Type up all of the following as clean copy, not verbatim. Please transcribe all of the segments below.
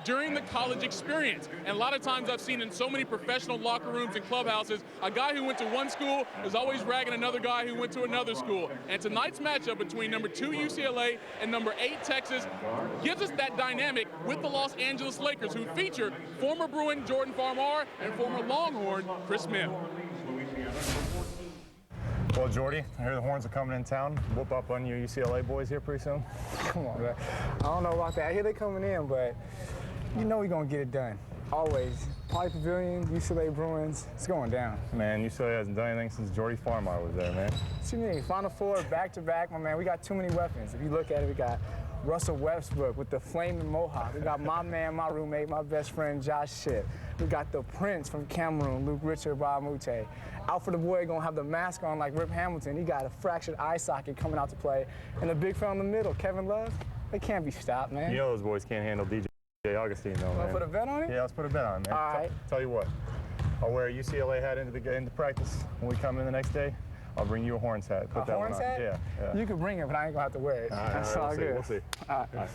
during the college experience. And a lot of times I've seen in so many professional locker rooms and clubhouses, a guy who went to one school is always ragging another guy who went to another school. And tonight's matchup between number 2 UCLA and number 8 Texas gives us that dynamic with the Los Angeles Lakers, who feature former Bruin Jordan Farmar and former Longhorn Chris Mihm. Well, Jordy, I hear the Horns are coming in town. Whoop up on you UCLA boys here pretty soon. Come on, man. I don't know about that. I hear they coming in, but you know we're going to get it done. Always. Pauley Pavilion, UCLA Bruins, it's going down. Man, UCLA hasn't done anything since Jordy Farmar was there, man. What you mean? Final Four, back-to-back, my man. We got too many weapons. If you look at it, we got Russell Westbrook with the flaming mohawk. We got my man, my roommate, my best friend, Josh Shipp. We got the Prince from Cameroon, Luke Richard Baamute. Alfred the Boy gonna have the mask on like Rip Hamilton. He got a fractured eye socket coming out to play. And the big fella in the middle, Kevin Love, they can't be stopped, man. You know those boys can't handle DJ Augustine, though, man. Want to put a bet on it? Yeah, let's put a bet on it, man. All right. Tell you what, I'll wear a UCLA hat into practice. When we come in the next day, I'll bring you a Horns hat. Put a that Horns one on. hat? Yeah. You can bring it, but I ain't gonna have to wear it. That's all good. We'll see. All right.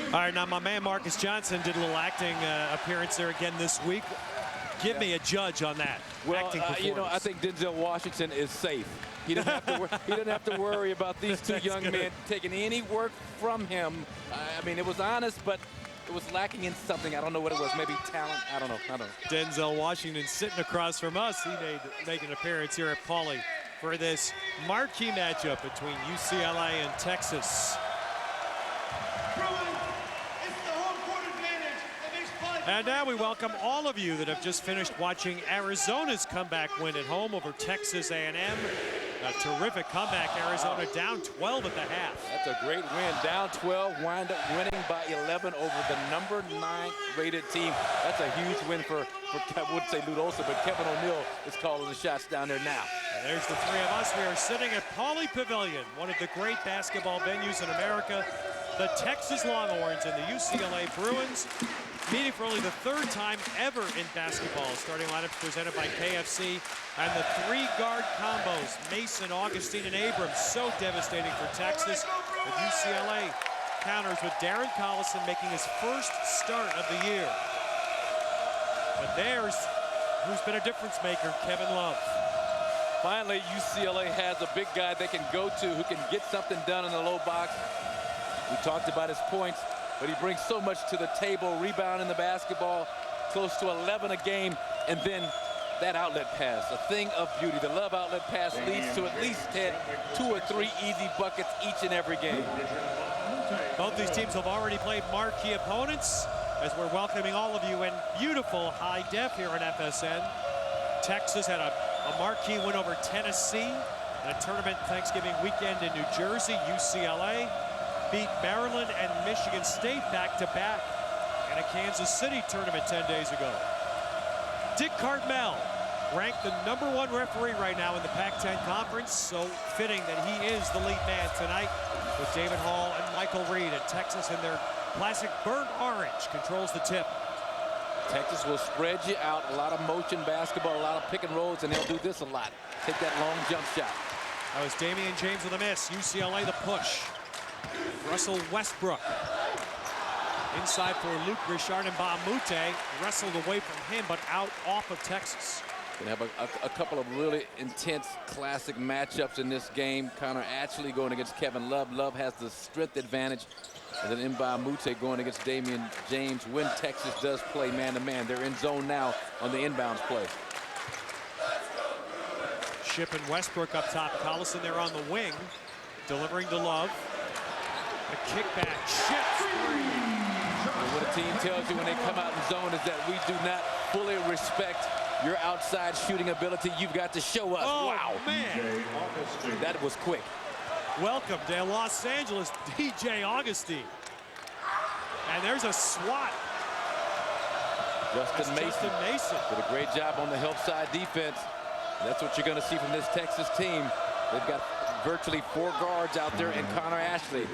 All right, now my man Marcus Johnson did a little acting appearance there again this week. Give me a judge on that. Well, acting you know, I think Denzel Washington is safe. He doesn't have to. He doesn't have to worry about these two young men taking any work from him. I mean, it was honest, but it was lacking in something. I don't know what it was. Maybe talent. I don't know. Denzel Washington sitting across from us. He made an appearance here at Pauley for this marquee matchup between UCLA and Texas. And now we welcome all of you that have just finished watching Arizona's comeback win at home over Texas A&M. A terrific comeback. Arizona down 12 at the half. That's a great win. Down 12, wind up winning by 11 over the number 9 rated team. That's a huge win for I would say Lute Olson, but Kevin O'Neill is calling the shots down there now. And there's the three of us. We are sitting at Pauley Pavilion, one of the great basketball venues in America. The Texas Longhorns and the UCLA Bruins meeting for only the 3rd time ever in basketball. Starting lineups presented by KFC, and the 3 guard combos, Mason, Augustine, and Abrams, so devastating for Texas. But UCLA counters with Darren Collison making his first start of the year. But there's who's been a difference maker, Kevin Love. Finally, UCLA has a big guy they can go to who can get something done in the low box. We talked about his points, but he brings so much to the table, rebounding the basketball, close to 11 a game, and then that outlet pass, a thing of beauty. The Love outlet pass leads to at least 2 or 3 easy buckets each and every game. Both these teams have already played marquee opponents, as we're welcoming all of you in beautiful high def here on FSN. Texas had a marquee win over Tennessee in a tournament Thanksgiving weekend in New Jersey. UCLA beat Maryland and Michigan State back-to-back in a Kansas City tournament 10 days ago. Dick Cartmel, ranked the #1 referee right now in the Pac-10 Conference, so fitting that he is the lead man tonight with David Hall and Michael Reed. And Texas in their classic burnt orange controls the tip. Texas will spread you out, a lot of motion basketball, a lot of pick and rolls, and they'll do this a lot. Take that long jump shot. That was Damian James with a miss. UCLA the push. Russell Westbrook inside for Luke Richard, and Baamute wrestled away from him, but out off of Texas. Gonna have a couple of really intense classic matchups in this game. Connor Ashley going against Kevin Love. Love has the strength advantage. And then Baamute going against Damian James when Texas does play man-to-man. They're in zone now on the inbounds play. Shipp and Westbrook up top. Collison there on the wing, delivering to Love. A kickback. Shipp. What a team tells you when they come out in zone is that we do not fully respect your outside shooting ability. You've got to show us. Oh, wow, man. That was quick. Welcome to Los Angeles, DJ Augustine. And there's a swat. Justin Mason did a great job on the help side defense. That's what you're going to see from this Texas team. They've got virtually 4 guards out there and Connor Ashley.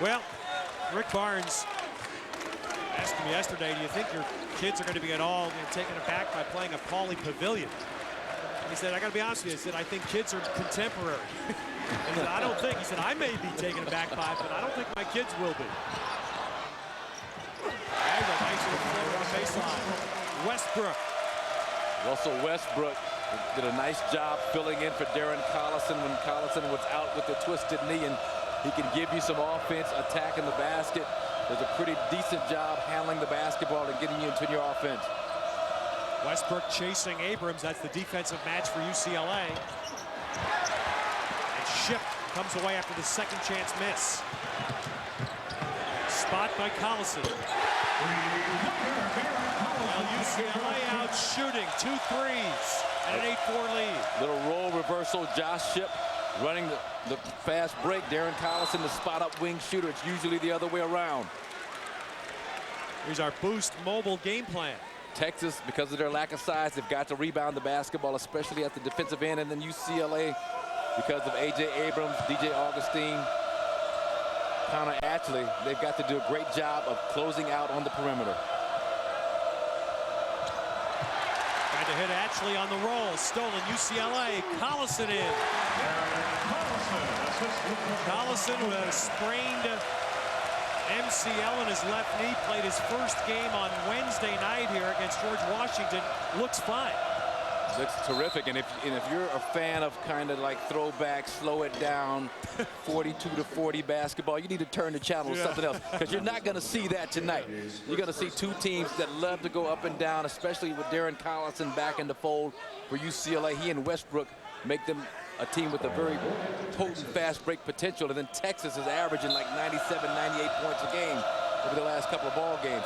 Well, Rick Barnes asked me yesterday, do you think your kids are going to be at all taken aback by playing a Pauley Pavilion? He said, I got to be honest with you. He said, I think kids are contemporary. He said, I don't think. He said, I may be taking a back five, but I don't think my kids will be. There's a nice little floater on baseline. Westbrook. Russell Westbrook did a nice job filling in for Darren Collison when Collison was out with the twisted knee, and he can give you some offense, attacking the basket. Does a pretty decent job handling the basketball and getting you into your offense. Westbrook chasing Abrams. That's the defensive match for UCLA. And Ship comes away after the second chance miss. Spot by Collison. Well, UCLA out shooting 2 threes and an 8-4 lead. Little role reversal. Josh Ship running the fast break. Darren Collison, the spot up wing shooter. It's usually the other way around. Here's our boost mobile game plan. Texas, because of their lack of size, they've got to rebound the basketball, especially at the defensive end. And then UCLA, because of A.J. Abrams, DJ Augustine, Connor Ashley, they've got to do a great job of closing out on the perimeter. Trying to hit Ashley on the roll. Stolen UCLA. Collison in. Collison with a sprained MCL in his left knee. Played his first game on Wednesday night here against George Washington. Looks fine. Looks terrific. And if you're a fan of kind of like throwback, slow it down, 42-40 basketball, you need to turn the channel to something else, because you're not going to see that tonight. You're going to see two teams that love to go up and down, especially with Darren Collison back in the fold for UCLA. He and Westbrook make them a team with a very potent fast break potential. And then Texas is averaging like 97, 98 points a game over the last couple of ball games.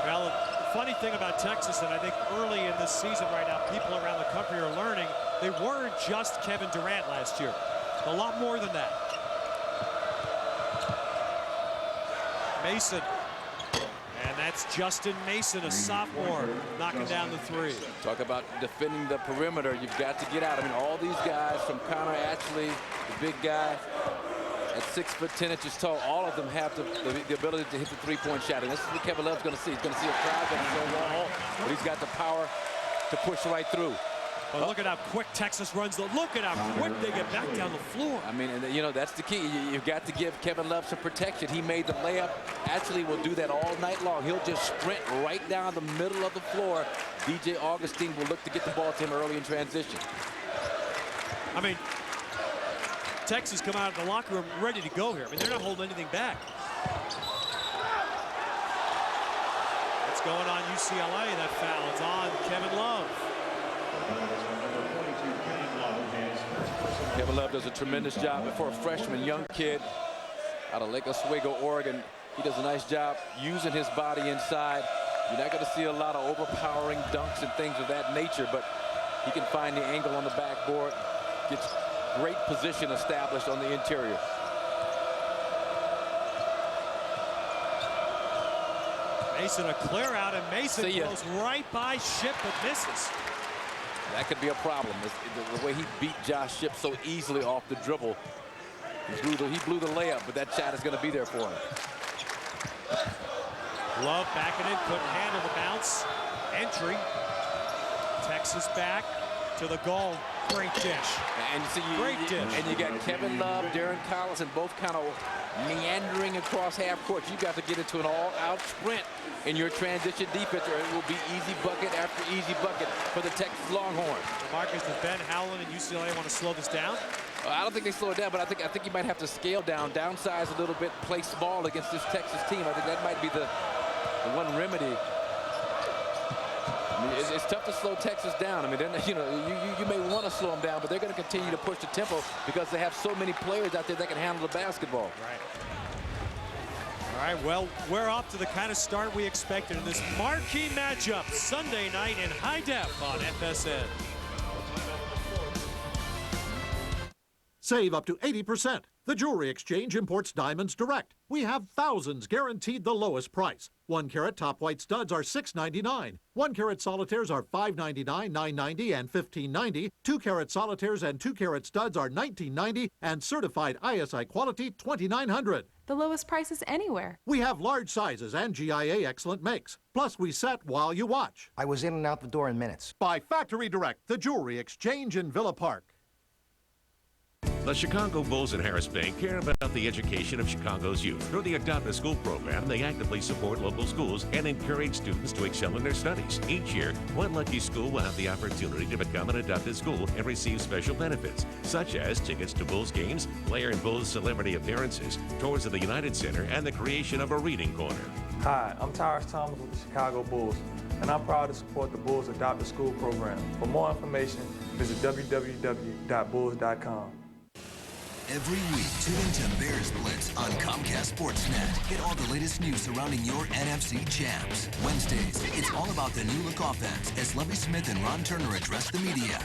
Well, the funny thing about Texas, and I think early in this season right now, people around the country are learning, they weren't just Kevin Durant last year. A lot more than that. Mason. And that's Justin Mason, a sophomore, knocking down the three. Talk about defending the perimeter. You've got to get out. I mean, all these guys, from Connor Ashley, the big guy, at 6'10" tall, all of them have the ability to hit the three-point shot. And this is what Kevin Love's going to see. He's going to see a crowd that's so wall, but he's got the power to push right through. But look at how quick Texas runs. Look at how quick they get back down the floor. I mean, and you know, that's the key. You've got to give Kevin Love some protection. He made the layup. Actually, will do that all night long. He'll just sprint right down the middle of the floor. DJ Augustine will look to get the ball to him early in transition. I mean, Texas come out of the locker room ready to go here. I mean, they're not holding anything back. What's going on UCLA? That foul. It's on Kevin Love. Kevin Love does a tremendous job for a freshman, young kid out of Lake Oswego, Oregon. He does a nice job using his body inside. You're not going to see a lot of overpowering dunks and things of that nature, but he can find the angle on the backboard, gets great position established on the interior. Mason a clear out, and Mason goes right by Ship but misses. That could be a problem. The way he beat Josh Ship so easily off the dribble. He blew the layup, but that shot is going to be there for him. Love backing in, couldn't handle the bounce. Entry. Texas back to the goal. Great dish. And see, great dish. And you got Kevin Love, Darren Collison, both kind of meandering across half court. You got to get into an all-out sprint in your transition defense, or it will be easy bucket after easy bucket for the Texas Longhorns. Marcus, does Ben Howland and UCLA want to slow this down? I don't think they slow it down, but I think you might have to scale down, downsize a little bit, play small against this Texas team. I think that might be the one remedy. I mean, it's tough to slow Texas down. I mean, you know, you may want to slow them down, but they're going to continue to push the tempo because they have so many players out there that can handle the basketball. Right. All right, well, we're off to the kind of start we expected in this marquee matchup Sunday night in high def on FSN. Save up to 80%. The Jewelry Exchange imports diamonds direct. We have thousands guaranteed the lowest price. 1 carat top white studs are $6.99. 1 carat solitaires are $5.99, $9.90, and $15.90. 2 carat solitaires and 2 carat studs are $19.90, and certified ISI quality $2,900. The lowest prices anywhere. We have large sizes and GIA excellent makes. Plus, we set while you watch. I was in and out the door in minutes. By Factory Direct, the Jewelry Exchange in Villa Park. The Chicago Bulls and Harris Bank care about the education of Chicago's youth. Through the Adopt a School program, they actively support local schools and encourage students to excel in their studies. Each year, one lucky school will have the opportunity to become an adopted school and receive special benefits, such as tickets to Bulls games, player and Bulls celebrity appearances, tours of the United Center, and the creation of a reading corner. Hi, I'm Tyrus Thomas with the Chicago Bulls, and I'm proud to support the Bulls Adopt a School program. For more information, visit www.bulls.com. Every week, tune into Bears Blitz on Comcast Sportsnet. Get all the latest news surrounding your NFC champs. Wednesdays, it's all about the new look offense as Lovie Smith and Ron Turner address the media.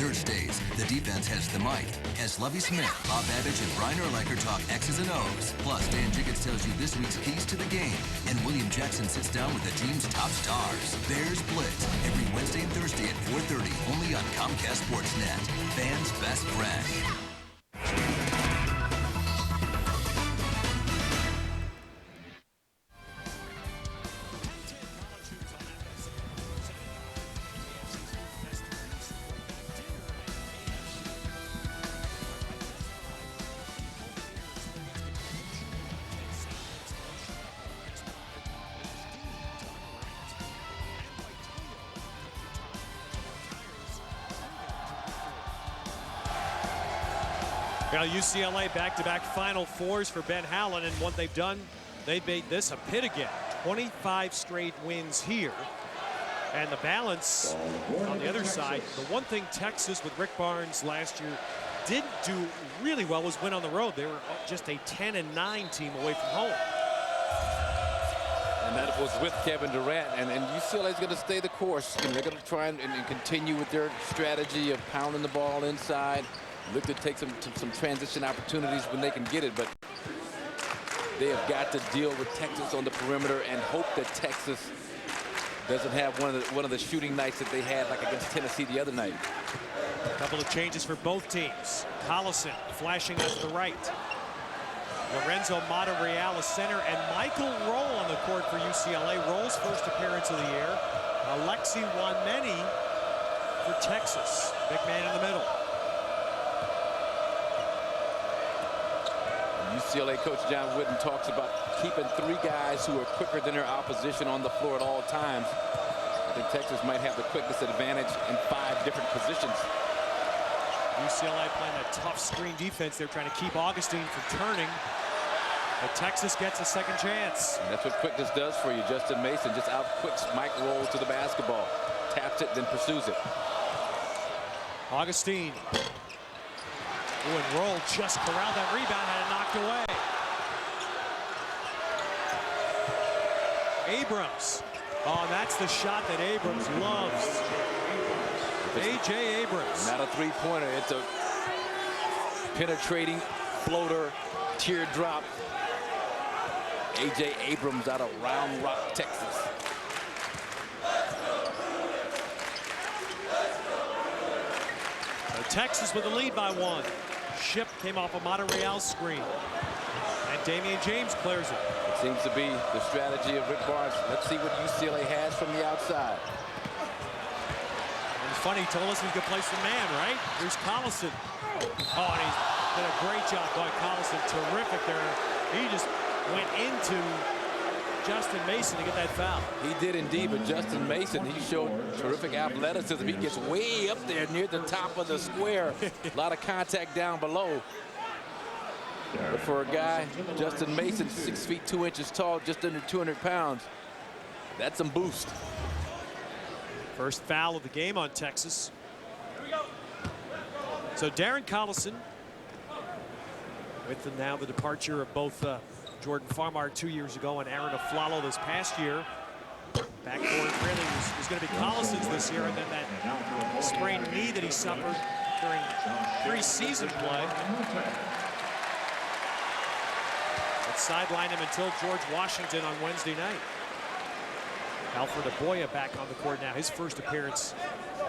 Thursdays, the defense has the mic as Lovie Smith, Bob Babbage, and Brian Urlacher talk X's and O's. Plus, Dan Jiggets tells you this week's keys to the game, and William Jackson sits down with the team's top stars. Bears Blitz, every Wednesday and Thursday at 4:30, only on Comcast Sportsnet. Fans' best friend. Now UCLA back-to-back Final Fours for Ben Howland, and what they've done, they've made this a pit again. 25 straight wins here. And the balance on the other side, the one thing Texas with Rick Barnes last year didn't do really well was win on the road. They were just a 10-9 team away from home. And that was with Kevin Durant, and UCLA is going to stay the course. And they're going to try and continue with their strategy of pounding the ball inside. Look to take some transition opportunities when they can get it, but they have got to deal with Texas on the perimeter and hope that Texas doesn't have one of the shooting nights that they had like against Tennessee the other night. A couple of changes for both teams. Collison flashing out to the right. Lorenzo Monterreal is center, and Michael Roll on the court for UCLA. Roll's first appearance of the year. Alexi Wanmeni for Texas. Big man in the middle. UCLA coach John Wooden talks about keeping 3 guys who are quicker than their opposition on the floor at all times. I think Texas might have the quickness advantage in 5 different positions. UCLA playing a tough screen defense. They're trying to keep Augustine from turning. But Texas gets a second chance. And that's what quickness does for you. Justin Mason just out-quicks Mike Roll to the basketball. Taps it, then pursues it. Augustine. Ooh, and Roll just corralled that rebound, had it knocked away. Abrams. Oh, that's the shot that Abrams loves. A.J. Abrams. Not a three-pointer. It's a penetrating floater, teardrop. A.J. Abrams out of Round Rock, Texas. So Texas with the lead by 1. Ship came off a Monterreal screen. And Damian James clears it. It seems to be the strategy of Rick Barnes. Let's see what UCLA has from the outside. And it's funny, he told us he could play some man, right? Here's Collison. Oh, and he's did a great job by Collison. Terrific there. He just went into Justin Mason to get that foul. He did indeed, but Justin Mason, he showed terrific athleticism. He gets way up there near the top of the square. A lot of contact down below. But for a guy, Justin Mason, 6 feet 2 inches tall, just under 200 pounds, that's some boost. First foul of the game on Texas. So Darren Collison, with now the departure of both Jordan Farmar 2 years ago and Aaron Aflalo this past year. Backcourt really was going to be Collison's this year, and then that sprained knee that he suffered during preseason play. But sidelined him until George Washington on Wednesday night. Alfred Aboya back on the court now. His first appearance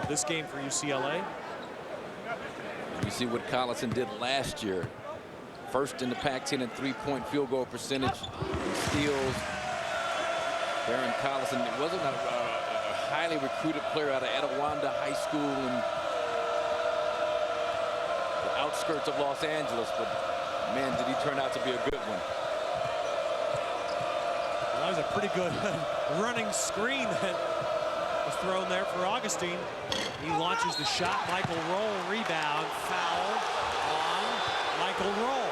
of this game for UCLA. You see what Collison did last year. First in the Pac-10 in three-point field goal percentage, steals. Baron Collison wasn't a highly recruited player out of Etiwanda High School in the outskirts of Los Angeles, but man, did he turn out to be a good one. Well, that was a pretty good running screen that was thrown there for Augustine. He launches the shot. Michael Roll, rebound, foul on Michael Roll.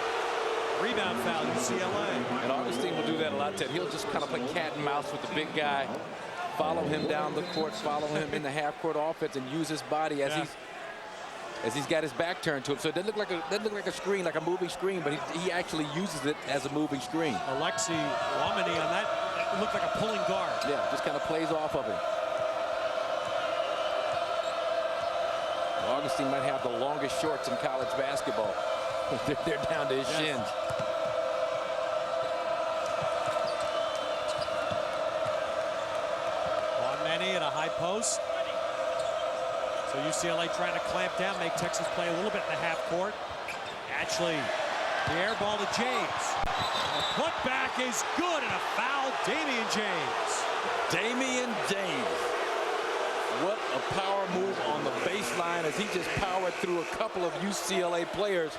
Rebound foul, UCLA. And Augustine will do that a lot, Ted. He'll just kind of play cat and mouse with the big guy, follow him down the court, follow him in the half-court offense, and use his body as he's got his back turned to him. So it doesn't look like a screen, like a moving screen, but he actually uses it as a moving screen. Alexi Wameni on that, it looked like a pulling guard. Yeah, just kind of plays off of him. Augustine might have the longest shorts in college basketball. They're down to his shins. Wameni at a high post. So UCLA trying to clamp down, make Texas play a little bit in the half court. Actually, the air ball to James. The putback is good and a foul, Damian James. Damian James. What a power move on the baseline as he just powered through a couple of UCLA players.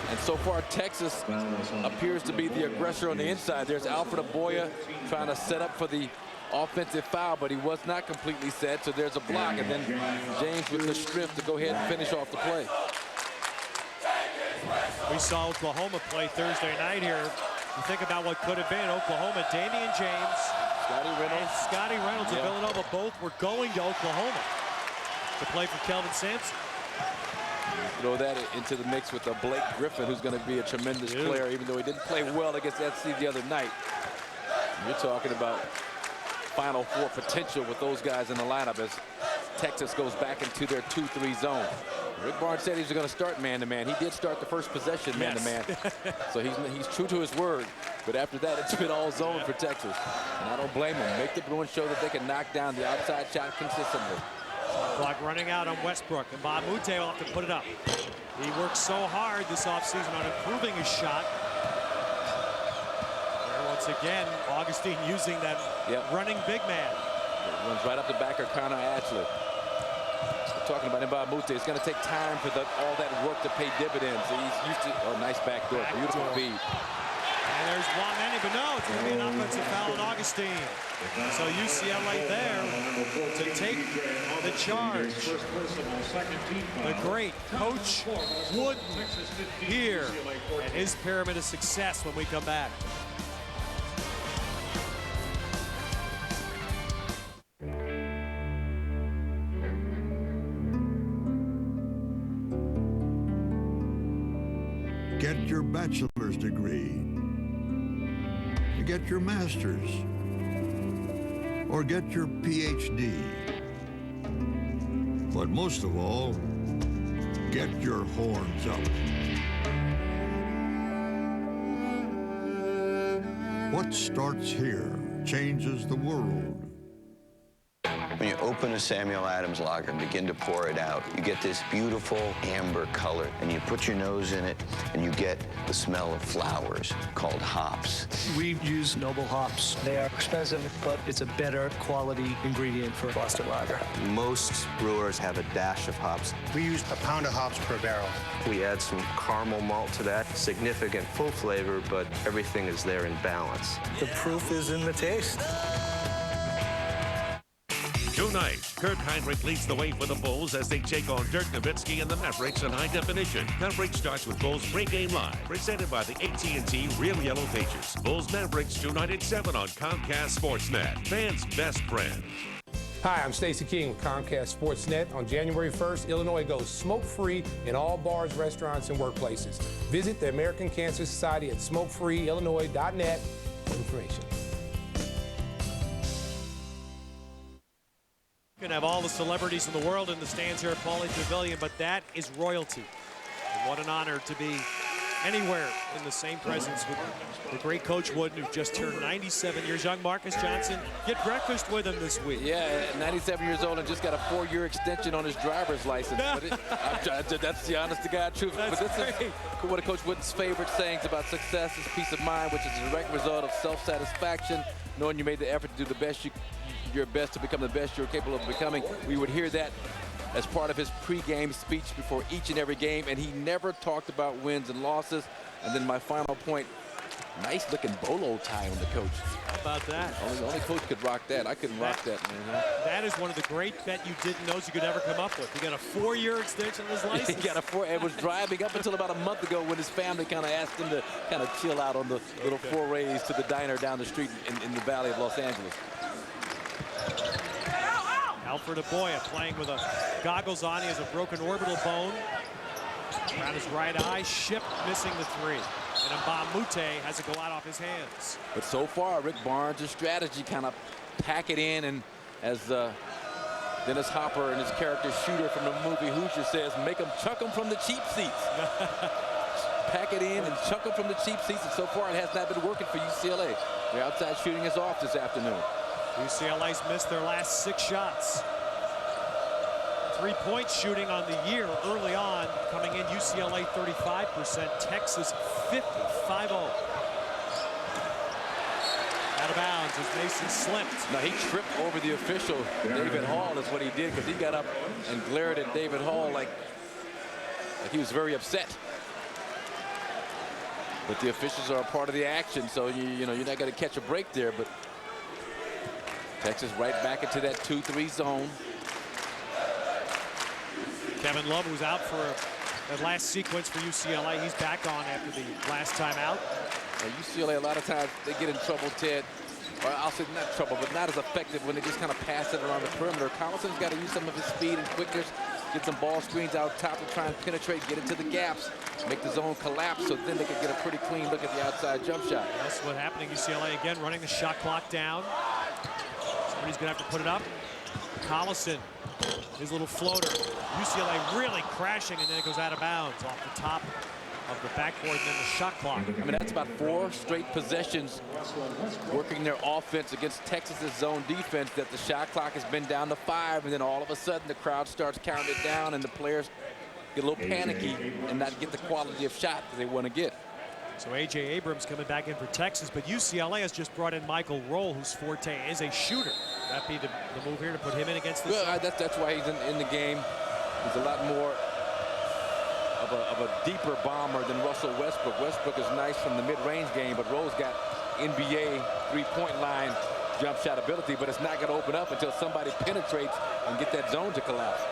And so far, Texas appears to be the aggressor on the inside. There's Alfred Aboya trying to set up for the offensive foul, but he was not completely set, so there's a block, and then James with the strength to go ahead and finish off the play. We saw Oklahoma play Thursday night here. You think about what could have been Oklahoma, Damian James, Scotty Reynolds of Villanova, both were going to Oklahoma to play for Kelvin Sampson. Throw that into the mix with Blake Griffin, who's going to be a tremendous player, even though he didn't play well against SC the other night. You're talking about Final Four potential with those guys in the lineup as Texas goes back into their 2-3 zone. Rick Barnes said he was going to start man-to-man. He did start the first possession man-to-man. So he's true to his word. But after that, it's been all zone for Texas. And I don't blame him. Make the Bruins show that they can knock down the outside shot consistently. Clock running out on Westbrook, and Bob Mute will have to put it up. He worked so hard this offseason on improving his shot. There once again, Augustine using that running big man. Runs right up the back of Connor Ashley. We're talking about Bob Mute. It's going to take time for all that work to pay dividends. He's used to, nice backdoor, beautiful feed. And there's Wameni, but no, it's going to be an offensive foul on Augustine. So UCLA there to take the charge. The great Coach Wooden here and his pyramid of success when we come back. Get your bachelor's degree. Get your master's. Or get your PhD. But most of all, get your horns up. What starts here changes the world. When you open a Samuel Adams lager and begin to pour it out, you get this beautiful amber color, and you put your nose in it, and you get the smell of flowers called hops. We use noble hops. They are expensive, but it's a better quality ingredient for Boston Lager. Most brewers have a dash of hops. We use a pound of hops per barrel. We add some caramel malt to that. Significant full flavor, but everything is there in balance. The proof is in the taste. Tonight, Kurt Heinrich leads the way for the Bulls as they take on Dirk Nowitzki and the Mavericks in high definition. Coverage starts with Bulls pregame live, presented by the AT&T Real Yellow Pages. Bulls Mavericks tonight at 7 on Comcast Sportsnet. Fans' best friend. Hi, I'm Stacey King with Comcast Sportsnet. On January 1st, Illinois goes smoke-free in all bars, restaurants, and workplaces. Visit the American Cancer Society at smokefreeillinois.net for information. have all the celebrities in the world in the stands here at Pauley Pavilion, but that is royalty. And what an honor to be anywhere in the same presence with the great Coach Wooden, who just turned 97 years young. Marcus Johnson, get breakfast with him this week. Yeah, 97 years old and just got a 4-year extension on his driver's license. That's the honest to God truth. That's but this is one of Coach Wooden's favorite sayings about success is peace of mind, which is a direct result of self-satisfaction, knowing you made the effort to do the best your best to become the best you're capable of becoming. We would hear that as part of his pre-game speech before each and every game, and he never talked about wins and losses. And then my final point, nice looking bolo tie on the coach. How about that? Only coach could rock that. I couldn't rock that, man. That is one of the great bet you didn't know you could ever come up with. He got a 4-year extension on his license. He got a 4, and was driving up until about a month ago when his family kind of asked him to kind of chill out on the little forays to the diner down the street in the Valley of Los Angeles. Alfred Aboya playing with a goggles on. He has a broken orbital bone around his right eye. Ship missing the 3. And Mbamute has to go out off his hands. But so far, Rick Barnes' strategy kind of pack it in, and as Dennis Hopper and his character Shooter from the movie Hoosier says, make them chuck them from the cheap seats. Pack it in and chuck them from the cheap seats, and so far it has not been working for UCLA. Their outside shooting is off this afternoon. UCLA's missed their last 6 shots. 3-point shooting on the year early on, coming in UCLA 35%, Texas 50, 5-0. Out of bounds as Mason slipped. Now he tripped over the official, David Hall, is what he did, because he got up and glared at David Hall like he was very upset. But the officials are a part of the action, so you know you're not going to catch a break there. But Texas right back into that 2-3 zone. Kevin Love, who's out for that last sequence for UCLA, he's back on after the last time out. UCLA, a lot of times they get in trouble, Ted. Or I'll say not trouble, but not as effective when they just kind of pass it around the perimeter. Collison's got to use some of his speed and quickness, get some ball screens out top to try and penetrate, get into the gaps, make the zone collapse, so then they can get a pretty clean look at the outside jump shot. That's what's happening. UCLA again running the shot clock down. Somebody's going to have to put it up. Collison, his little floater. UCLA really crashing, and then it goes out of bounds off the top of the backboard and then the shot clock. I mean, that's about 4 straight possessions working their offense against Texas's zone defense that the shot clock has been down to 5, and then all of a sudden the crowd starts counting it down and the players get a little panicky and not get the quality of shot that they want to get. So A.J. Abrams coming back in for Texas, but UCLA has just brought in Michael Roll, whose forte is a shooter. That be the move here to put him in against this? Well, that's why he's in the game. He's a lot more of a deeper bomber than Russell Westbrook. Westbrook is nice from the mid-range game, but Roll's got NBA three-point line jump shot ability, but it's not going to open up until somebody penetrates and get that zone to collapse.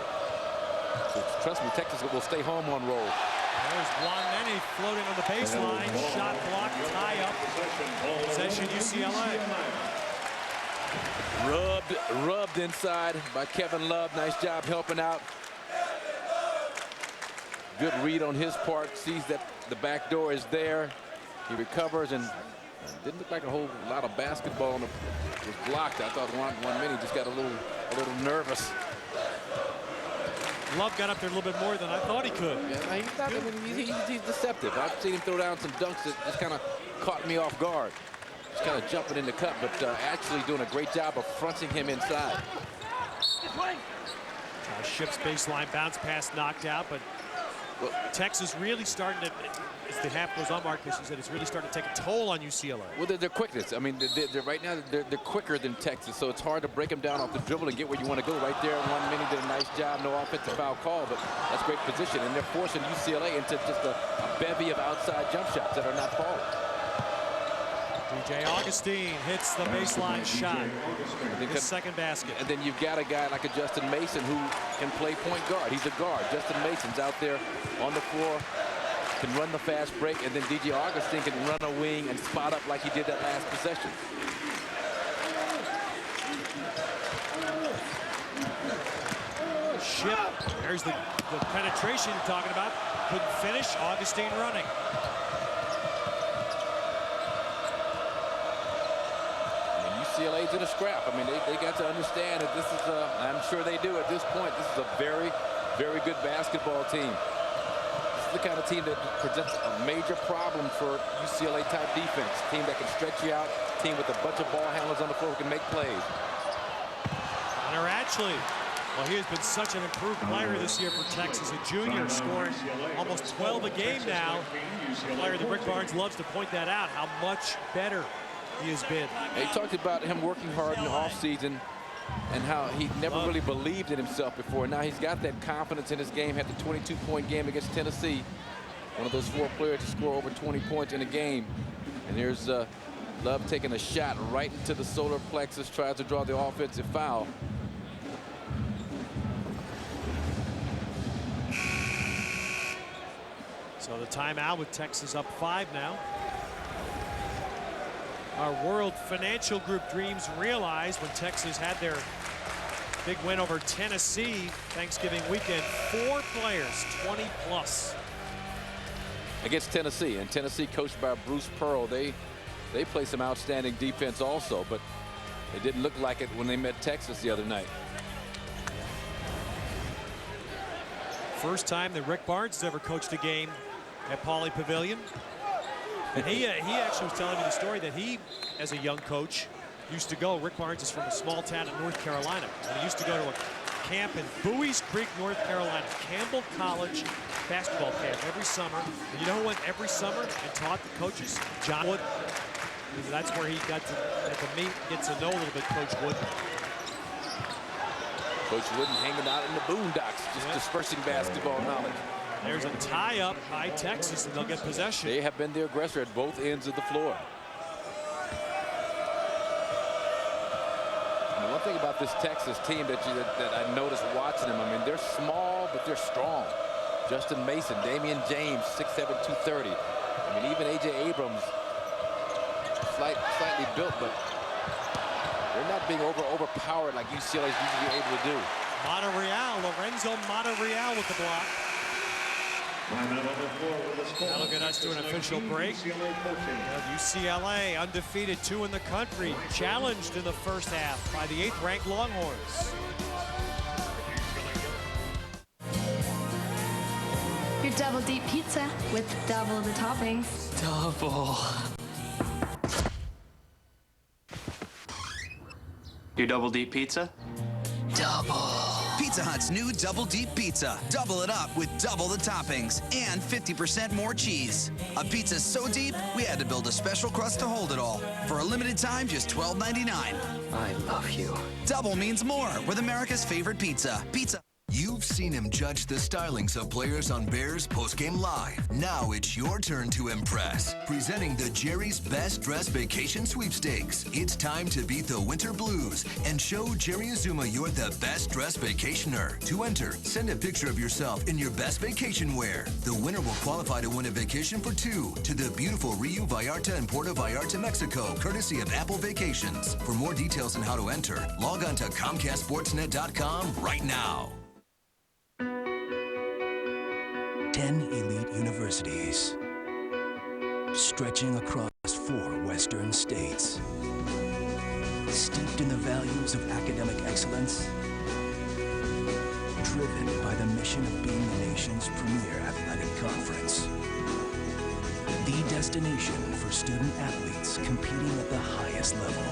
So trust me, Texas will stay home on Roll. There's Wanmeni floating on the baseline. Shot block, tie up. Possession UCLA. Rubbed inside by Kevin Love. Nice job helping out. Good read on his part. Sees that the back door is there. He recovers and didn't look like a whole lot of basketball. Was blocked. I thought Wanmeni just got a little nervous. Love got up there a little bit more than I thought he could. Yeah, he's deceptive. I've seen him throw down some dunks that just kind of caught me off guard. Just kind of jumping in the cut, but actually doing a great job of fronting him inside. Ship's baseline bounce pass knocked out, but Texas really starting to, as the half goes on, Marcus, you said it's really starting to take a toll on UCLA. Well, they're quickness. I mean, right now they're quicker than Texas, so it's hard to break them down off the dribble and get where you want to go. Right there, Wanmeni did a nice job. No offensive foul call, but that's great position, and they're forcing UCLA into just a bevy of outside jump shots that are not falling. DJ Augustine hits the baseline shot. His second basket. And then you've got a guy like a Justin Mason who can play point guard. He's a guard. Justin Mason's out there on the floor, can run the fast break, and then DJ Augustine can run a wing and spot up like he did that last possession. Ship. There's the penetration you're talking about. Couldn't finish. Augustine running. UCLA's in a scrap. I mean, they got to understand that this is I'm sure they do at this point, this is a very, very good basketball team. This is the kind of team that presents a major problem for UCLA-type defense. Team that can stretch you out, team with a bunch of ball handlers on the floor who can make plays. Connor Ashley. Well, he has been such an improved player this year for Texas, a junior, scoring almost 12 a game now. A player that Rick Barnes loves to point that out, how much better he has been. He talked about him working hard in the offseason and how he never really believed in himself before. Now he's got that confidence in his game, had the 22-point game against Tennessee. One of those 4 players to score over 20 points in a game. And there's Love taking a shot right into the solar plexus, tries to draw the offensive foul. So the timeout with Texas up 5 now. Our World Financial Group dreams realized when Texas had their big win over Tennessee Thanksgiving weekend. 4 players, 20 plus. Against Tennessee, and Tennessee coached by Bruce Pearl. They play some outstanding defense also, but it didn't look like it when they met Texas the other night. First time that Rick Barnes has ever coached a game at Pauley Pavilion. And he actually was telling me the story that he, as a young coach, used to go. Rick Barnes is from a small town in North Carolina, and he used to go to a camp in Bowie's Creek, North Carolina, Campbell College basketball camp every summer. And you know who went every summer and taught the coaches? John Wood. That's where he got to meet, get to know a little bit Coach Wood. Coach Wooden hanging out in the boondocks, just dispersing basketball knowledge. There's a tie-up by Texas, and they'll get possession. They have been the aggressor at both ends of the floor. And one thing about this Texas team that I noticed watching them, I mean, they're small, but they're strong. Justin Mason, Damian James, 6'7", 230. I mean, even A.J. Abrams, slightly built, but they're not being overpowered like UCLA is usually able to do. Lorenzo Monterreal with the block. Now look at us do an official break. UCLA undefeated, 2 in the country, challenged in the first half by the 8th-ranked Longhorns. Your double deep pizza with double the toppings. Double. Your double deep pizza? Double. Pizza Hut's new Double Deep Pizza. Double it up with double the toppings and 50% more cheese. A pizza so deep, we had to build a special crust to hold it all. For a limited time, just $12.99. I love you. Double means more with America's favorite pizza. Pizza. You've seen him judge the stylings of players on Bears Postgame Live. Now it's your turn to impress. Presenting the Jerry's Best Dress Vacation Sweepstakes. It's time to beat the winter blues and show Jerry Azuma you're the best dressed vacationer. To enter, send a picture of yourself in your best vacation wear. The winner will qualify to win a vacation for 2 to the beautiful Rio Vallarta and Puerto Vallarta, Mexico, courtesy of Apple Vacations. For more details on how to enter, log on to ComcastSportsNet.com right now. 10 elite universities, stretching across 4 western states, steeped in the values of academic excellence, driven by the mission of being the nation's premier athletic conference, the destination for student athletes competing at the highest level.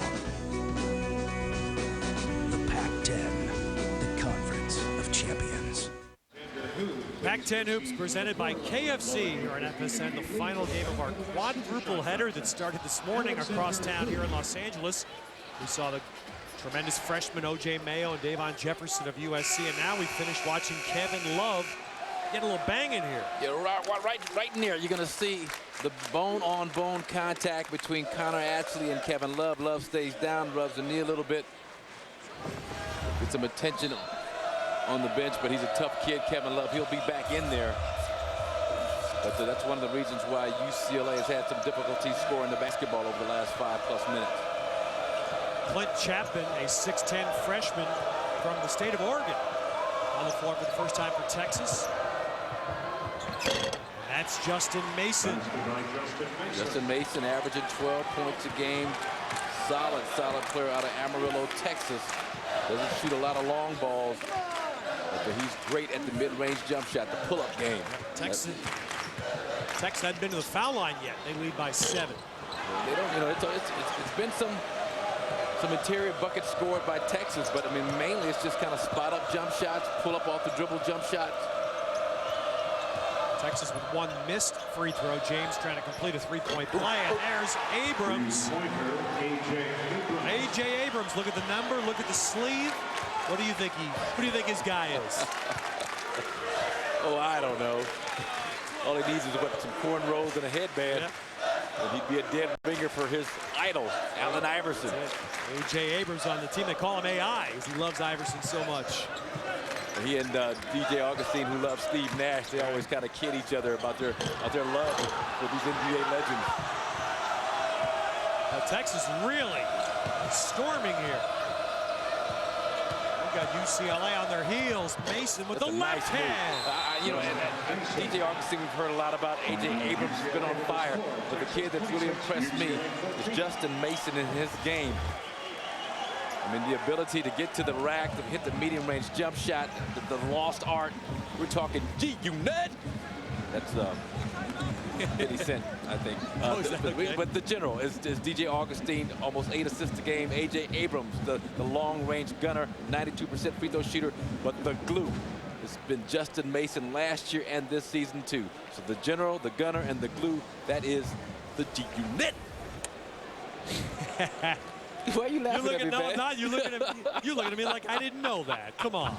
The Pac-10, the Conference of Champions. Pac-10 Hoops presented by KFC here on FSN, the final game of our quadruple header that started this morning across town here in Los Angeles. We saw the tremendous freshmen O.J. Mayo and Davon Jefferson of USC, and now we finished watching Kevin Love get a little bang in here. Yeah, right near, you're going to see the bone-on-bone contact between Connor Ashley and Kevin Love. Love stays down, rubs the knee a little bit. Get some attention on the bench, but he's a tough kid, Kevin Love. He'll be back in there. But that's one of the reasons why UCLA has had some difficulty scoring the basketball over the last 5+ minutes. Clint Chapman, a 6'10 freshman from the state of Oregon, on the floor for the first time for Texas. That's Justin Mason. Justin Mason averaging 12 points a game, Solid player out of Amarillo, Texas. Doesn't shoot a lot of long balls, but he's great at the mid-range jump shot, the pull-up game. Texas hadn't been to the foul line yet. They lead by 7. They don't, you know, it's been some interior buckets scored by Texas, but I mean, mainly it's just kind of spot-up jump shots, pull-up off the dribble jump shots. Texas with 1 missed free throw. James trying to complete a 3-point play, and there's Abrams. A.J. Abrams, look at the number, look at the sleeve. Who do you think his guy is? Oh, I don't know. All he needs is some cornrows and a headband. Yep. And he'd be a dead ringer for his idol, Allen Iverson. A.J. Abrams on the team. They call him AI because he loves Iverson so much. He and DJ Augustine, who loves Steve Nash, they always kind of kid each other about their love for these NBA legends. Now, Texas really storming here. We've got UCLA on their heels. Mason with the left hand. You know, and DJ Augustine, we've heard a lot about. A.J. Abrams has been on fire, but the kid that's really impressed me is Justin Mason in his game. I mean, the ability to get to the rack, to hit the medium-range jump shot, the lost art. We're talking G-Unit. That's 50 Cent, I think. But the general is DJ Augustine, almost 8 assists a game. A.J. Abrams, the long-range gunner, 92% free throw shooter. But the glue has been Justin Mason last year and this season, too. So the general, the gunner, and the glue, that is the G-Unit. Why are you laughing at me, man? You're looking at me like I didn't know that. Come on.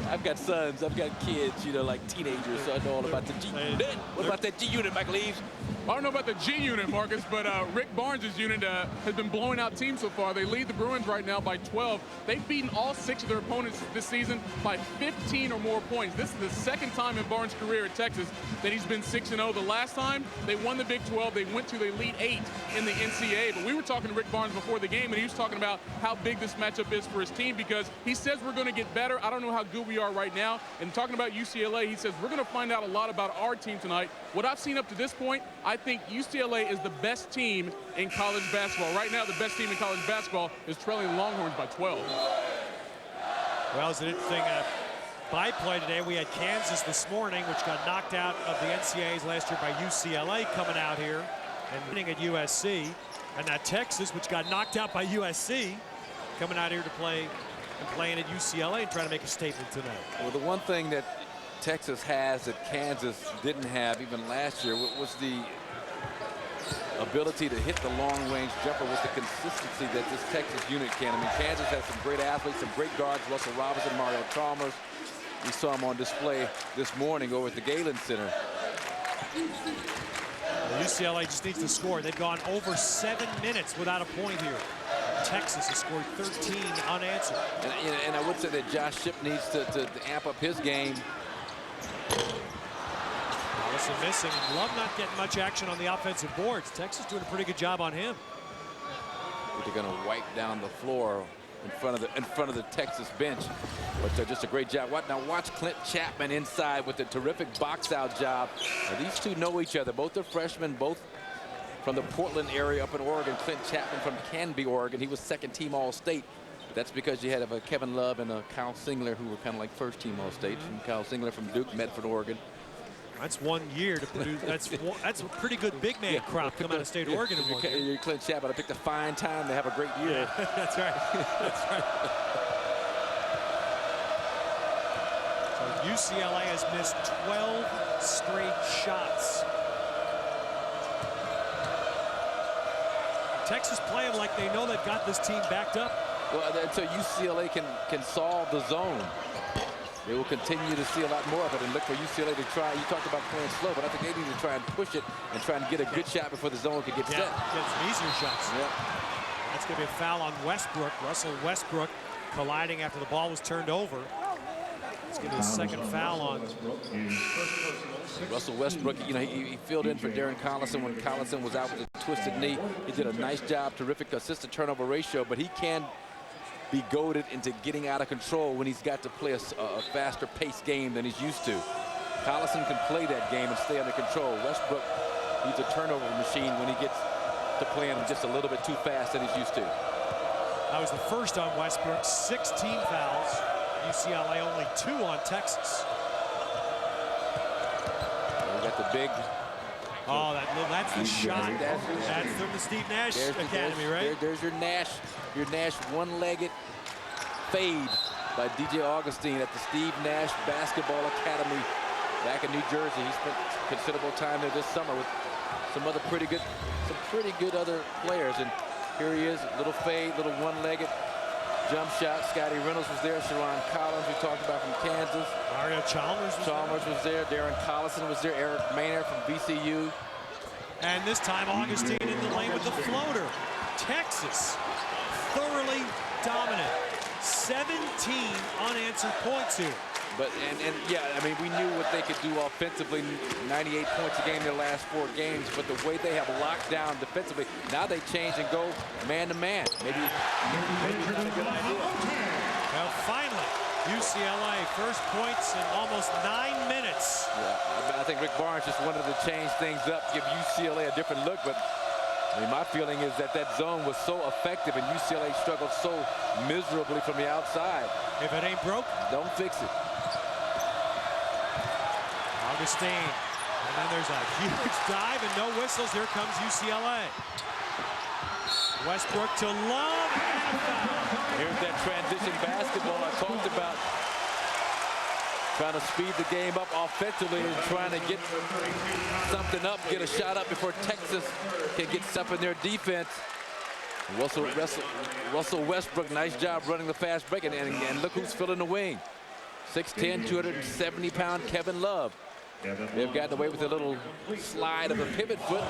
I've got sons, I've got kids, you know, like teenagers, so I know all about the G-Unit. What about that G-Unit, Michael Eaves? I don't know about the G-Unit, Marcus, but Rick Barnes' unit has been blowing out teams so far. They lead the Bruins right now by 12. They've beaten all 6 of their opponents this season by 15 or more points. This is the second time in Barnes' career at Texas that he's been 6-0. The last time they won the Big 12, they went to the Elite 8 in the NCAA. But we were talking to Rick Barnes before the game, and he was talking about how big this matchup is for his team because he says we're going to get better. I don't know how good we are right now. And talking about UCLA, he says we're going to find out a lot about our team tonight. What I've seen up to this point, I think UCLA is the best team in college basketball. Right now, the best team in college basketball is trailing the Longhorns by 12. Well, it's an interesting byplay today. We had Kansas this morning, which got knocked out of the NCAAs last year by UCLA, coming out here and winning at USC. And now Texas, which got knocked out by USC, coming out here to play and playing at UCLA and trying to make a statement tonight. Well, the one thing that Texas has that Kansas didn't have even last year was the ability to hit the long-range jumper with the consistency that this Texas unit can. I mean, Kansas has some great athletes, some great guards, Russell Robinson, Mario Chalmers. We saw him on display this morning over at the Galen Center. UCLA just needs to score. They've gone over 7 minutes without a point here. Texas has scored 13 unanswered. And I would say that Josh Shipp needs to amp up his game. Allison missing. Love not getting much action on the offensive boards. Texas doing a pretty good job on him. They're going to wipe down the floor in front of the Texas bench. But just a great job. Now watch Clint Chapman inside with a terrific box out job. Now, these two know each other. Both are freshmen, both from the Portland area up in Oregon. Clint Chapman from Canby, Oregon. He was second-team All-State. That's because you had Kevin Love and Kyle Singler, who were kind of like first-team All-State. Kyle Singler from Duke, Medford, Oregon. That's 1 year to produce. That's a pretty good big man crop coming out of State Oregon in 1 year. You're Clint Chapman. I picked a fine time to have a great year. That's right. That's right. So UCLA has missed 12 straight shots. Texas playing like they know they've got this team backed up. Well, until UCLA can solve the zone, they will continue to see a lot more of it and look for UCLA to try. You talked about playing slow, but I think they need to try and push it and try and get a good shot before the zone can get set. Get some easier shots. Yeah. That's going to be a foul on Westbrook. Russell Westbrook colliding after the ball was turned over. Let's get his second foul on. Russell Westbrook, you know, he filled in for Darren Collison when Collison was out with a twisted knee. He did a nice job, terrific assist-to-turnover ratio, but he can be goaded into getting out of control when he's got to play a faster paced game than he's used to. Collison can play that game and stay under control. Westbrook, he's a turnover machine when he gets to playing him just a little bit too fast than he's used to. That was the first on Westbrook, 16 fouls. UCLA only 2 on Texas. We got the big. Oh, that's the shot. That's from the Steve Nash Academy, right? There's your Nash one-legged fade by DJ Augustine at the Steve Nash Basketball Academy back in New Jersey. He spent considerable time there this summer with some pretty good other players. And here he is, little fade, little one-legged jump shot. Scotty Reynolds was there. Sharon Collins, we talked about from Kansas. Mario Chalmers was there. Darren Collison was there. Eric Maynard from VCU. And this time Augustine in the lane with the floater. Texas thoroughly dominant. 17 unanswered points here. But and yeah, I mean, we knew what they could do offensively. 98 points a game in their last 4 games. But the way they have locked down defensively, now they change and go man to man. Maybe not a good idea. Well, finally, UCLA first points in almost 9 minutes. Yeah, I think Rick Barnes just wanted to change things up, give UCLA a different look. But I mean, my feeling is that zone was so effective, and UCLA struggled so miserably from the outside. If it ain't broke, don't fix it. Augustine, and then there's a huge dive and no whistles. Here comes UCLA. Westbrook to Love. Here's that transition basketball I talked about. Trying to speed the game up offensively and trying to get something up, get a shot up before Texas can get stuff in their defense. Russell Westbrook, nice job running the fast break, and look who's filling the wing. 6'10", 270-pound Kevin Love. They've gotten away with a little slide of a pivot foot.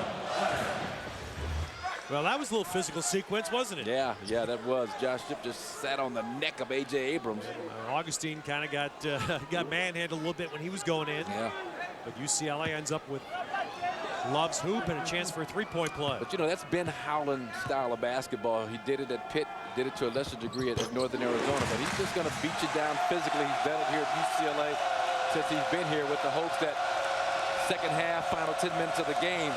Well, that was a little physical sequence, wasn't it? Yeah, that was. Josh Shipp just sat on the neck of A.J. Abrams. Augustine kind of got manhandled a little bit when he was going in. Yeah. But UCLA ends up with Love's hoop and a chance for a three-point play. But, you know, that's Ben Howland style of basketball. He did it at Pitt, did it to a lesser degree at Northern Arizona. But he's just going to beat you down physically. He's done it here at UCLA since he's been here, with the hopes that second half, final 10 minutes of the game,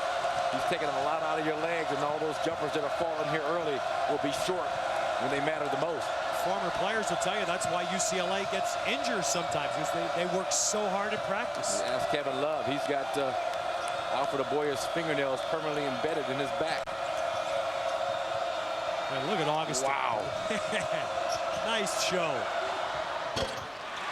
he's taking a lot out of your legs, and all those jumpers that are falling here early will be short when they matter the most. Former players will tell you that's why UCLA gets injured sometimes, because they work so hard in practice. Ask Kevin Love. He's got Alfred Aboya's fingernails permanently embedded in his back. And look at Augustine. Wow. Nice show.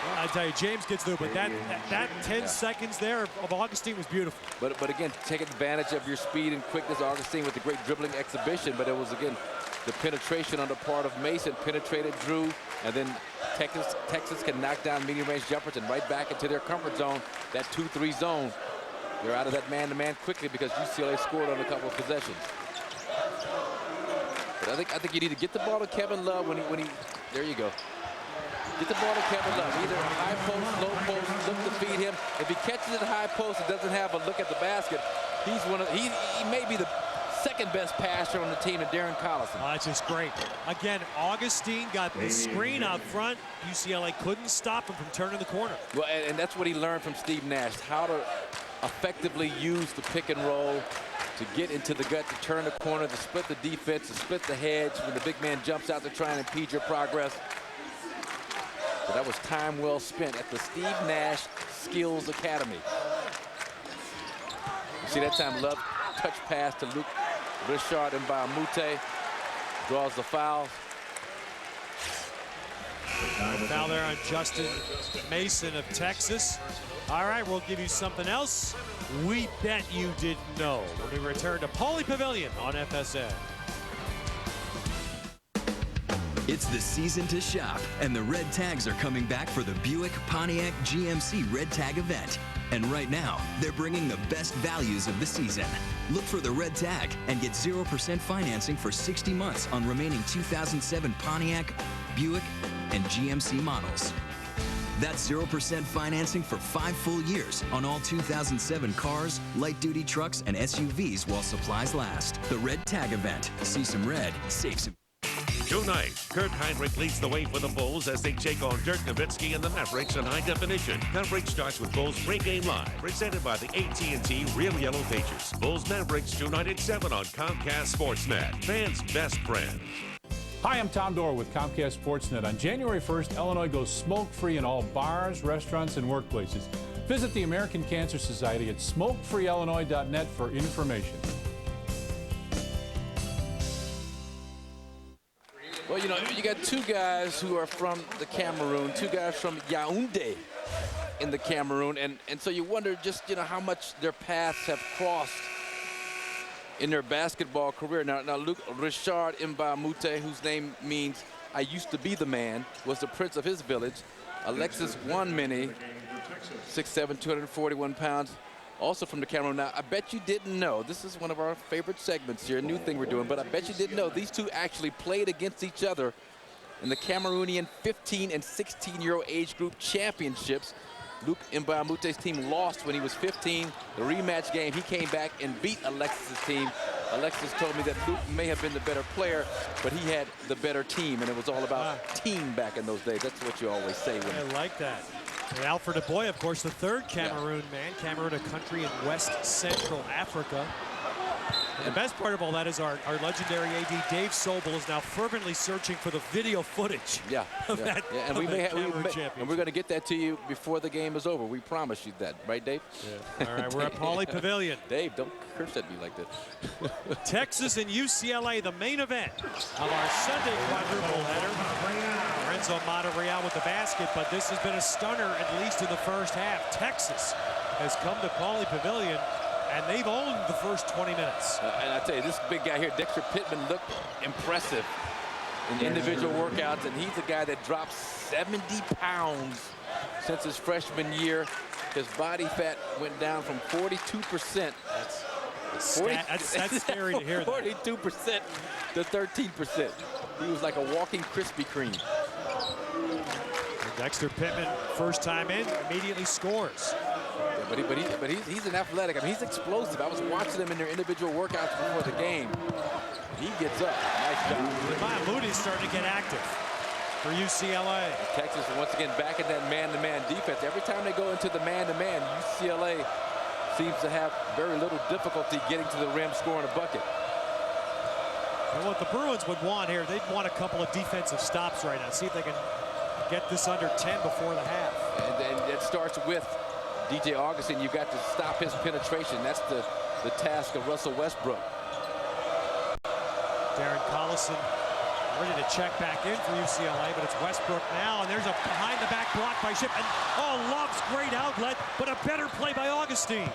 Well, I tell you, James gets through, but that 10 seconds there of Augustine was beautiful. But again, take advantage of your speed and quickness. Augustine with the great dribbling exhibition, but it was, again, the penetration on the part of Mason, penetrated Drew, and then Texas can knock down medium-range jumpers and right back into their comfort zone, that 2-3 zone. They're out of that man-to-man quickly because UCLA scored on a couple of possessions. But I think you need to get the ball to Kevin Love when he there you go. Get the ball to Kevin Love, either high post, low post, look to feed him. If he catches it high post and doesn't have a look at the basket, he may be the second best passer on the team to Darren Collison. Oh, that's just great. Again, Augustine got the screen out front. UCLA couldn't stop him from turning the corner. Well, and that's what he learned from Steve Nash, how to effectively use the pick and roll to get into the gut, to turn the corner, to split the defense, to split the hedge when the big man jumps out to try and impede your progress. So that was time well spent at the Steve Nash Skills Academy. You see that time Love touch pass to Luke Richard and Baamute, draws the foul. Foul there on Justin Mason of Texas. All right, we'll give you something else we bet you didn't know when we return to Pauley Pavilion on FSN. It's the season to shop, and the red tags are coming back for the Buick Pontiac GMC Red Tag event. And right now, they're bringing the best values of the season. Look for the red tag and get 0% financing for 60 months on remaining 2007 Pontiac, Buick, and GMC models. That's 0% financing for 5 full years on all 2007 cars, light-duty trucks, and SUVs while supplies last. The Red Tag event. See some red, save some. Tonight, Kurt Heinrich leads the way for the Bulls as they take on Dirk Nowitzki and the Mavericks in high definition. Coverage starts with Bulls pregame live, presented by the AT&T Real Yellow Pages. Bulls Mavericks tonight at 7 on Comcast Sportsnet. Fans' best friend. Hi, I'm Tom Dorr with Comcast Sportsnet. On January 1st, Illinois goes smoke-free in all bars, restaurants, and workplaces. Visit the American Cancer Society at smokefreeillinois.net for information. Well, you know, you got two guys who are from the Cameroon, two guys from Yaoundé in the Cameroon, and so you wonder just, you know, how much their paths have crossed in their basketball career. Now Luc Richard Mbamute, whose name means I used to be the man, was the prince of his village. Alexis Wanmini, 6'7", 241 pounds, also from the Cameroon. Now, I bet you didn't know, this is one of our favorite segments here, a new thing we're doing, but I bet you didn't know these two actually played against each other in the Cameroonian 15 and 16-year-old age group championships. Luc Mbamute's team lost when he was 15. The rematch game, he came back and beat Alexis's team. Alexis told me that Luc may have been the better player, but he had the better team, and it was all about team back in those days. That's what you always say. I like that. And Alfred Aboy, of course, the third Cameroon man. Cameroon, a country in West Central Africa. And the best part of all that is our legendary AD Dave Sobel is now fervently searching for the video footage. And we're going to get that to you before the game is over. We promise you that, right, Dave? Yeah. All right, we're at Pauley Pavilion. Dave, don't curse at me like that. Texas and UCLA, the main event of our Sunday quadruple header. Lorenzo Monterreal with the basket, but this has been a stunner, at least in the first half. Texas has come to Pauley Pavilion, and they've owned the first 20 minutes. And I tell you, this big guy here, Dexter Pittman, looked impressive in individual workouts, and he's a guy that dropped 70 pounds since his freshman year. His body fat went down from 42%. That's scary to hear. 42% to 13%. He was like a walking Krispy Kreme. Dexter Pittman, first time in, immediately scores. Yeah, but he's an athletic. I mean, he's explosive. I was watching him in their individual workouts before the game. He gets up. Nice job. Nehemiah Moody's starting to get active for UCLA. Texas, once again, back in that man-to-man defense. Every time they go into the man-to-man, UCLA seems to have very little difficulty getting to the rim, scoring a bucket. And what the Bruins would want here, they'd want a couple of defensive stops right now. See if they can get this under 10 before the half. And it starts with DJ Augustin. You've got to stop his penetration. That's the task of Russell Westbrook. Darren Collison ready to check back in for UCLA, but it's Westbrook now, and there's a behind-the-back block by Ship, and Love's great outlet, but a better play by Augustine.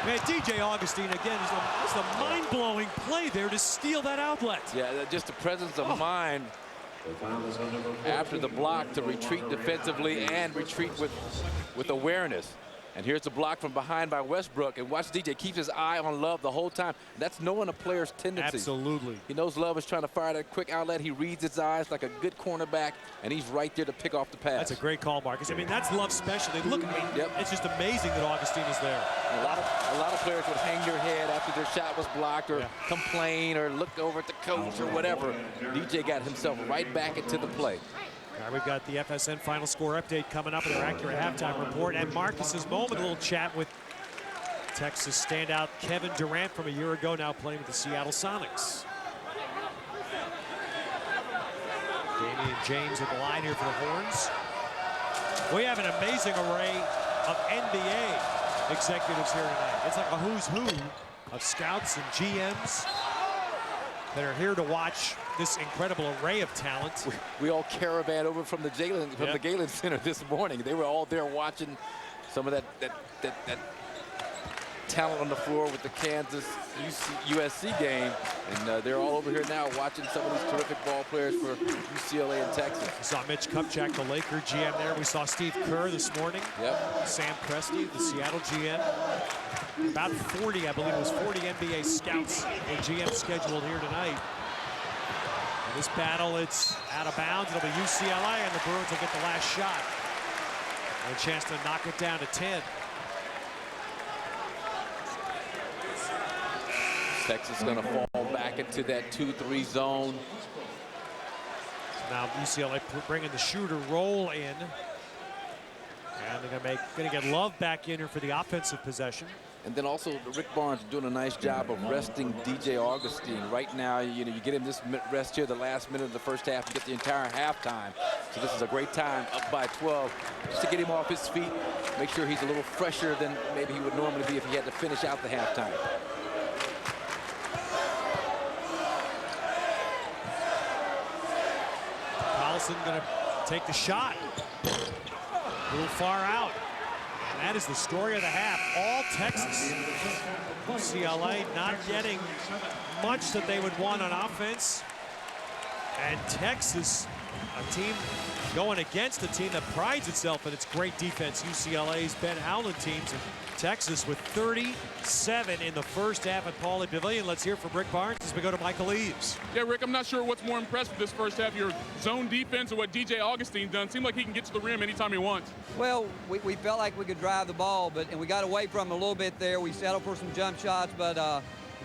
Man, DJ Augustine, again, is a mind-blowing play there to steal that outlet. Yeah, just the presence of mind after the block to retreat defensively and retreat with awareness. And here's the block from behind by Westbrook, and watch DJ keeps his eye on Love the whole time. That's knowing a player's tendency. Absolutely. He knows Love is trying to fire that quick outlet. He reads his eyes like a good cornerback, and he's right there to pick off the pass. That's a great call, Marcus. I mean, that's Love's specialty. Look, I mean, it's just amazing that Augustine is there. A lot of players would hang their head after their shot was blocked, or complain, or look over at the coach, or whatever. DJ got himself right back into the play. All right, we've got the FSN final score update coming up with our accurate halftime report, and Marcus's moment, a little chat with Texas standout Kevin Durant from a year ago, now playing with the Seattle Sonics. Damian James at the line here for the Horns. We have an amazing array of NBA executives here tonight. It's like a who's who of scouts and GMs that are here to watch this incredible array of talent. We all caravan over from the Galen Center this morning. They were all there watching some of that talent on the floor with the Kansas USC game, and they're all over here now watching some of these terrific ball players for UCLA and Texas. We saw Mitch Kupchak, the Laker GM there. We saw Steve Kerr this morning. Yep. Sam Presti, the Seattle GM. About 40, I believe it was 40 NBA scouts and GM scheduled here tonight. And this battle, it's out of bounds. It'll be UCLA, and the Bruins will get the last shot. And a chance to knock it down to 10. Texas going to fall back into that 2-3 zone. Now UCLA bringing the shooter roll in. And they're going to get Love back in here for the offensive possession. And then also Rick Barnes doing a nice job of resting DJ Augustine. Right now, you get him this rest here the last minute of the first half. You get the entire halftime. So this is a great time, up by 12, just to get him off his feet, make sure he's a little fresher than maybe he would normally be if he had to finish out the halftime. Carlson going to take the shot. A little far out. And that is the story of the half. All Texas. UCLA not getting much that they would want on offense. And Texas, a team going against a team that prides itself in its great defense. UCLA's Ben Howland teams. And Texas with 37 in the first half at Pauley Pavilion. Let's hear from Rick Barnes as we go to Michael Eaves. Yeah, Rick, I'm not sure what's more impressive this first half, your zone defense or what DJ Augustine done. Seemed like he can get to the rim anytime he wants. Well, we felt like we could drive the ball, and we got away from him a little bit there. We settled for some jump shots, but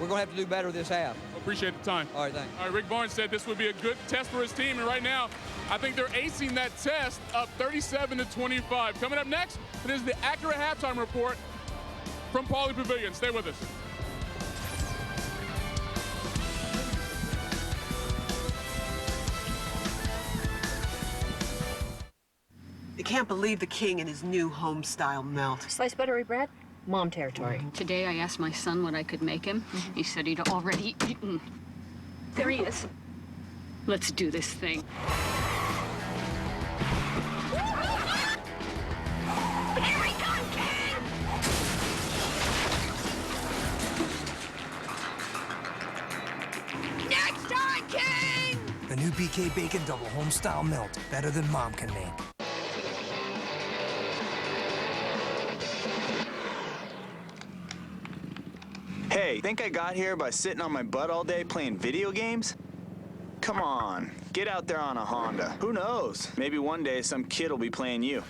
we're going to have to do better this half. Appreciate the time. All right, thanks. All right, Rick Barnes said this would be a good test for his team, and right now, I think they're acing that test, up 37-25. Coming up next, it is the accurate halftime report from Pauley Pavilion. Stay with us. I can't believe the king and his new home-style melt. Sliced buttery bread? Mom territory. Today I asked my son what I could make him. He said he'd already eaten. There he is. Let's do this thing. Here we come, King! Next time, King! The new BK Bacon Double Home-Style Melt. Better than Mom can make. Hey, think I got here by sitting on my butt all day playing video games? Come on, get out there on a Honda. Who knows? Maybe one day some kid will be playing you.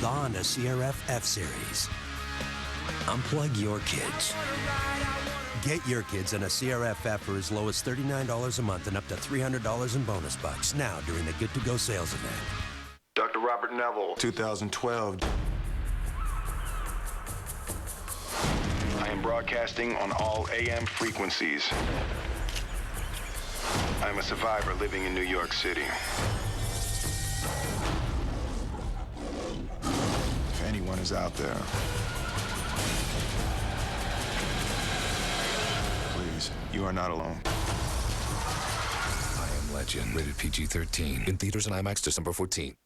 The Honda CRF F-Series. Unplug your kids. Get your kids in a CRF F for as low as $39 a month and up to $300 in bonus bucks now during the Good to Go sales event. Dr. Robert Neville, 2012. I am broadcasting on all AM frequencies. I am a survivor living in New York City. If anyone is out there, please, you are not alone. I Am Legend, rated PG-13. In theaters and IMAX December 14th.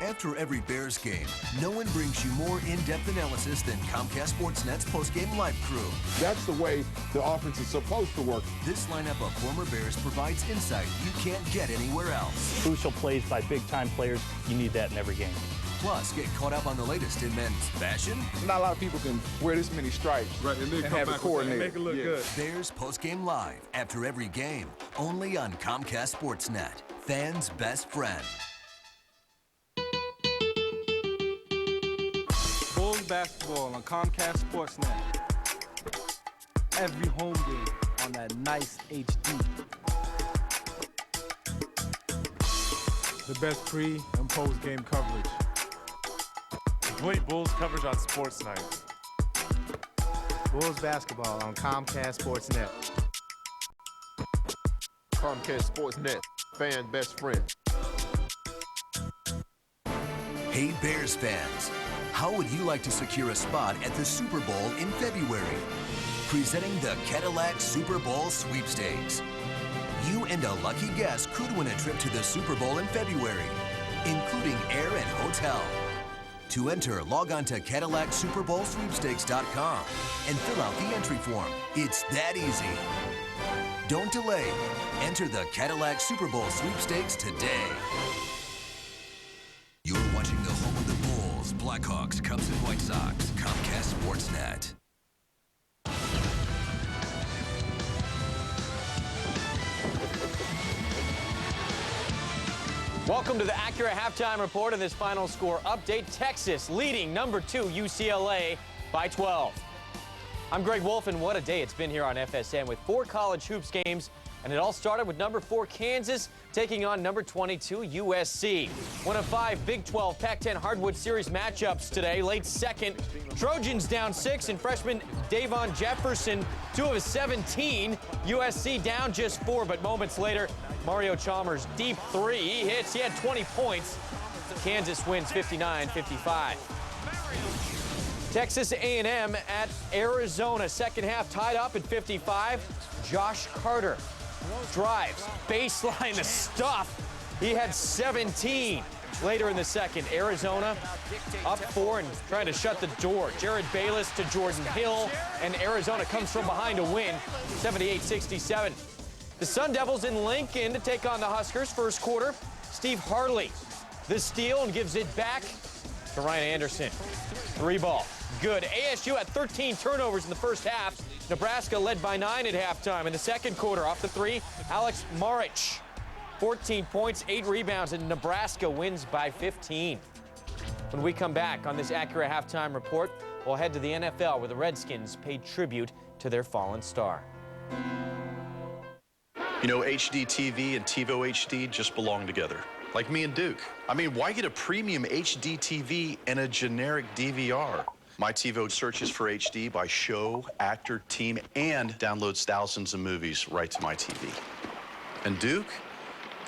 After every Bears game, no one brings you more in-depth analysis than Comcast Sportsnet's post-game live crew. That's the way the offense is supposed to work. This lineup of former Bears provides insight you can't get anywhere else. Crucial plays by big-time players, you need that in every game. Plus, get caught up on the latest in men's fashion. Not a lot of people can wear this many stripes and have it coordinated. Make it look good. Bears post-game live after every game, only on Comcast Sportsnet, fans' best friend. Bulls basketball on Comcast Sportsnet. Every home game on that nice HD. The best pre and post game coverage. Complete Bulls coverage on Sports Night. Bulls basketball on Comcast Sportsnet. Comcast Sportsnet, fan best friend. Hey Bears fans, how would you like to secure a spot at the Super Bowl in February? Presenting the Cadillac Super Bowl Sweepstakes. You and a lucky guest could win a trip to the Super Bowl in February, including air and hotel. To enter, log on to CadillacSuperBowlSweepstakes.com and fill out the entry form. It's that easy. Don't delay. Enter the Cadillac Super Bowl Sweepstakes today. You're watching the home of the Bulls, Blackhawks, Cubs, and White Sox. Comcast Sportsnet. Welcome to the accurate halftime report and this final score update. Texas leading number 2 UCLA by 12. I'm Greg Wolf, and what a day it's been here on FSN with 4 college hoops games And it all started with number 4 Kansas taking on number 22 USC. One of 5 Big 12 Pac-10 Hardwood Series matchups today. Late second, Trojans down 6 and freshman Davon Jefferson 2 of his 17. USC down just 4, but moments later, Mario Chalmers deep 3. He hits. He had 20 points. Kansas wins 59-55. Texas A&M at Arizona. Second half tied up at 55. Josh Carter drives, baseline the stuff. He had 17. Later in the second, Arizona up 4 and trying to shut the door. Jared Bayless to Jordan Hill, and Arizona comes from behind to win 78-67. The Sun Devils in Lincoln to take on the Huskers. First quarter, Steve Hartley the steal and gives it back to Ryan Anderson. 3 ball. Good. ASU had 13 turnovers in the first half. Nebraska led by 9 at halftime. In the second quarter, off the 3, Alex Marich. 14 points, 8 rebounds, and Nebraska wins by 15. When we come back on this Acura halftime report, we'll head to the NFL where the Redskins paid tribute to their fallen star. You know, HD TV and TiVo HD just belong together. Like me and Duke. I mean, why get a premium HD TV and a generic DVR? My TiVo searches for HD by show, actor, team, and downloads thousands of movies right to my TV. And Duke,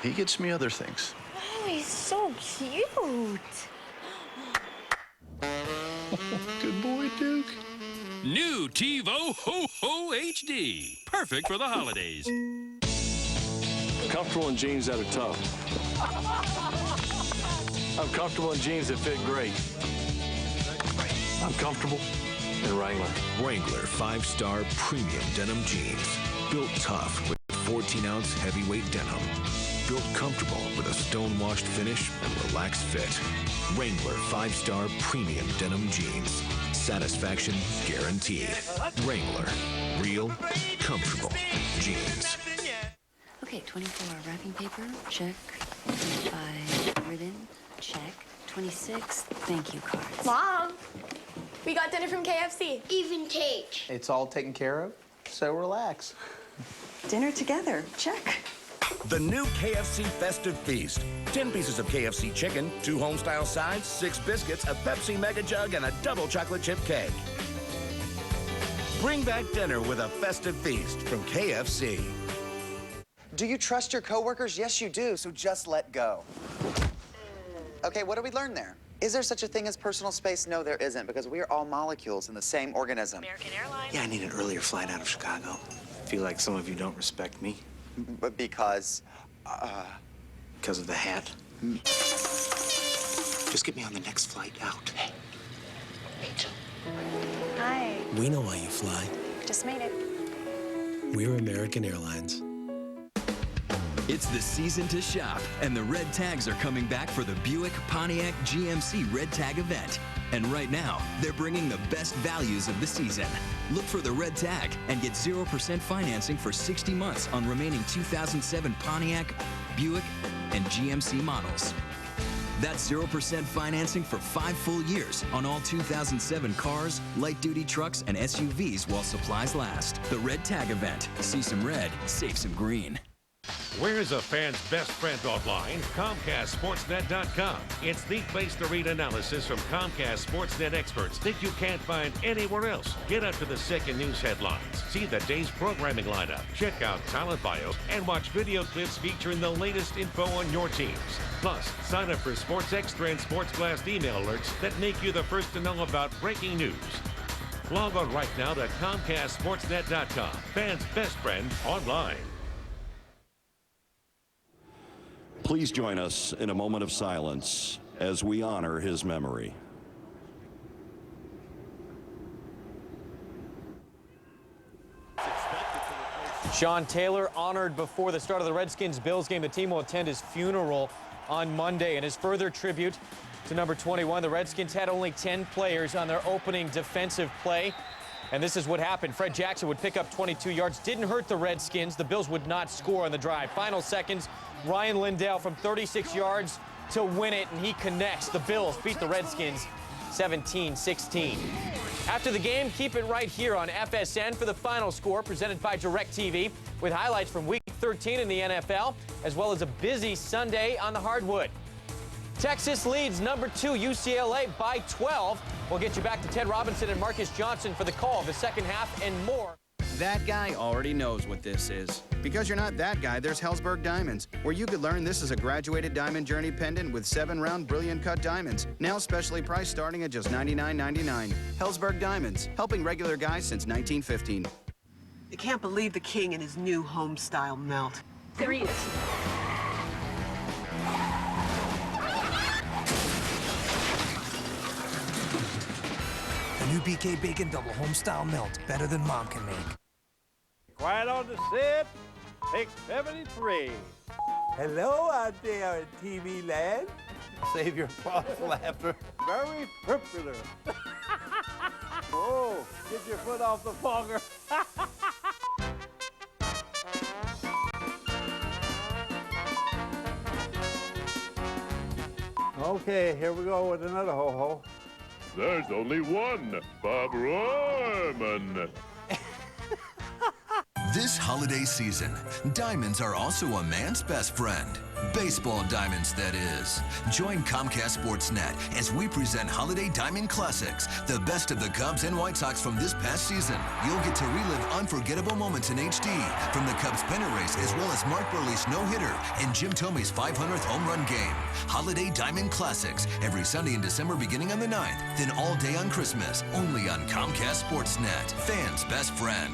he gets me other things. Oh, he's so cute. Good boy, Duke. New TiVo Ho Ho HD. Perfect for the holidays. Comfortable in jeans that are tough. I'm comfortable in jeans that fit great. I'm comfortable in Wrangler. Wrangler 5-star premium denim jeans. Built tough with 14-ounce heavyweight denim. Built comfortable with a stone-washed finish and relaxed fit. Wrangler 5-star premium denim jeans. Satisfaction guaranteed. Wrangler. Real, comfortable jeans. Okay, 24 wrapping paper, check. 25 ribbon, check. 26 thank you cards. Mom, we got dinner from KFC. Even cake. It's all taken care of, so relax. Dinner together, check. The new KFC Festive Feast. 10 pieces of KFC chicken, 2 home-style sides, 6 biscuits, a Pepsi Mega Jug, and a double chocolate chip cake. Bring back dinner with a festive feast from KFC. Do you trust your coworkers? Yes, you do, so just let go. Okay, what did we learn there? Is there such a thing as personal space? No, there isn't, because we are all molecules in the same organism. American Airlines. Yeah, I need an earlier flight out of Chicago. I feel like some of you don't respect me. But because, Because of the hat. Just get me on the next flight out. Hey, Rachel. Hi. We know why you fly. Just made it. We're American Airlines. It's the season to shop, and the Red Tags are coming back for the Buick Pontiac GMC Red Tag event. And right now, they're bringing the best values of the season. Look for the Red Tag and get 0% financing for 60 months on remaining 2007 Pontiac, Buick, and GMC models. That's 0% financing for 5 full years on all 2007 cars, light-duty trucks, and SUVs while supplies last. The Red Tag event. See some red, save some green. Where's a fan's best friend online? ComcastSportsNet.com. It's the place to read analysis from Comcast Sportsnet experts that you can't find anywhere else. Get up to the second news headlines. See the day's programming lineup. Check out talent bios and watch video clips featuring the latest info on your teams. Plus, sign up for Sports Extra and Sports Blast email alerts that make you the first to know about breaking news. Log on right now to ComcastSportsNet.com. Fans' best friend online. Please join us in a moment of silence as we honor his memory. Sean Taylor honored before the start of the Redskins-Bills game. The team will attend his funeral on Monday. And as further tribute to number 21, the Redskins had only 10 players on their opening defensive play. And this is what happened. Fred Jackson would pick up 22 yards. Didn't hurt the Redskins. The Bills would not score on the drive. Final seconds, Ryan Lindell from 36 yards to win it, and he connects. The Bills beat the Redskins 17-16. After the game, keep it right here on FSN for the final score, presented by DirecTV, with highlights from Week 13. 13 in the NFL, as well as a busy Sunday on the hardwood. Texas leads number 2 UCLA by 12. We'll get you back to Ted Robinson and Marcus Johnson for the call of the second half and more. That guy already knows what this is. Because you're not that guy, there's Hellsberg Diamonds, where you could learn this is a graduated diamond journey pendant with 7-round brilliant cut diamonds. Now specially priced starting at just $99.99. Hellsberg Diamonds, helping regular guys since 1915. I can't believe the king and his new home-style melt. There he is. The new BK Bacon Double Homestyle Melt, better than Mom can make. Quiet on the set, take 73. Hello out there in TV land. Save your false laughter. Very popular. Oh, get your foot off the fogger. Okay, here we go with another ho-ho. There's only one, Bob Royman. This holiday season, diamonds are also a man's best friend. Baseball diamonds, that is. Join Comcast Sportsnet as we present Holiday Diamond Classics, the best of the Cubs and White Sox from this past season. You'll get to relive unforgettable moments in HD from the Cubs pennant race, as well as Mark Burley's no-hitter and Jim Thome's 500th home run game. Holiday Diamond Classics, every Sunday in December beginning on the 9th, then all day on Christmas, only on Comcast Sportsnet, fans' best friend.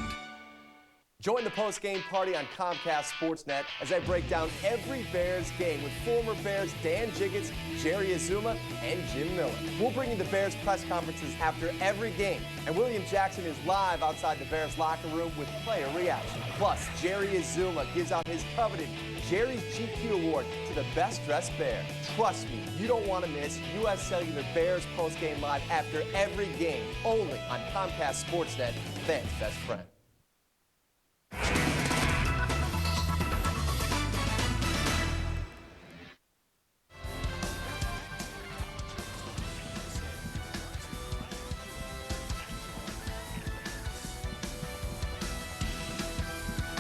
Join the post-game party on Comcast Sportsnet as I break down every Bears game with former Bears Dan Jiggets, Jerry Azuma, and Jim Miller. We'll bring you the Bears press conferences after every game, and William Jackson is live outside the Bears locker room with player reaction. Plus, Jerry Azuma gives out his coveted Jerry's GQ Award to the best dressed Bear. Trust me, you don't want to miss U.S. Cellular Bears post-game live after every game, only on Comcast Sportsnet, fans' best friend.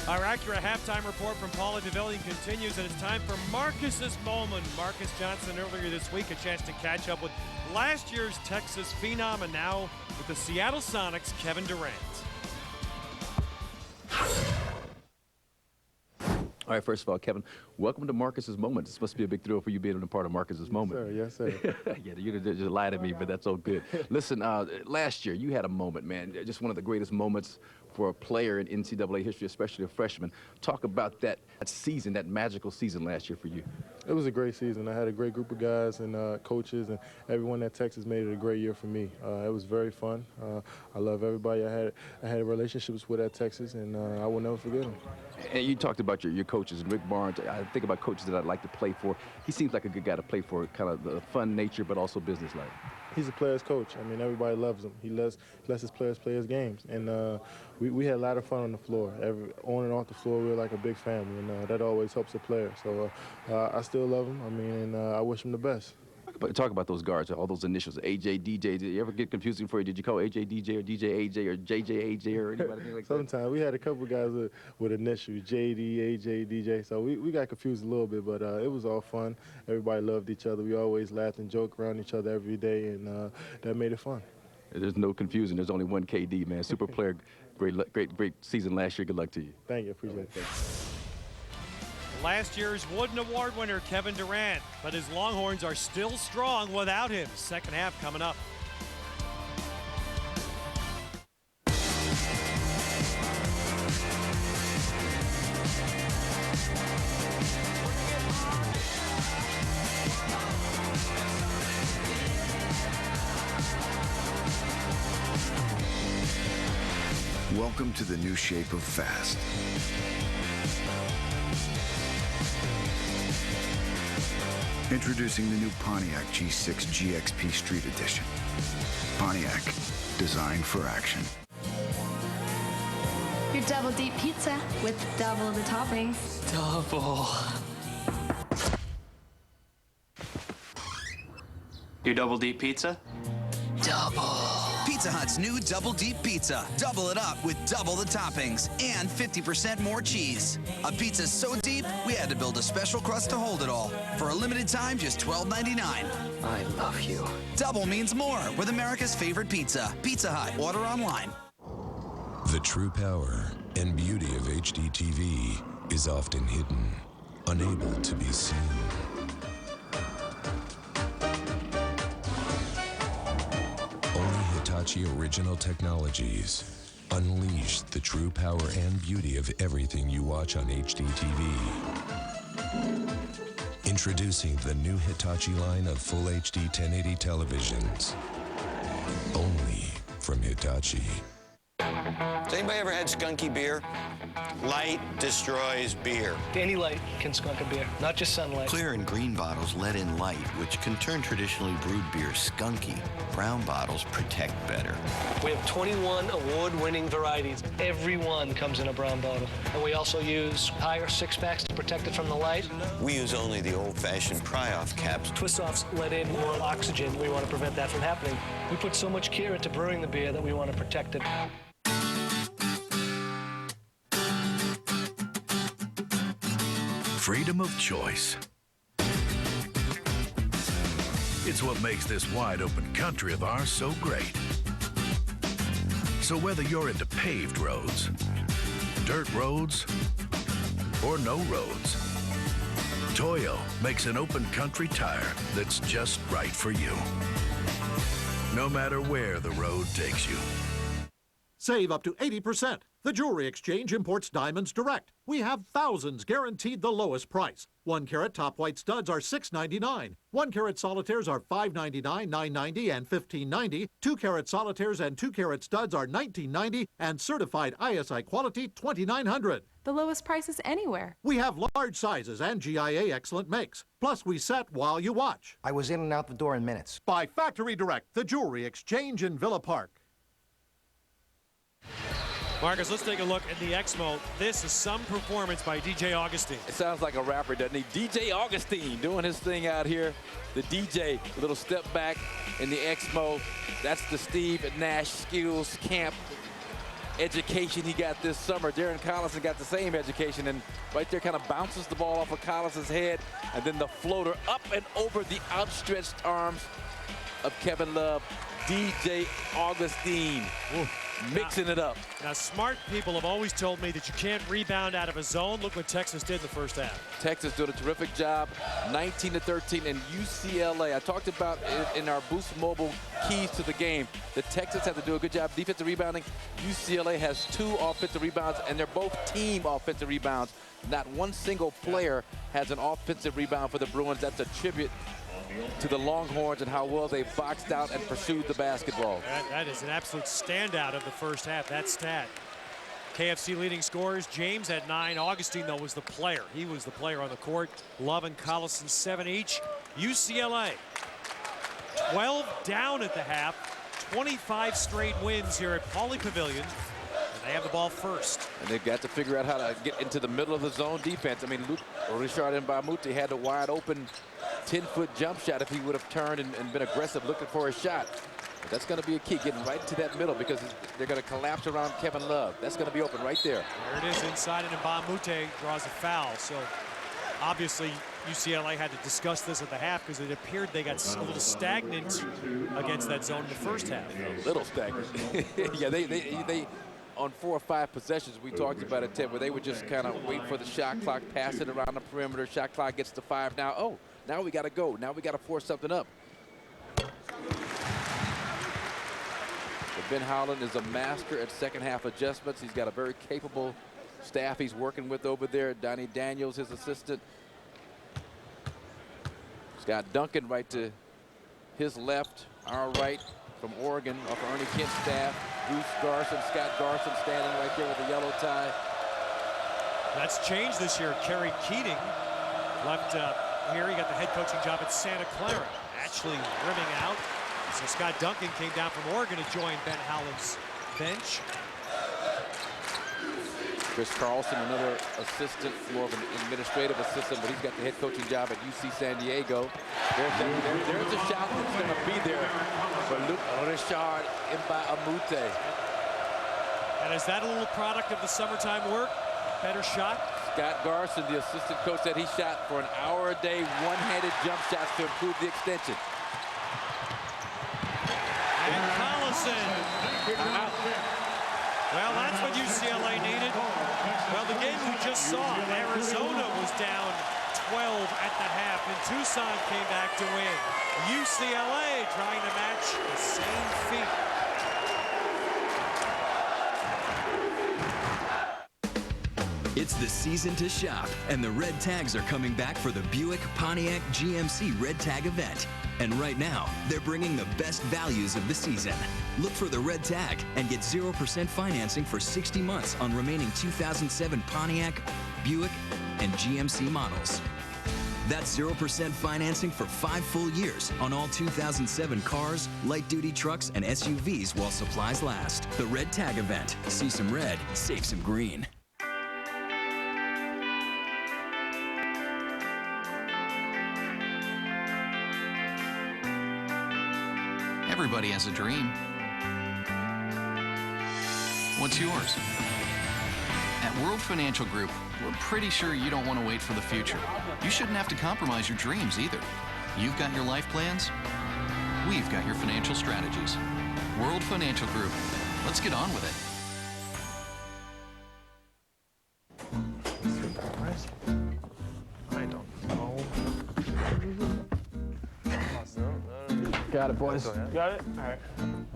Our accurate halftime report from Pauley Pavilion continues, and it's time for Marcus's Moment. Marcus Johnson earlier this week, a chance to catch up with last year's Texas phenom, and now with the Seattle Sonics' Kevin Durant. All right, first of all, Kevin, welcome to Marcus's Moment. This must be a big thrill for you being a part of Marcus's Moment. Yes, sir. Yes, sir. Yeah, you just lied to me, but that's all good. Listen, last year you had a moment, man. Just one of the greatest moments for a player in NCAA history, especially a freshman. Talk about that season, that magical season last year for you. It was a great season. I had a great group of guys and coaches, and everyone at Texas made it a great year for me. It was very fun. I love everybody I had relationships with at Texas, and I will never forget them. And you talked about your coaches, and Rick Barnes. I think about coaches that I'd like to play for. He seems like a good guy to play for, kind of the fun nature, but also business-like. He's a player's coach. I mean, everybody loves him. He lets his players play his games. And we had a lot of fun on the floor. On and off the floor, we were like a big family, and that always helps a player. So I still love him. I mean, and I wish him the best. Talk about those guards, all those initials, AJ, DJ. Did you ever get confusing for you? Did you call AJ, DJ, or DJ, AJ, or JJ, AJ, or anybody like that? Sometimes. We had a couple guys with initials, JD, AJ, DJ. So we got confused a little bit, but it was all fun. Everybody loved each other. We always laughed and joked around each other every day, and that made it fun. There's no confusion. There's only one KD, man. Super player. Great season last year. Good luck to you. Thank you. Appreciate it. Last year's Wooden Award winner, Kevin Durant, but his Longhorns are still strong without him. Second half coming up. Welcome to the new shape of fast. Introducing the new Pontiac G6 GXP Street Edition. Pontiac, designed for action. Your double deep pizza with double the toppings. Double. Your double deep pizza? Double. Pizza Hut's new Double Deep Pizza. Double it up with double the toppings and 50% more cheese. A pizza so deep, we had to build a special crust to hold it all. For a limited time, just $12.99. I love you. Double means more with America's favorite pizza. Pizza Hut. Order online. The true power and beauty of HD TV is often hidden, unable to be seen. Only Hitachi original technologies unleash the true power and beauty of everything you watch on HD TV. Introducing the new Hitachi line of full HD 1080 televisions. Only from Hitachi. Has anybody ever had skunky beer? Light destroys beer. Any light can skunk a beer, not just sunlight. Clear and green bottles let in light, which can turn traditionally brewed beer skunky. Brown bottles protect better. We have 21 award-winning varieties. Every one comes in a brown bottle. And we also use higher six-packs to protect it from the light. We use only the old-fashioned pry-off caps. Twist-offs let in more oxygen. We want to prevent that from happening. We put so much care into brewing the beer that we want to protect it. Freedom of choice. It's what makes this wide open country of ours so great. So whether you're into paved roads, dirt roads, or no roads, Toyo makes an open country tire that's just right for you. No matter where the road takes you. Save up to 80%. The Jewelry Exchange imports diamonds direct. We have thousands guaranteed the lowest price. 1 carat top white studs are $6.99. 1 carat solitaires are $5.99, $9.90, and $15.90. 2 carat solitaires and 2 carat studs are $19.90, and certified ISI quality $2,900. The lowest prices anywhere. We have large sizes and GIA excellent makes. Plus, we set while you watch. I was in and out the door in minutes. By Factory Direct, the Jewelry Exchange in Villa Park. Marcus, let's take a look at the Exmo. This is some performance by DJ Augustine. It sounds like a rapper, doesn't he? DJ Augustine doing his thing out here. The DJ, a little step back in the Exmo. That's the Steve Nash Skills Camp education he got this summer. Darren Collison got the same education, and right there kind of bounces the ball off of Collison's head, and then the floater up and over the outstretched arms of Kevin Love. DJ Augustine. Ooh. Mixing it up. Now, smart people have always told me that you can't rebound out of a zone. Look what Texas did in the first half. Texas doing a terrific job, 19-13, and UCLA. I talked about it in our Boost Mobile keys to the game. The Texas had to do a good job defensive rebounding. UCLA has 2 offensive rebounds, and they're both team offensive rebounds. Not one single player has an offensive rebound for the Bruins. That's a tribute to the Longhorns and how well they boxed out and pursued the basketball. That is an absolute standout of the first half, that stat. KFC leading scorers, James had 9. Augustine, though, was the player. He was the player on the court. Love and Collison 7 each. UCLA, 12 down at the half. 25 straight wins here at Pauley Pavilion. And they have the ball first. And they've got to figure out how to get into the middle of the zone defense. I mean, Richard Mbamute had a wide open 10-foot jump shot if he would have turned and been aggressive looking for a shot. But that's going to be a key, getting right into that middle, because they're going to collapse around Kevin Love. That's going to be open right there. There it is inside, and Mbamute draws a foul. So obviously UCLA had to discuss this at the half because it appeared they got a little stagnant against that zone in the first half. A little stagnant. Yeah, they on 4 or 5 possessions, we talked about it, Ted, where they would just kind of wait for the shot clock, pass it around the perimeter. Shot clock gets to 5 now. Oh, now we got to go. Now we got to force something up. But Ben Howland is a master at second half adjustments. He's got a very capable staff he's working with over there. Donnie Daniels, his assistant. Scott Duncan right to his left, our right from Oregon off of Ernie Kent's staff. Bruce Garson, Scott Garson standing right there with the yellow tie. That's changed this year. Kerry Keating left here. He got the head coaching job at Santa Clara. Actually rimming out. So Scott Duncan came down from Oregon to join Ben Howland's bench. Chris Carlson, another assistant, more of an administrative assistant, but he's got the head coaching job at UC San Diego. There's a shot that's going to be there for Luke Richard Mbamute. And is that a little product of the summertime work? Better shot? Scott Garson, the assistant coach, said he shot for an hour a day, one-handed jump shots to improve the extension. And Collison. Well, that's what UCLA needed. Well, the game we just saw, Arizona was down 12 at the half, and Tucson came back to win. UCLA trying to match the same feat. It's the season to shop, and the red tags are coming back for the Buick Pontiac GMC Red Tag event. And right now, they're bringing the best values of the season. Look for the red tag and get 0% financing for 60 months on remaining 2007 Pontiac, Buick, and GMC models. That's 0% financing for 5 full years on all 2007 cars, light-duty trucks, and SUVs while supplies last. The red tag event. See some red, save some green. Everybody has a dream. What's yours? At World Financial Group, we're pretty sure you don't want to wait for the future. You shouldn't have to compromise your dreams either. You've got your life plans. We've got your financial strategies. World Financial Group. Let's get on with it. I don't know. Got it, boys. Got it? All right.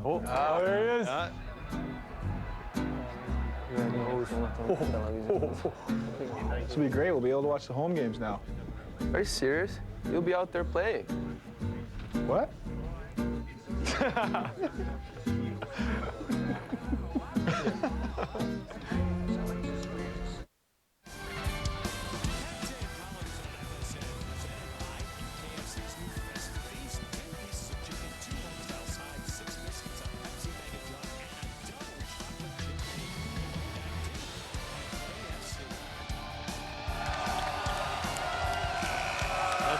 Oh, there he is. This will be great. We'll be able to watch the home games now. Are you serious? You'll be out there playing. What?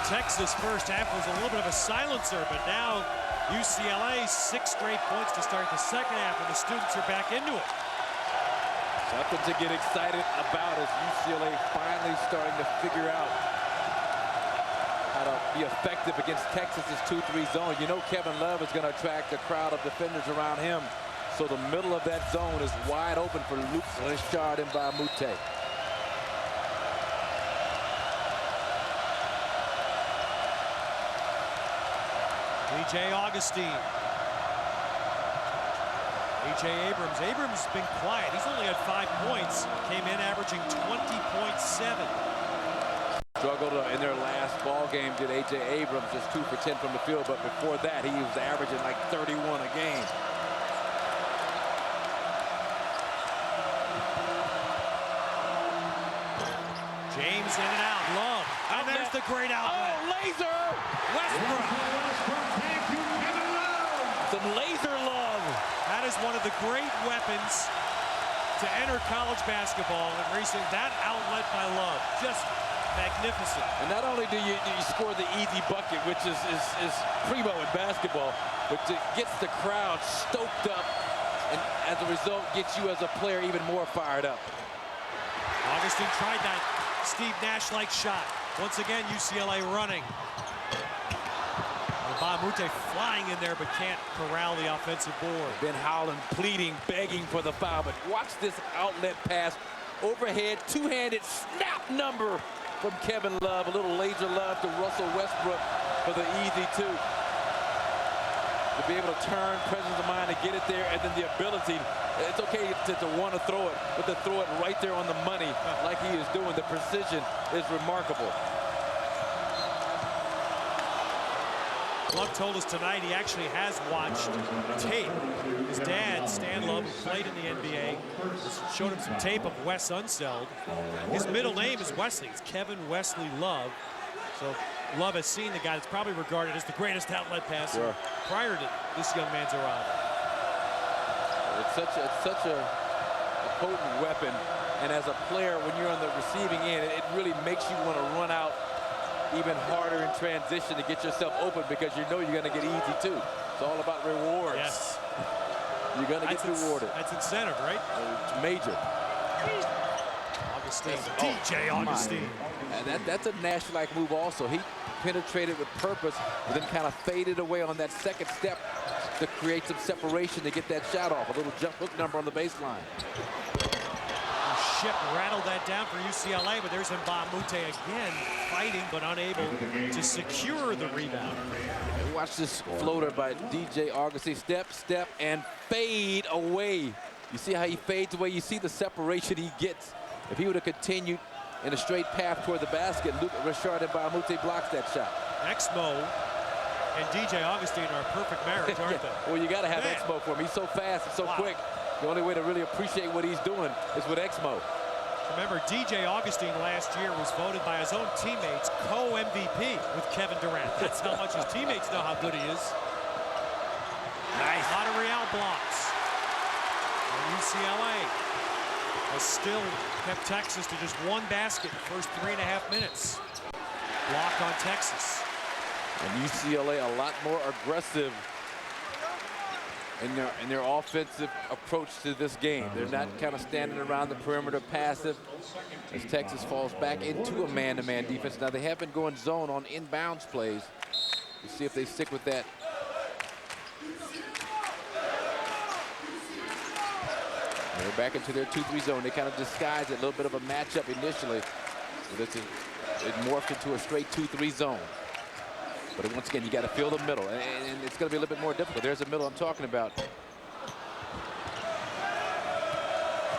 Texas first half was a little bit of a silencer, but now UCLA 6 straight points to start the second half, and the students are back into it. Something to get excited about as UCLA finally starting to figure out how to be effective against Texas's 2-3 zone. You know Kevin Love is going to attract a crowd of defenders around him, so the middle of that zone is wide open for Luke Richard Mbamute. A.J. Augustine. A.J. Abrams. Abrams has been quiet. He's only had 5 points. Came in averaging 20.7. Struggled in their last ball game, did A.J. Abrams, just 2 for 10 from the field, but before that, he was averaging like 31 a game. James in and out. Love. And there's the great outlet. Oh, laser! Westbrook. Some laser love. That is one of the great weapons to enter college basketball in recent. That outlet by Love, just magnificent. And not only do you score the easy bucket, which is primo in basketball, but it gets the crowd stoked up, and as a result, gets you as a player even more fired up. Augustine tried that Steve Nash-like shot. Once again, UCLA running. Mbamute flying in there, but can't corral the offensive board. Ben Howland pleading, begging for the foul, but watch this outlet pass. Overhead, two-handed snap number from Kevin Love. A little laser love to Russell Westbrook for the easy 2. To be able to turn, presence of mind to get it there, and then the ability. It's okay to want to throw it, but to throw it right there on the money like he is doing. The precision is remarkable. Love told us tonight he actually has watched tape. His dad, Stan Love, who played in the NBA, showed him some tape of Wes Unseld. His middle name is Wesley. It's Kevin Wesley Love. So Love has seen the guy that's probably regarded as the greatest outlet passer prior to this young man's arrival. It's such a potent weapon And as a player, when you're on the receiving end, it really makes you want to run out even harder in transition to get yourself open because you know you're going to get easy too. It's all about rewards. Yes. You're going to get rewarded. That's incentive, right? It's major. Augustine. DJ Augustine. And that's a Nash-like move also. He penetrated with purpose, but then kind of faded away on that second step to create some separation to get that shot off. A little jump hook number on the baseline. Ship rattled that down for UCLA, but there's Mbamute again, fighting but unable to secure the rebound. And watch this floater by DJ Augustine. Step, step, and fade away. You see how he fades away? You see the separation he gets. If he would have continued in a straight path toward the basket, Richard Mbamute blocks that shot. Exmo and DJ Augustine are a perfect marriage, aren't they? Well, you got to have Exmo for him. He's so fast and so quick. The only way to really appreciate what he's doing is with Exmo. Remember, DJ Augustine last year was voted by his own teammates co-MVP with Kevin Durant. That's how much his teammates know how good he is. Nice. A lot of Real blocks. And UCLA has still kept Texas to just one basket in the first 3.5 minutes. Block on Texas. And UCLA a lot more aggressive in their offensive approach to this game. They're not kind of standing around the perimeter passive as Texas falls back into a man-to-man defense. Now, they have been going zone on inbounds plays. We'll see if they stick with that. They're back into their 2-3 zone. They kind of disguised it, a little bit of a matchup initially. But it morphed into a straight 2-3 zone. But once again, you got to feel the middle, and it's going to be a little bit more difficult. There's the middle I'm talking about.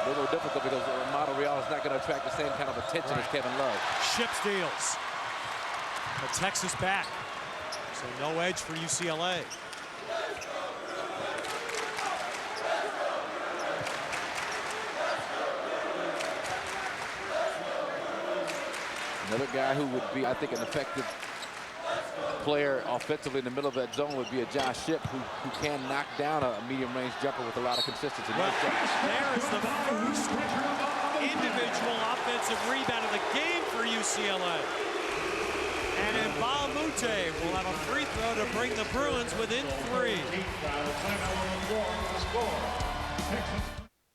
A little difficult because Amado Real is not going to attract the same kind of attention as Kevin Love. Ship steals. But Texas back. So no edge for UCLA. Another guy who would be, I think, an effective player offensively in the middle of that zone would be a Josh Shipp who can knock down a medium-range jumper with a lot of consistency. Well, there is the first individual offensive rebound of the game for UCLA. And Mbamute will have a free throw to bring the Bruins within 3.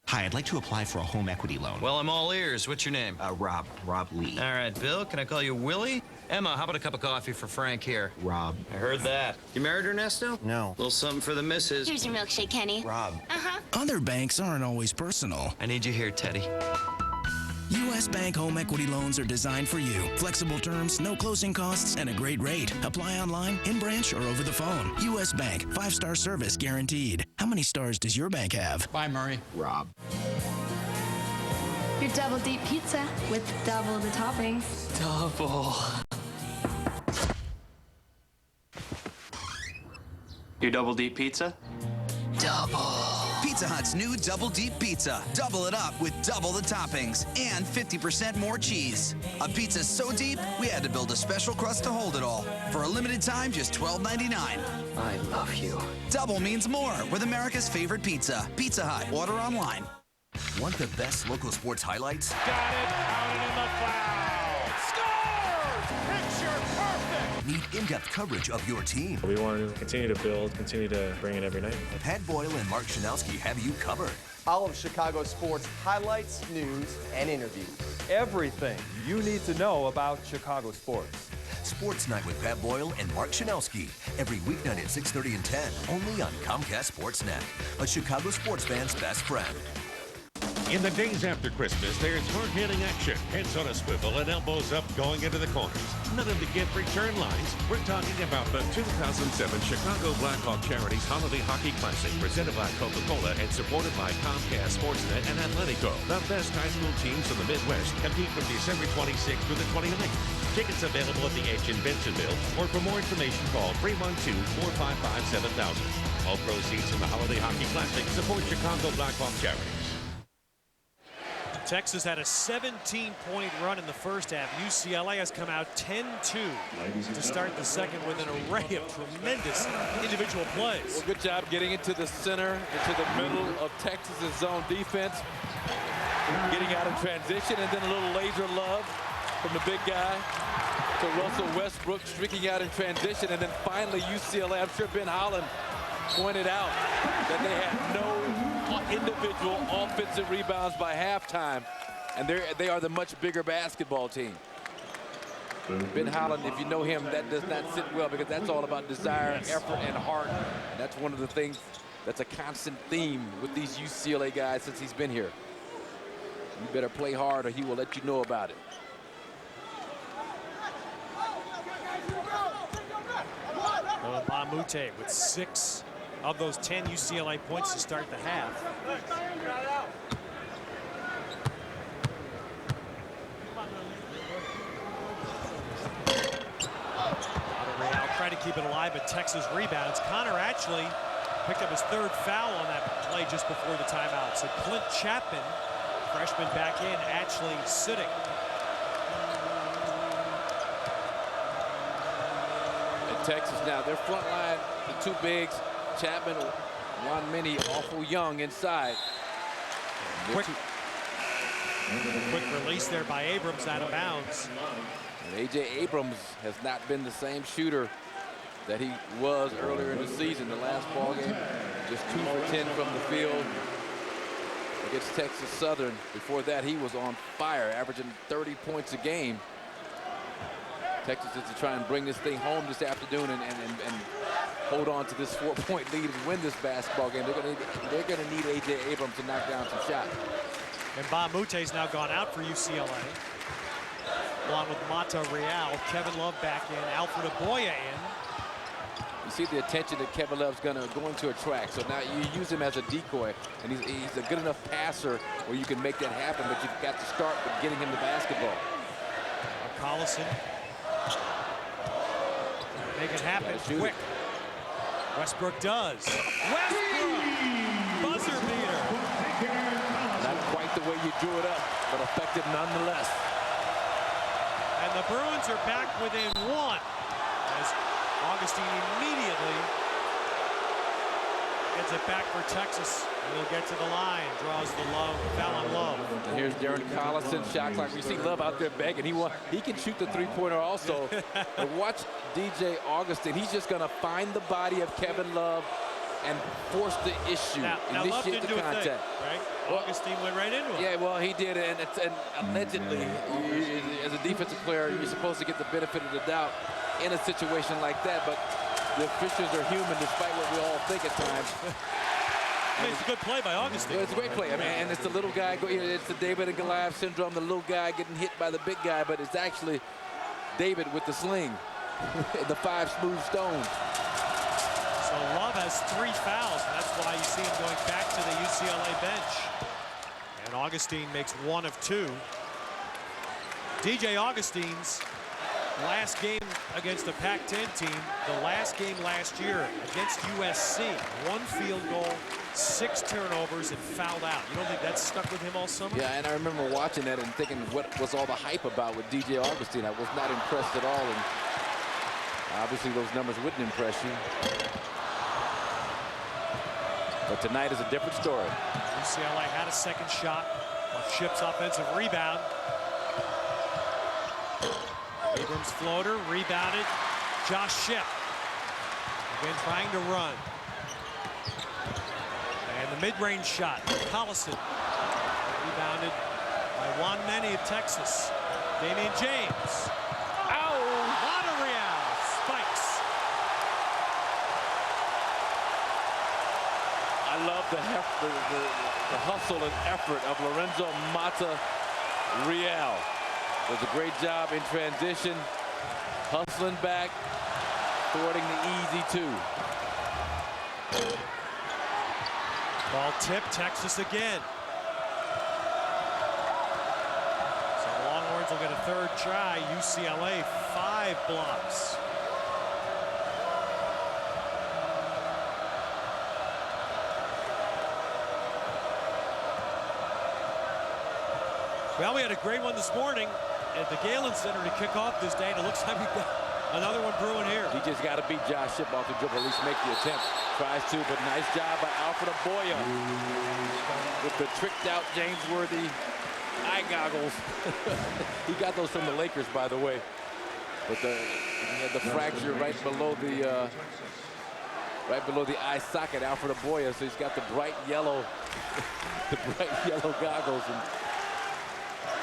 Hi, I'd like to apply for a home equity loan. Well, I'm all ears. What's your name? Rob Lee. All right, Bill, can I call you Willie? Emma, how about a cup of coffee for Frank here? Rob. I heard that. You married Ernesto? No. Little something for the missus. Here's your milkshake, Kenny. Rob. Other banks aren't always personal. I need you here, Teddy. U.S. Bank home equity loans are designed for you. Flexible terms, no closing costs, and a great rate. Apply online, in branch, or over the phone. U.S. Bank, 5-star service guaranteed. How many stars does your bank have? Bye, Murray. Rob. Your double deep pizza with double the toppings. Double. Your double deep pizza? Double. Pizza Hut's new Double Deep Pizza. Double it up with double the toppings and 50% more cheese. A pizza so deep, we had to build a special crust to hold it all. For a limited time, just $12.99. I love you. Double means more with America's favorite pizza. Pizza Hut. Order online. Want the best local sports highlights? Got it, out in the foul. Scores! Picture perfect! Need in-depth coverage of your team? We want to continue to build, continue to bring it every night. Pat Boyle and Mark Shanowski have you covered. All of Chicago sports highlights, news, and interviews. Everything you need to know about Chicago sports. Sports Night with Pat Boyle and Mark Shanowski. Every weeknight at 6:30 and 10, only on Comcast Sportsnet. A Chicago sports fan's best friend. In the days after Christmas, there's hard-hitting action. Heads on a swivel and elbows up going into the corners. None of the gift return lines. We're talking about the 2007 Chicago Blackhawk Charities Holiday Hockey Classic, presented by Coca-Cola and supported by Comcast Sportsnet and Atletico. The best high school teams in the Midwest compete from December 26th through the 29th. Tickets available at the Edge in Bensenville, or for more information, call 312-455-7000. All proceeds from the Holiday Hockey Classic support Chicago Blackhawk Charities. Texas had a 17-point run in the first half. UCLA has come out 10-2 to start the second with an array of tremendous individual plays. Well, good job getting into the center, into the middle of Texas's zone defense. getting out in transition, and then a little laser love from the big guy to Russell Westbrook, streaking out in transition, and then finally UCLA. I'm sure Ben Holland pointed out that they had no individual offensive rebounds by halftime, and they are the much bigger basketball team. Ben Holland, if you know him, that does not sit well, because that's all about desire, effort, and heart. And that's one of the things that's a constant theme with these UCLA guys since he's been here. You better play hard or he will let you know about it. Mbamute with 6 of those 10 UCLA points to start the half. Real tried to keep it alive, but Texas rebounds. Connor actually picked up his 3rd foul on that play just before the timeout. So Clint Chapman, freshman, back in, actually sitting. Texas now, their front line, the 2 bigs, Chapman, Juan Mini, awful young inside. Quick release there by Abrams, out of bounds. And A.J. Abrams has not been the same shooter that he was earlier in the season. The last ball game, just 2 for 10 from the field against Texas Southern. Before that, he was on fire, averaging 30 points a game. Texas is to try and bring this thing home this afternoon and hold on to this 4-point lead and win this basketball game. They're going to need A.J. Abrams to knock down some shots. And Mbamute's now gone out for UCLA, along with Mata Real. Kevin Love back in, Alfred Aboya in. You see the attention that Kevin Love's going to attract. So now you use him as a decoy, and he's a good enough passer where you can make that happen, but you've got to start with getting him the basketball. Collison. Make it happen quick. Westbrook does. Westbrook! Buzzer beater. Not quite the way you drew it up, but effective nonetheless. And the Bruins are back within 1 as Augustine immediately gets it back for Texas. He'll get to the line, draws the low, foul on Love. And here's Darren Collison, shot clock. We see Love out there begging. He can shoot the 3-pointer also. But watch DJ Augustine. He's just going to find the body of Kevin Love and force the issue. Now Love didn't do a thing, right? Well, Augustine went right into him. Yeah, well, he did, and allegedly, as a defensive player, you're supposed to get the benefit of the doubt in a situation like that. But the officials are human, despite what we all think at times. I mean, it's a good play by Augustine. It's a great play. I mean, and it's the little guy. It's the David and Goliath syndrome. The little guy getting hit by the big guy, but it's actually David with the sling, the 5 smooth stones. So Love has 3 fouls. And that's why you see him going back to the UCLA bench. And Augustine makes 1 of 2. DJ Augustine's last game against the Pac-10 team, the last game last year against USC, 1 field goal, 6 turnovers, and fouled out. You don't think that's stuck with him all summer? Yeah, and I remember watching that and thinking, what was all the hype about with DJ Augustine? I was not impressed at all, and obviously those numbers wouldn't impress you. But tonight is a different story. UCLA had a second shot off Ship's offensive rebound. Abrams floater, rebounded. Josh Shipp again trying to run. And the mid-range shot, Collison. Rebounded by Juan Meni of Texas. Damian James. Ow! Monreal spikes. I love the hustle and effort of Lorenzo Mata Real. Does a great job in transition, hustling back, thwarting the easy 2. Ball tip, Texas again. So the Longhorns will get a 3rd try. UCLA 5 blocks. Well, we had a great one this morning at the Galen Center to kick off this day, and it looks like we've got Another one Bruin here. He just got to beat Josh Shipp off the dribble, at least make the attempt. Tries to, but nice job by Alfred Aboya with the tricked out James Worthy eye goggles. He got those from the Lakers, by the way. But he had the fracture right below the eye socket, Alfred Aboya. So he's got the bright yellow, goggles, and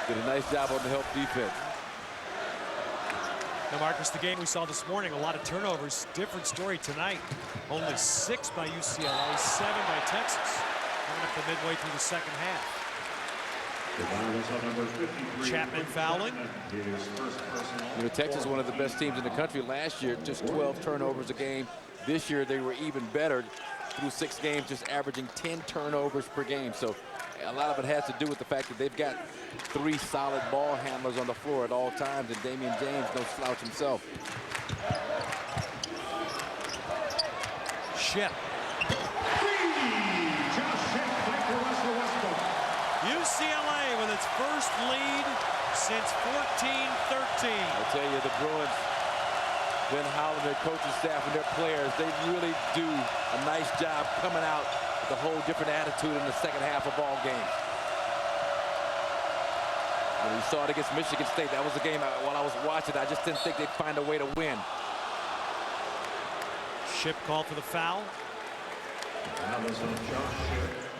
did a nice job on the help defense. Now, Marcus, the game we saw this morning, a lot of turnovers. Different story tonight. Only 6 by UCLA, 7 by Texas. Coming up to midway through the second half. Chapman fouling. You know, Texas, one of the best teams in the country last year, just 12 turnovers a game. This year, they were even better through 6 games, just averaging 10 turnovers per game. So a lot of it has to do with the fact that they've got 3 solid ball handlers on the floor at all times, and Damian James, no slouch himself. Shipp. UCLA with its first lead since 14-13. I tell you, the Bruins, Ben Howland, their coaching staff and their players, they really do a nice job coming out with a whole different attitude in the second half of ball games. When we saw it against Michigan State, that was a game while I was watching, I just didn't think they'd find a way to win. Shipp called for the foul.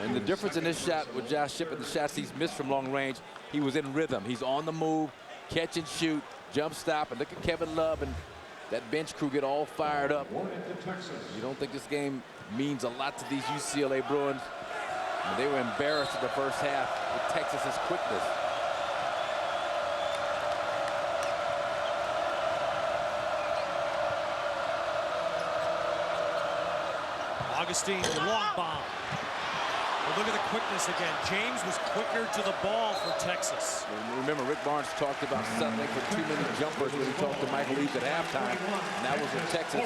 And the difference in this shot with Josh Shipp and the shots he's missed from long range, he was in rhythm. He's on the move, catch and shoot, jump stop, and look at Kevin Love and that bench crew get all fired up. You don't think this game means a lot to these UCLA Bruins? I mean, they were embarrassed in the first half with Texas's quickness. Augustine, the long bomb. Well, look at the quickness again. James was quicker to the ball for Texas. Remember, Rick Barnes talked about settling for too many jumpers when he talked to Michael Eaves at halftime. And that was with Texas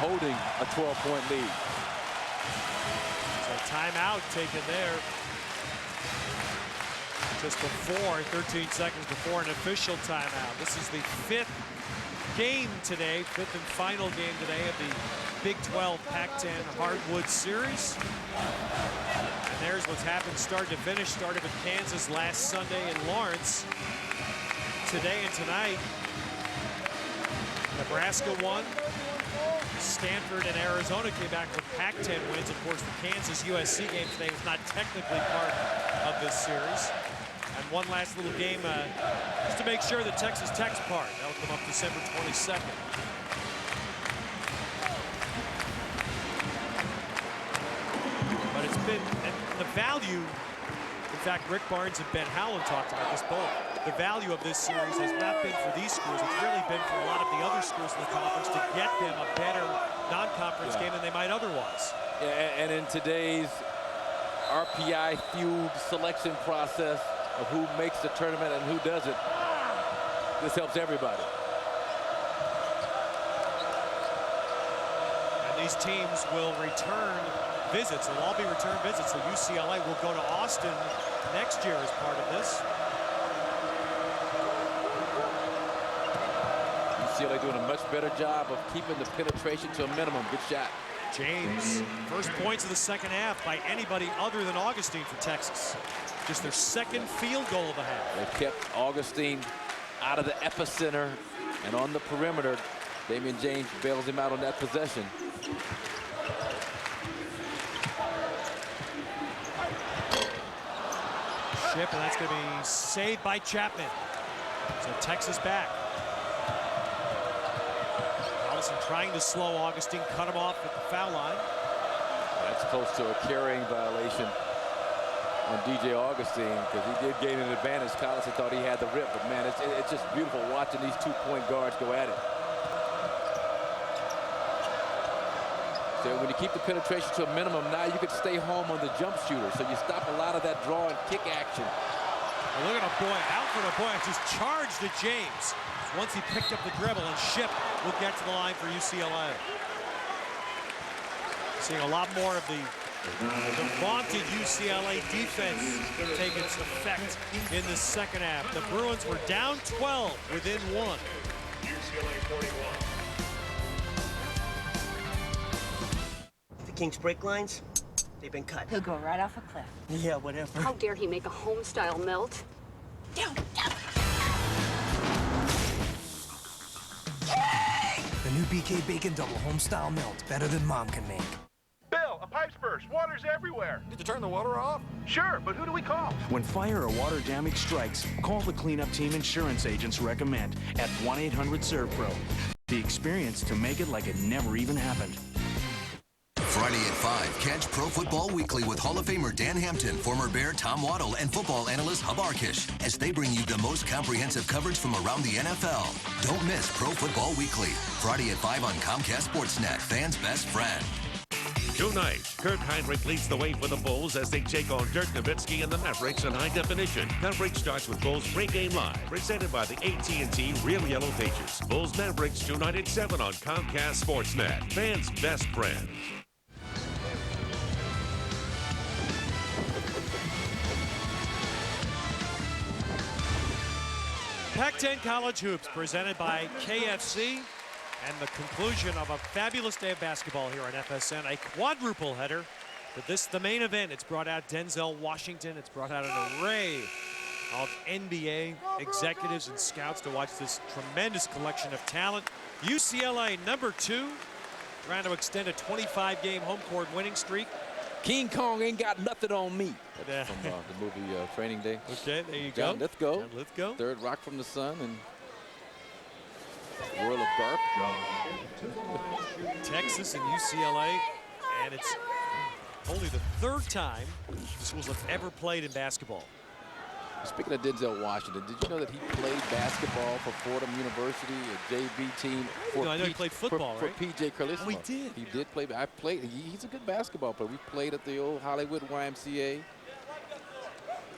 holding a 12-point lead. So timeout taken there. Just before, 13 seconds before an official timeout. This is the 5th game today, 5th and final game today of the Big 12 Pac-10 Hardwood Series. And there's what's happened start to finish. Started with Kansas last Sunday in Lawrence. Today and tonight, Nebraska won. Stanford and Arizona came back with Pac-10 wins. Of course, the Kansas-USC game today was not technically part of this series. And one last little game just to make sure that Texas Tech's part. That'll come up December 22nd. But it's been the value. In fact, Rick Barnes and Ben Howland talked about this both. The value of this series has not been for these schools. It's really been for a lot of the other schools in the conference to get them a better non-conference game than they might otherwise. Yeah, and in today's RPI-fueled selection process of who makes the tournament and who doesn't, this helps everybody. And these teams will return visits. They'll all be return visits. So UCLA will go to Austin next year as part of this. UCLA doing a much better job of keeping the penetration to a minimum. Good shot. James, first points of the second half by anybody other than Augustine for Texas. Just their second field goal of the half. They kept Augustine out of the epicenter and on the perimeter. Damian James bails him out on that possession. Shipp, and that's going to be saved by Chapman. So Texas back. Allison trying to slow Augustine, cut him off at the foul line. That's close to a carrying violation on DJ Augustine because he did gain an advantage. Collison thought he had the rip, but man, it's just beautiful watching these two-point guards go at it. So when you keep the penetration to a minimum, now you can stay home on the jump shooter. So you stop a lot of that draw and kick action. Well, look at Aboya. Alfred Aboya just charged at James. Once he picked up the dribble, and Shipp will get to the line for UCLA. Seeing a lot more of the vaunted UCLA defense take its effect in the second half. The Bruins were down 12 within 1. UCLA 41. The Kings brake lines, they've been cut. He'll go right off a cliff. Yeah, whatever. How dare he make a home-style melt? Down. The new BK Bacon Double Homestyle Melt. Better than Mom can make. Bill, a pipe's burst. Water's everywhere. Did you turn the water off? Sure, but who do we call? When fire or water damage strikes, call the cleanup team insurance agents recommend at 1-800-SERVPRO. The experience to make it like it never even happened. Friday at 5, catch Pro Football Weekly with Hall of Famer Dan Hampton, former Bear Tom Waddle, and football analyst Hub Arkish as they bring you the most comprehensive coverage from around the NFL. Don't miss Pro Football Weekly, Friday at 5 on Comcast Sportsnet, fans' best friend. Tonight, Kurt Heinrich leads the way for the Bulls as they take on Dirk Nowitzki and the Mavericks in high definition. Coverage starts with Bulls Pregame Live, presented by the AT&T Real Yellow Pages. Bulls Mavericks tonight at 7 on Comcast Sportsnet, fans' best friend. Pac-10 College Hoops presented by KFC and the conclusion of a fabulous day of basketball here on FSN. A quadruple header, but this is the main event. It's brought out Denzel Washington. It's brought out an array of NBA executives and scouts to watch this tremendous collection of talent. UCLA #2 trying to extend a 25-game home court winning streak. King Kong ain't got nothing on me. Yeah. From the movie Training Day. Okay, there you John go. Lithgow. John Lithgow. Third rock from the sun and World of Garp. Texas and UCLA, and it's only the third time the schools have ever played in basketball. Speaking of Denzel Washington, did you know that he played basketball for Fordham University, a JV team? I know he played football, for right? P.J. Carlisle. Oh, he did. He did play. I played. He's a good basketball player. We played at the old Hollywood YMCA.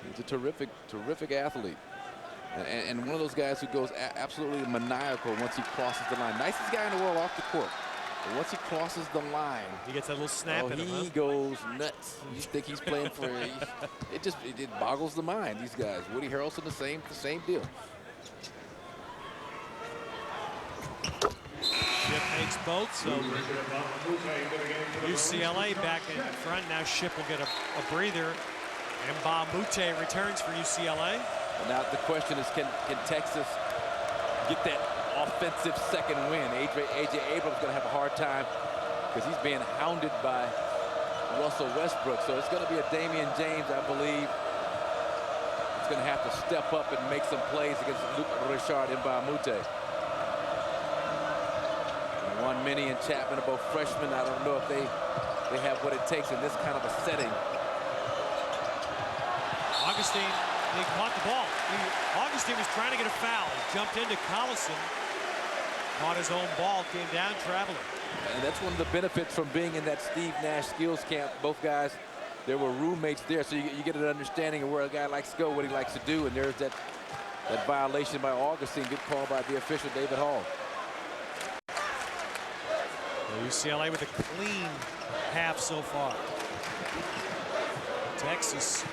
He's a terrific athlete. And one of those guys who goes absolutely maniacal once he crosses the line. Nicest guy in the world off the court. But once he crosses the line, he gets that little snap in him. He goes nuts. You think he's playing for it boggles the mind, these guys. Woody Harrelson, the same deal. Ship makes both, so UCLA back in front. Now Ship will get a breather. And Mbamute returns for UCLA. And now the question is, can Texas get that offensive second win? A.J. Abrams going to have a hard time because he's being hounded by Russell Westbrook. So it's going to be a Damian James, I believe. He's going to have to step up and make some plays against Luke Richard Mbamute. One Minnie and Chapman are both freshmen. I don't know if they have what it takes in this kind of a setting. Augustine, he caught the ball. Augustine was trying to get a foul. He jumped into Collison, caught his own ball, came down traveling. And that's one of the benefits from being in that Steve Nash skills camp. Both guys, there were roommates there, so you get an understanding of where a guy likes to go, what he likes to do. And there's that violation by Augustine. Good call by the official, David Hall. UCLA with a clean half so far. Texas,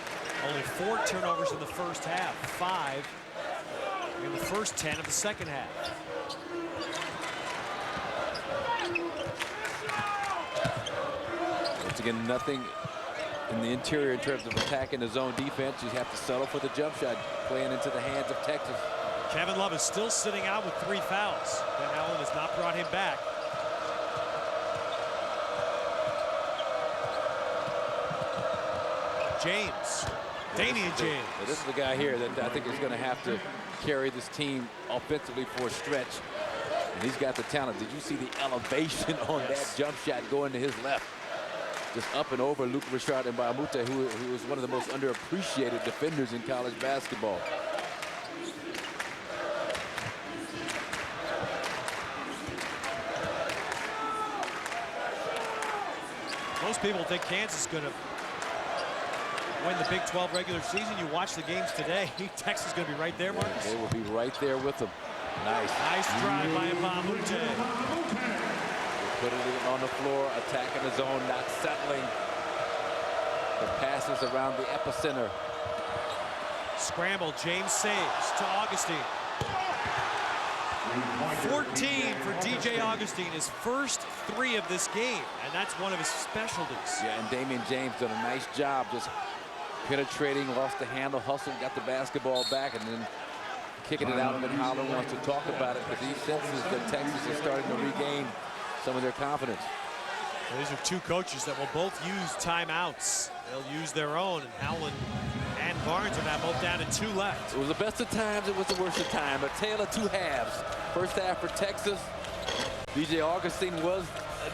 only 4 turnovers in the first half, 5 in the first 10 of the second half. Once again, nothing in the interior in terms of attacking the zone defense. You have to settle for the jump shot, playing into the hands of Texas. Kevin Love is still sitting out with 3 fouls. Ben Allen has not brought him back. James. Damian James. This is the guy here that I think is going to have to carry this team offensively for a stretch. And he's got the talent. Did you see the elevation on that jump shot going to his left? Just up and over Luke Richard Mbamute, who is one of the most underappreciated defenders in college basketball. Most people think Kansas is going to win the Big 12 regular season. You watch the games today. Texas is going to be right there, Marcus. They will be right there with them. Nice drive by Mbamute. Putting it on the floor, attacking the zone, not settling. The passes around the epicenter. Scramble, James saves to Augustine. 14 for DJ Augustine, his first 3 of this game, and that's one of his specialties. Yeah, and Damian James done a nice job just penetrating, lost the handle, hustled, got the basketball back, and then kicking it out. And then Holland wants to talk about it because he senses that Texas is starting to regain some of their confidence. Well, these are 2 coaches that will both use timeouts. They'll use their own, and Howland and Barnes are now both down to 2 left. It was the best of times, it was the worst of times. A tale of 2 halves. First half for Texas, DJ Augustine was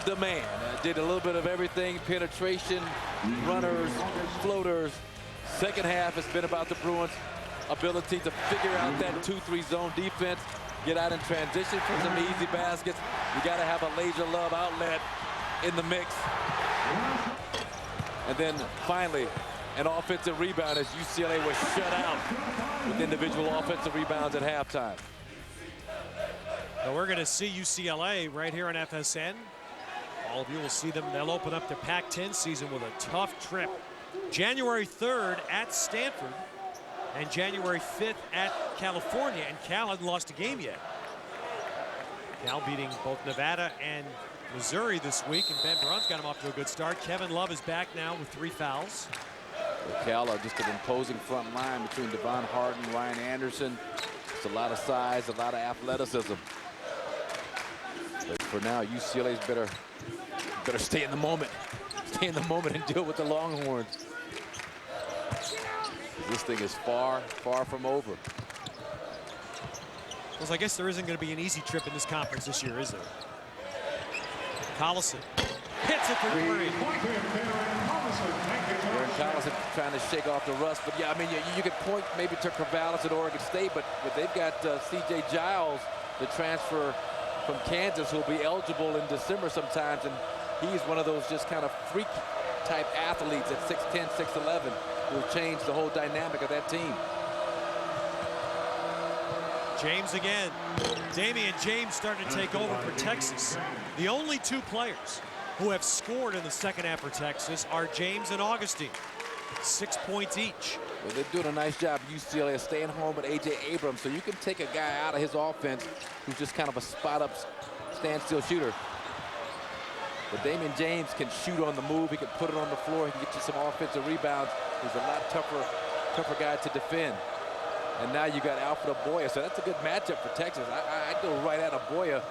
the man. Did a little bit of everything, penetration, runners, floaters. Second half has been about the Bruins' ability to figure out that 2-3 zone defense, get out in transition for some easy baskets. You got to have a Laser Love outlet in the mix. And then finally, an offensive rebound as UCLA was shut out with individual offensive rebounds at halftime. Now we're going to see UCLA right here on FSN. All of you will see them. They'll open up the Pac-10 season with a tough trip. January 3rd at Stanford and January 5th at California. And Cal hasn't lost a game yet. Cal beating both Nevada and Missouri this week, and Ben Braun's got him off to a good start. Kevin Love is back now with 3 fouls. Cal are just an imposing front line between Devon Harden, Ryan Anderson. It's a lot of size, a lot of athleticism. But for now, UCLA's better stay in the moment. Stay in the moment and deal with the Longhorns. This thing is far, far from over. Well, I guess there isn't going to be an easy trip in this conference this year, is there? Collison hits it for 3. Aaron Collison trying to shake off the rust, but yeah, I mean, you could point maybe to Corvallis at Oregon State, but they've got C.J. Giles, the transfer from Kansas, who'll be eligible in December sometimes, and he's one of those just kind of freak-type athletes at 6'10", 6'11", who'll change the whole dynamic of that team. James again. Damian James starting to take over for Texas. The only 2 players who have scored in the second half for Texas are James and Augustine. 6 points each. Well, they're doing a nice job, UCLA, of staying home with A.J. Abrams, so you can take a guy out of his offense who's just kind of a spot-up, standstill shooter. But Damian James can shoot on the move. He can put it on the floor. He can get you some offensive rebounds. He's a lot tougher guy to defend. And now you got Alfred Aboya, so that's a good matchup for Texas. I'd go right at Aboya,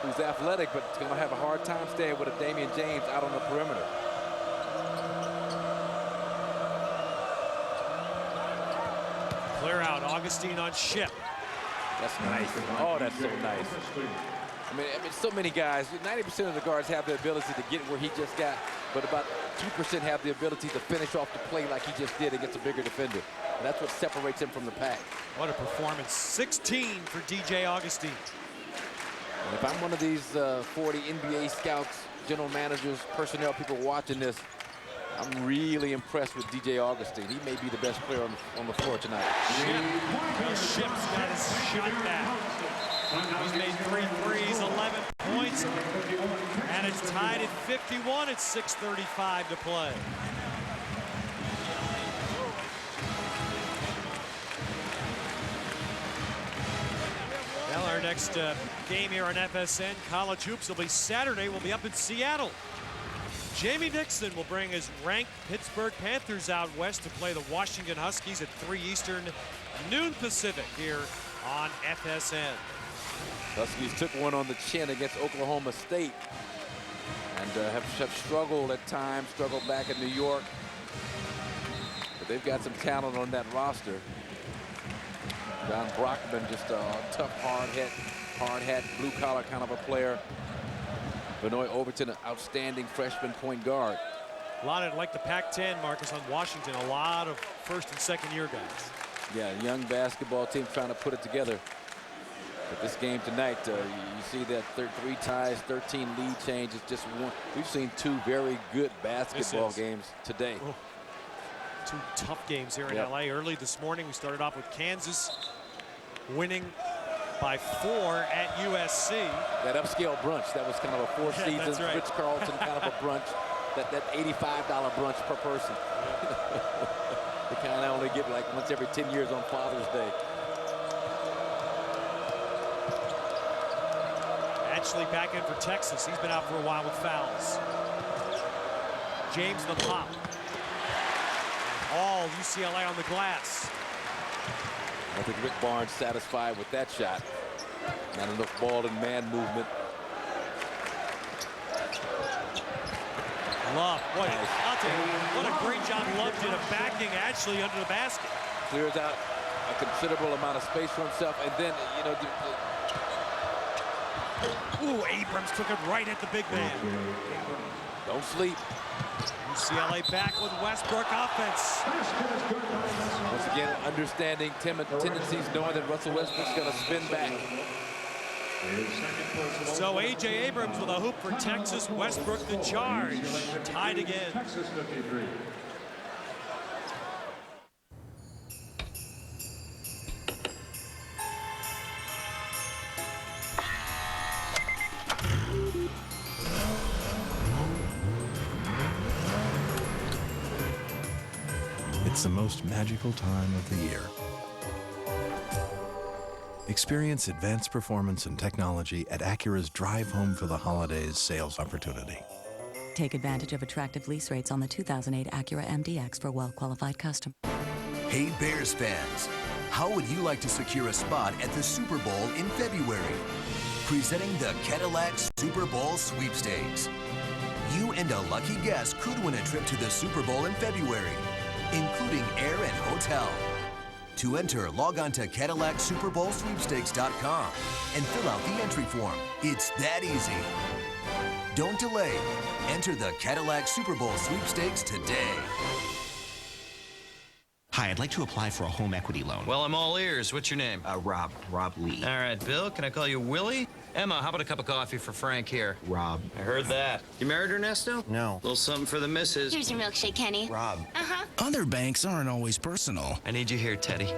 who's athletic, but going to have a hard time staying with a Damian James out on the perimeter. Clear out, Augustine on Ship. That's nice. Oh, that's so nice. I mean, so many guys, 90% of the guards have the ability to get where he just got, but about 2% have the ability to finish off the play like he just did against a bigger defender. And that's what separates him from the pack. What a performance. 16 for DJ Augustine. And if I'm one of these 40 NBA scouts, general managers, personnel, people watching this, I'm really impressed with DJ Augustine. He may be the best player on the floor tonight. Ship's got his shot back. He's made 3 threes, 11 points, and it's tied at 51 at 6:35 to play. Well, our next game here on FSN, College Hoops, will be Saturday. We'll be up in Seattle. Jamie Dixon will bring his ranked Pittsburgh Panthers out west to play the Washington Huskies at 3 Eastern, noon Pacific here on FSN. Huskies took one on the chin against Oklahoma State and have struggled at times, struggled back in New York. But they've got some talent on that roster. John Brockman, just a tough, hard hat, blue-collar kind of a player. Benoit Overton, an outstanding freshman point guard. A lot of, like the Pac-10, Marcus, on Washington, a lot of first and second year guys. Yeah, young basketball team trying to put it together. But this game tonight, you see that 3 ties, 13 lead changes. Just one. We've seen 2 very good basketball games today. Oh, 2 tough games here in LA. Early this morning, we started off with Kansas winning by 4 at USC. That upscale brunch, that was kind of a 4 seasons right. Ritz-Carlton kind of a brunch. That $85 brunch per person. They kind of only get like once every 10 years on Father's Day. Actually back in for Texas. He's been out for a while with fouls. James the pop. All UCLA on the glass. I think Rick Barnes satisfied with that shot. Not enough ball and man movement. Love, what a great job Love did of backing actually under the basket. Clears out a considerable amount of space for himself, and then, you know, ooh, Abrams took it right at the big man. Don't sleep. UCLA back with Westbrook offense. Once again, understanding tendencies, knowing that Russell Westbrook's going to spin back. So A.J. Abrams with a hoop for Texas. Westbrook the charge. Tied again. It's the most magical time of the year. Experience advanced performance and technology at Acura's Drive Home for the Holidays sales opportunity. Take advantage of attractive lease rates on the 2008 Acura MDX for well-qualified customers. Hey Bears fans, how would you like to secure a spot at the Super Bowl in February? Presenting the Cadillac Super Bowl Sweepstakes. You and a lucky guest could win a trip to the Super Bowl in February, including air and hotel. To enter, log on to CadillacSuperBowlSweepstakes.com and fill out the entry form. It's that easy. Don't delay. Enter the Cadillac Super Bowl Sweepstakes today. Hi, I'd like to apply for a home equity loan. Well, I'm all ears. What's your name? Rob Lee. All right, Bill, can I call you Willie? Emma, how about a cup of coffee for Frank here? Rob. I heard that. You married Ernesto? No. A little something for the missus. Here's your milkshake, Kenny. Rob. Other banks aren't always personal. I need you here, Teddy.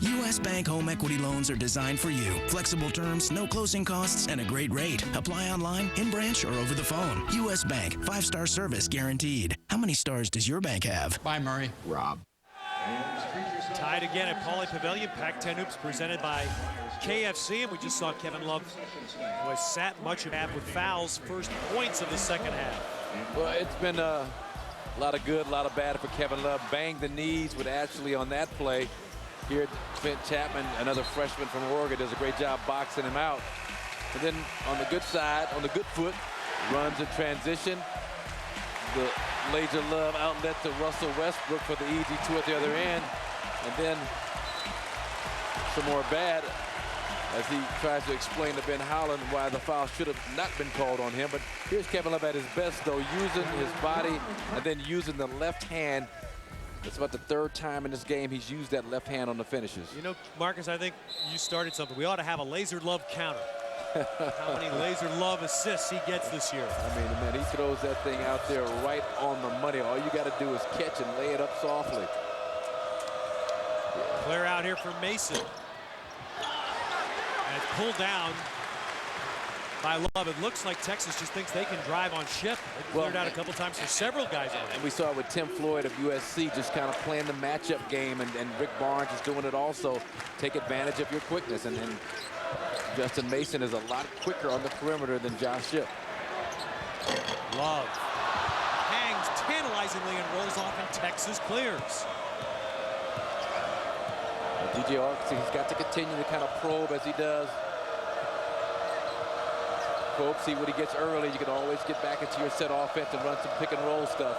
U.S. Bank home equity loans are designed for you. Flexible terms, no closing costs, and a great rate. Apply online, in branch, or over the phone. U.S. Bank, 5-star service guaranteed. How many stars does your bank have? Bye, Murray. Rob. Tied again at Pauley Pavilion. Pac-10 Hoops presented by KFC, and we just saw Kevin Love, who has sat much of that with fouls, first points of the second half. Well, it's been a lot of good, a lot of bad for Kevin Love. Banged the knees with Ashley on that play. Here, Finn Chapman, another freshman from Oregon, does a great job boxing him out. And then on the good side, on the good foot, runs in transition. The laser love outlet to Russell Westbrook for the easy two at the other end. And then some more bad as he tries to explain to Ben Howland why the foul should have not been called on him. But here's Kevin Love at his best, though, using his body and then using the left hand. It's about the third time in this game he's used that left hand on the finishes. You know, Marcus, I think you started something. We ought to have a laser love counter. How many laser love assists he gets this year. I mean, man, he throws that thing out there right on the money. All you got to do is catch and lay it up softly. Clear out here for Mason. And it's pulled down by Love. It looks like Texas just thinks they can drive on Ship. They cleared out a couple times for several guys. And we saw it with Tim Floyd of USC, just kind of playing the matchup game, and Rick Barnes is doing it also. Take advantage of your quickness. And Justin Mason is a lot quicker on the perimeter than Josh Ship. Love hangs tantalizingly and rolls off, and Texas clears. DJ Augustin, he's got to continue to kind of probe as he does. Probe, see what he gets early. You can always get back into your set offense and run some pick and roll stuff.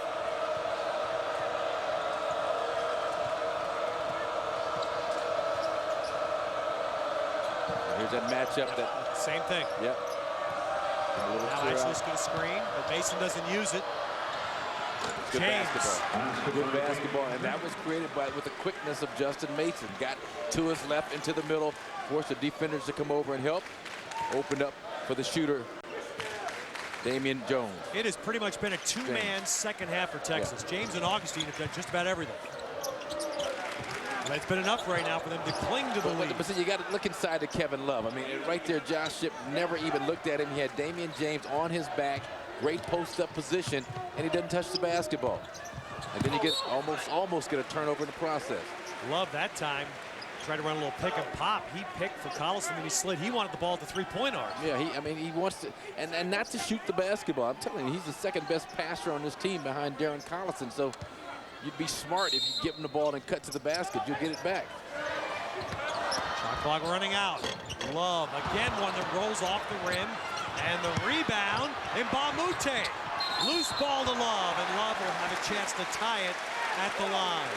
Here's that matchup. That same thing. Yep. Now Ashley's going to screen, but Mason doesn't use it. Good James. basketball. Good basketball, and that was created with the quickness of Justin Mason. Got to his left into the middle, forced the defenders to come over and help. Opened up for the shooter, Damian Jones. It has pretty much been a two-man second half for Texas. Yeah. James and Augustine have done just about everything. But it's been enough right now for them to cling to the lead. But see, you got to look inside to Kevin Love. I mean, right there, Josh Ship never even looked at him. He had Damian James on his back, great post-up position, and he doesn't touch the basketball. And then you get almost get a turnover in the process. Love that time tried to run a little pick and pop. He picked for Collison and he slid. He wanted the ball at the three-point arc. Yeah, he wants to, and not to shoot the basketball. I'm telling you, he's the second best passer on this team behind Darren Collison. So you'd be smart if you give him the ball and cut to the basket. You'll get it back. Shot clock running out. Love, again, one that rolls off the rim. And the rebound, Mbamute. Loose ball to Love, and Love will have a chance to tie it at the line.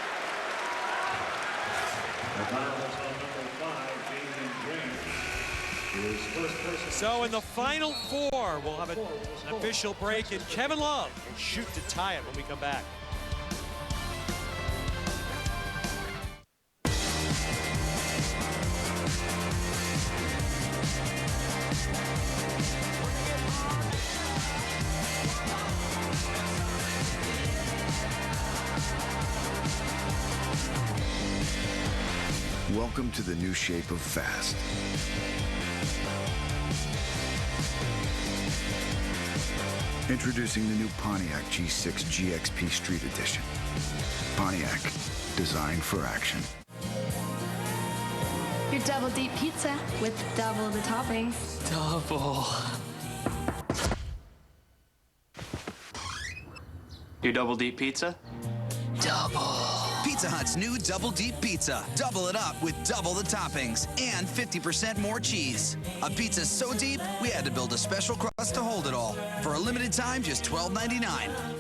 So in the final four, we'll have an official break, and Kevin Love will shoot to tie it when we come back. Welcome to the new shape of fast. Introducing the new Pontiac G6 GXP Street Edition. Pontiac, designed for action. Your double deep pizza with double the toppings. Double. Your double deep pizza? Double. Pizza Hut's new Double Deep Pizza. Double it up with double the toppings and 50% more cheese. A pizza so deep, we had to build a special crust to hold it all. For a limited time, just $12.99.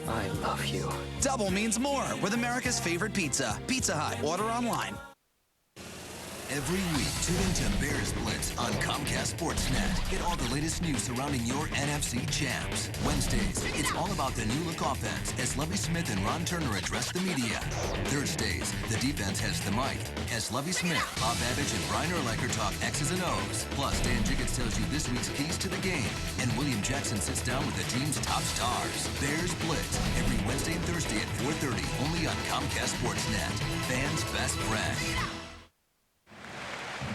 I love you. Double means more with America's favorite pizza. Pizza Hut. Order online. Every week, tune into Bears Blitz on Comcast Sportsnet. Get all the latest news surrounding your NFC champs. Wednesdays, it's all about the new look offense as Lovie Smith and Ron Turner address the media. Thursdays, the defense has the mic as Lovie Smith, Bob Babbage, and Brian Urlacher talk X's and O's. Plus, Dan Jiggets tells you this week's keys to the game. And William Jackson sits down with the team's top stars. Bears Blitz, every Wednesday and Thursday at 4:30, only on Comcast Sportsnet. Fans' best friend.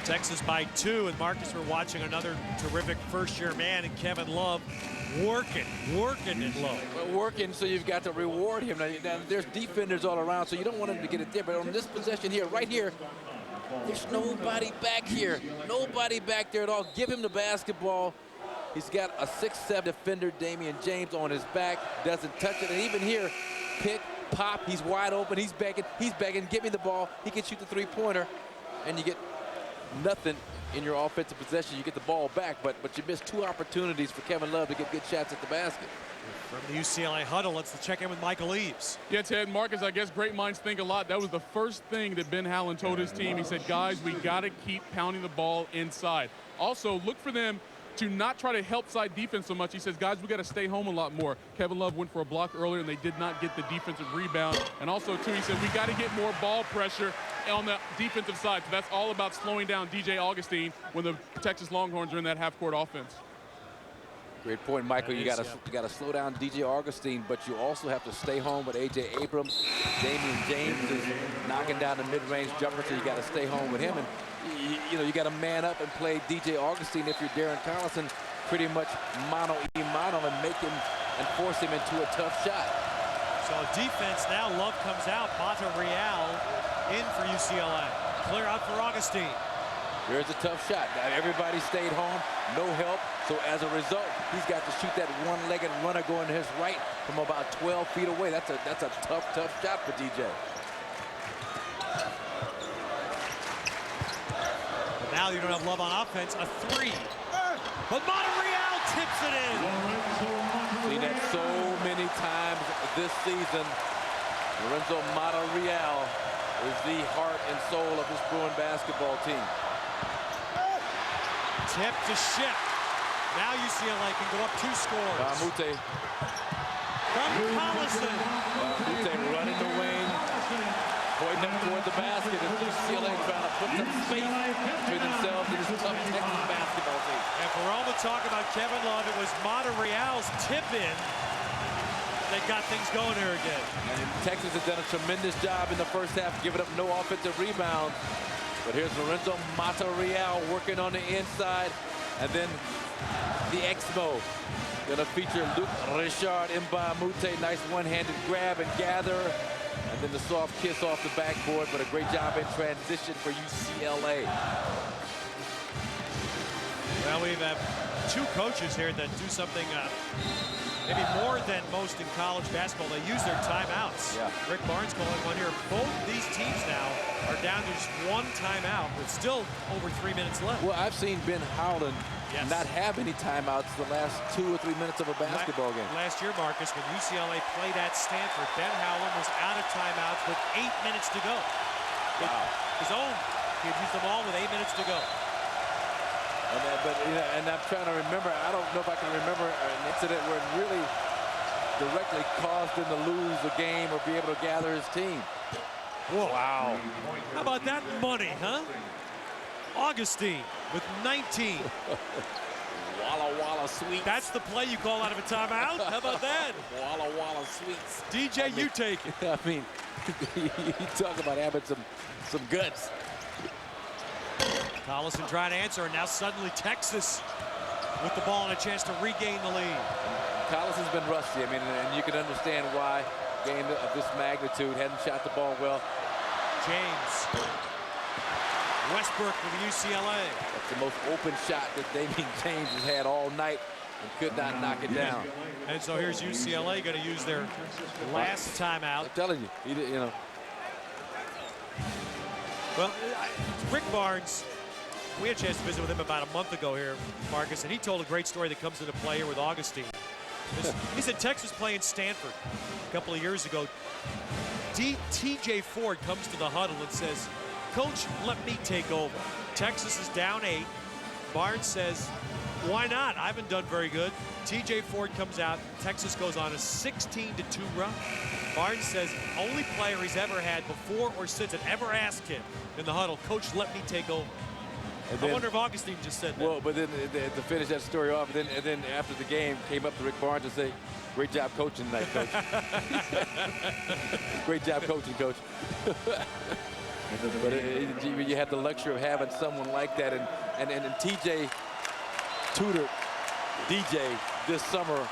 Texas by 2, and Marcus, we're watching another terrific first-year man, and Kevin Love working it low. Well, working, so you've got to reward him. Now, there's defenders all around, so you don't want him to get it there. But on this possession here, right here, there's nobody back here. Nobody back there at all. Give him the basketball. He's got a 6'7" defender, Damian James, on his back. Doesn't touch it. And even here, pick, pop, he's wide open. He's begging. Give me the ball. He can shoot the three-pointer, and you get nothing in your offensive possession. You get the ball back, but you missed 2 opportunities for Kevin Love to get good shots at the basket. From the UCLA huddle, let's check in with Michael Eaves. Yeah, Ted, Marcus, I guess great minds think a lot. That was the first thing that Ben Howland told his team. He said, guys, we got to keep pounding the ball inside. Also, look for them to not try to help side defense so much. He says, guys, we got to stay home a lot more. Kevin Love went for a block earlier, and they did not get the defensive rebound. And also, too, he said, we got to get more ball pressure on the defensive side. So that's all about slowing down DJ Augustine when the Texas Longhorns are in that half-court offense. Great point, Michael. You got to slow down DJ Augustine, but you also have to stay home with A.J. Abrams. Damian James is knocking down the mid-range jumper, so you got to stay home with him. And you got to man up and play DJ Augustine if you're Darren Collison, pretty much mano-a-mano, and make him and force him into a tough shot. So defense now, Love comes out, Mata Real in for UCLA. Clear out for Augustine. Here's a tough shot. Now everybody stayed home, no help. So as a result, he's got to shoot that one-legged runner going to his right from about 12 feet away. That's a tough shot for DJ. But now you don't have Love on offense. A 3. But Mata Real tips it in. Seen that so many times this season. Lorenzo Mata Real is the heart and soul of this Bruin basketball team. Tip to Ship. Now UCLA can go up 2 scores. Mbamute. From Collison. Mbamute running the wing, pointing up toward the basket, and UCLA trying to put some space between themselves and this tough Texas basketball team. And for all the talk about Kevin Love, it was Mata Real's tip in that got things going here again. And Texas has done a tremendous job in the first half, giving up no offensive rebounds. But here's Lorenzo Mata Real working on the inside. And then the Exmo going to feature Luke Richard Mbamute. Nice one-handed grab and gather. And then the soft kiss off the backboard, but a great job in transition for UCLA. Well, we have two coaches here that do something maybe more than most in college basketball. They use their timeouts. Yeah. Rick Barnes calling one here. Both these teams now are down to just one timeout with still over 3 minutes left. Well, I've seen Ben Howland not have any timeouts the last 2 or 3 minutes of a basketball game. Last year, Marcus, when UCLA played at Stanford, Ben Howland was out of timeouts with 8 minutes to go. Wow. His own. He had used them all with 8 minutes to go. And I'm trying to remember, I don't know if I can remember an incident where it really directly caused him to lose the game or be able to gather his team. Whoa. Wow. How about that money, huh? Augustine with 19. Walla Walla Sweets. That's the play you call out of a timeout? How about that? Walla Walla Sweets. DJ, you take it. I mean, you talk about having some guts. Collison trying to answer, and now suddenly Texas with the ball and a chance to regain the lead. Collison's been rusty. I mean, and you can understand why. Game of this magnitude, hadn't shot the ball well. James. Westbrook with UCLA. That's the most open shot that Damian James has had all night and could not knock it down. And so here's UCLA going to use their last timeout. I'm telling you, you know. Well, Rick Barnes, we had a chance to visit with him about a month ago here, Marcus, and he told a great story that comes into play here with Augustine. He said Texas playing Stanford a couple of years ago. TJ Ford comes to the huddle and says, "Coach, let me take over." Texas is down 8. Barnes says, "Why not? I haven't done very good." TJ Ford comes out. Texas goes on a 16-2 run. Barnes says only player he's ever had before or since had ever asked him in the huddle, "Coach, let me take over." I wonder if Augustine just said that. Well, but then to finish that story off, and then after the game, came up to Rick Barnes and say, "Great job coaching tonight, Coach." Great job coaching, Coach. But you had the luxury of having someone like that, and TJ tutored DJ this summer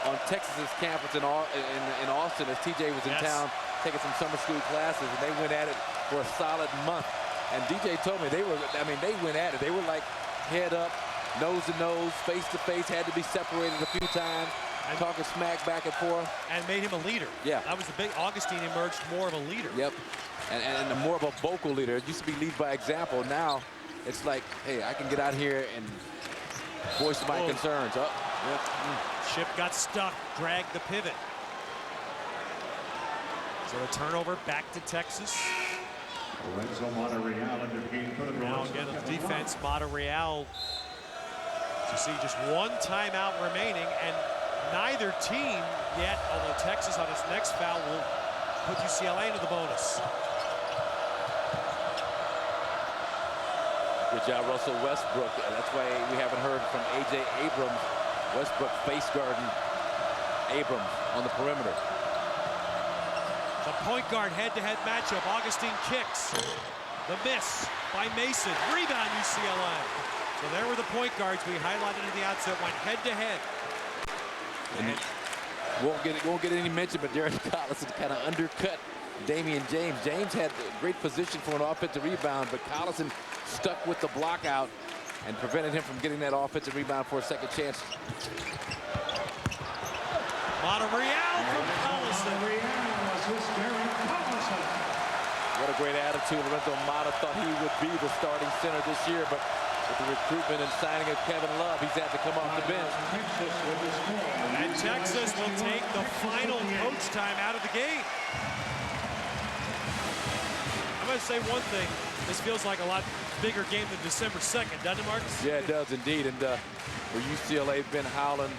on Texas's campus in Austin as TJ was in town taking some summer school classes, and they went at it for a solid month. And DJ told me they went at it. They were like head up, nose to nose, face to face, had to be separated a few times, talking smack back and forth. And made him a leader. Yeah. That was the big, Augustine emerged more of a leader. Yep. And more of a vocal leader. It used to be lead by example. Now it's like, hey, I can get out here and voice my concerns. Oh, yep. Chip got stuck, dragged the pivot. So a turnover back to Texas. Now again on defense, Monterreal. You see just one timeout remaining, and neither team yet, although Texas on its next foul will put UCLA into the bonus. Good job, Russell Westbrook. That's why we haven't heard from A.J. Abrams. Westbrook face guarding Abrams on the perimeter. The point guard head-to-head matchup. Augustine kicks. The miss by Mason. Rebound UCLA. So there were the point guards we highlighted at the outset. Went head-to-head. And won't get any mention, but Darren Collison kind of undercut Damian James. James had great position for an offensive rebound, but Collison stuck with the block out and prevented him from getting that offensive rebound for a second chance. Monterreal from Collison. What a great attitude. Lorenzo Mata thought he would be the starting center this year, but with the recruitment and signing of Kevin Love, he's had to come off the bench. And Texas will take the final coach time out of the game. I'm going to say one thing. This feels like a lot bigger game than December 2nd, doesn't it, Marcus? Yeah, it does indeed. And for UCLA, Ben Howland,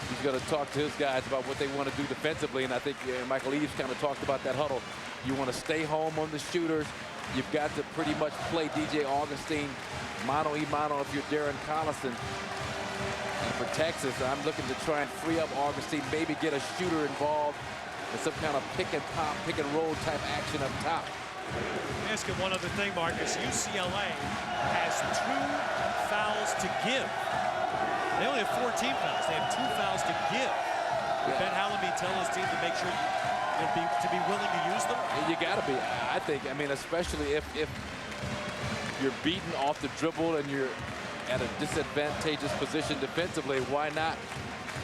he's going to talk to his guys about what they want to do defensively. And I think Michael Eaves kind of talked about that huddle. You want to stay home on the shooters. You've got to pretty much play DJ Augustine mano-a-mano if you're Darren Collison. And for Texas, I'm looking to try and free up Augustine, maybe get a shooter involved in some kind of pick and pop, pick and roll type action up top. Let me ask you one other thing, Marcus. UCLA has 2 fouls to give. They only have 14 fouls. They have 2 fouls to give. Ben Howland telling his team to make sure to be willing to use them? You got to be, I think. I mean, especially if you're beaten off the dribble and you're at a disadvantageous position defensively, why not?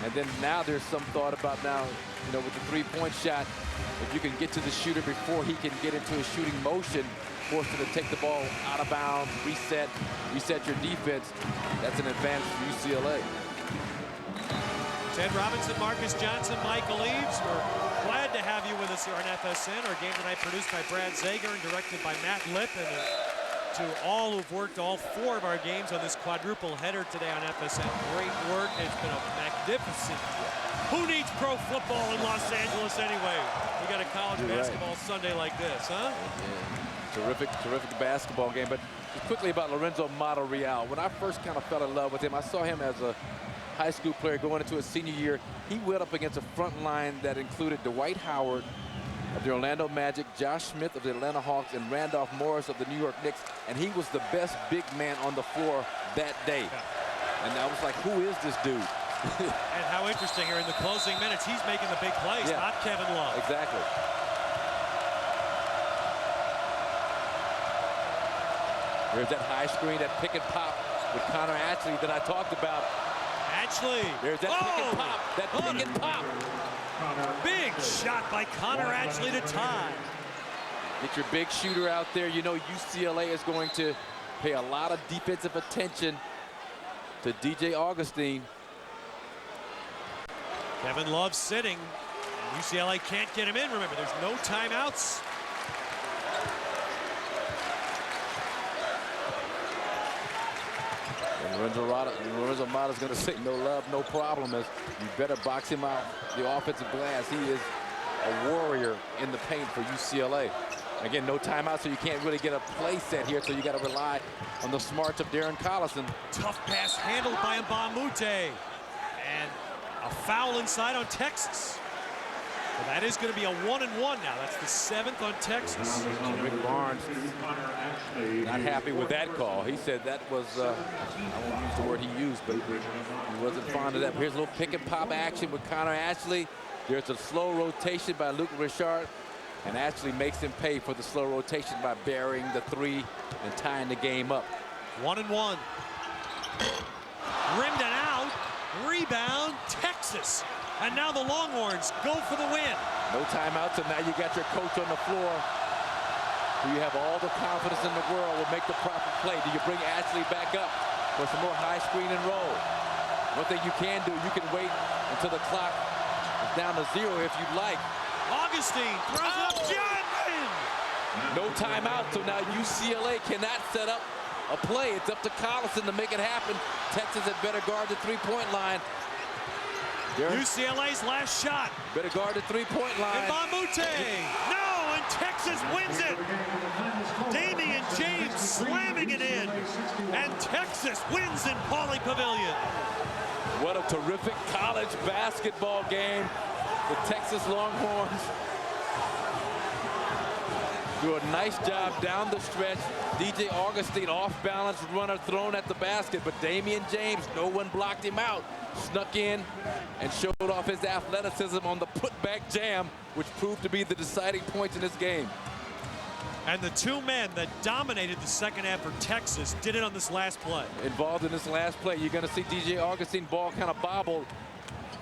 And then now there's some thought about now, you know, with the three-point shot, if you can get to the shooter before he can get into a shooting motion, force him to take the ball out of bounds, reset your defense, that's an advantage for UCLA. Ted Robinson, Marcus Johnson, Michael Eaves, we're glad to have you with us here on FSN. Our game tonight produced by Brad Zager and directed by Matt Lipp. And to all who've worked all 4 of our games on this quadruple header today on FSN, great work. It's been a magnificent. Who needs pro football in Los Angeles anyway? We got a college basketball Sunday like this, huh? Yeah. Terrific basketball game. But just quickly about Lorenzo Monterreal. When I first kind of fell in love with him, I saw him as a high school player going into his senior year. He went up against a front line that included Dwight Howard of the Orlando Magic, Josh Smith of the Atlanta Hawks, and Randolph Morris of the New York Knicks. And he was the best big man on the floor that day. Yeah. And I was like, who is this dude? And how interesting here in the closing minutes, he's making the big plays, not Kevin Love. Exactly. There's that high screen, that pick and pop with Connor Ashley that I talked about. Ashley. There's that pick and pop. That pick and pop. Big shot by Connor Ashley to tie. Get your big shooter out there. You know UCLA is going to pay a lot of defensive attention to DJ Augustine. Kevin Love sitting. UCLA can't get him in. Remember, there's no timeouts. Lorenzo Mata's going to say no love, no problem, as you better box him out the offensive glass. He is a warrior in the paint for UCLA. Again, no timeout, so you can't really get a play set here, so you got to rely on the smarts of Darren Collison. Tough pass handled by Mbamute. And a foul inside on Texas. So that is going to be a 1-and-1 now. That's the 7th on Texas. Rick Barnes not happy with that call. He said that was, I won't use the word he used, but he wasn't fond of that. Here's a little pick and pop action with Connor Ashley. There's a slow rotation by Luke Richard, and Ashley makes him pay for the slow rotation by burying the 3 and tying the game up. 1-and-1. Rimmed it out. Rebound, Texas. And now the Longhorns go for the win. No timeouts, and now you got your coach on the floor, who you have all the confidence in the world will make the proper play. Do you bring Ashley back up for some more high screen and roll? One thing you can do, you can wait until the clock is down to 0 if you'd like. Augustine throws it up, Johnson! No timeout, so now UCLA cannot set up a play. It's up to Collison to make it happen. Texas had better guard the three-point line. UCLA's last shot. Better guard the three-point line. Mbamute. No, and Texas wins it. Damian James slamming it in. And Texas wins in Pauley Pavilion. What a terrific college basketball game. The Texas Longhorns do a nice job down the stretch. DJ Augustine off balance runner thrown at the basket, but Damian James, no one blocked him out. Snuck in and showed off his athleticism on the putback jam, which proved to be the deciding points in this game. And the 2 men that dominated the second half for Texas did it on this last play. Involved in this last play, you're going to see DJ Augustine ball kind of bobbled.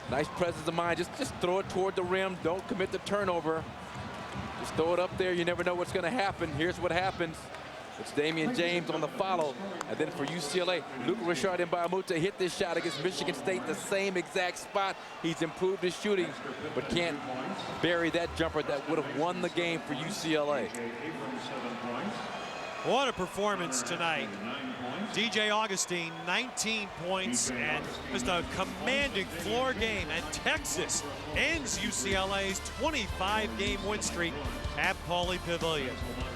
Nice presence of mind. Just throw it toward the rim. Don't commit the turnover. Just throw it up there. You never know what's going to happen. Here's what happens. It's Damian James on the follow. And then for UCLA, Luke Richard and Mbamute hit this shot against Michigan State, the same exact spot. He's improved his shooting, but can't bury that jumper that would have won the game for UCLA. What a performance tonight. DJ Augustine, 19 points and just a commanding floor game. And Texas ends UCLA's 25-game win streak at Pauley Pavilion.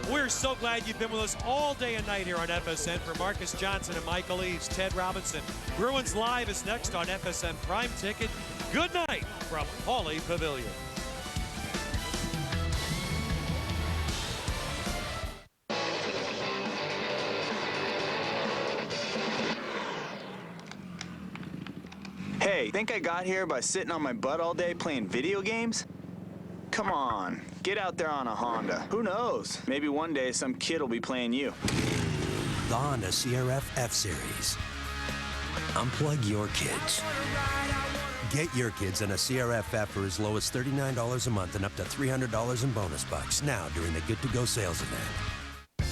We're so glad you've been with us all day and night here on FSN. For Marcus Johnson and Michael Eaves, Ted Robinson. Bruins Live is next on FSN Prime Ticket. Good night from Pauley Pavilion. Hey, think I got here by sitting on my butt all day playing video games? Come on, get out there on a Honda. Who knows? Maybe one day some kid will be playing you. The Honda CRF F-Series. Unplug your kids. Get your kids in a CRF F for as low as $39 a month and up to $300 in bonus bucks now during the Good to Go sales event.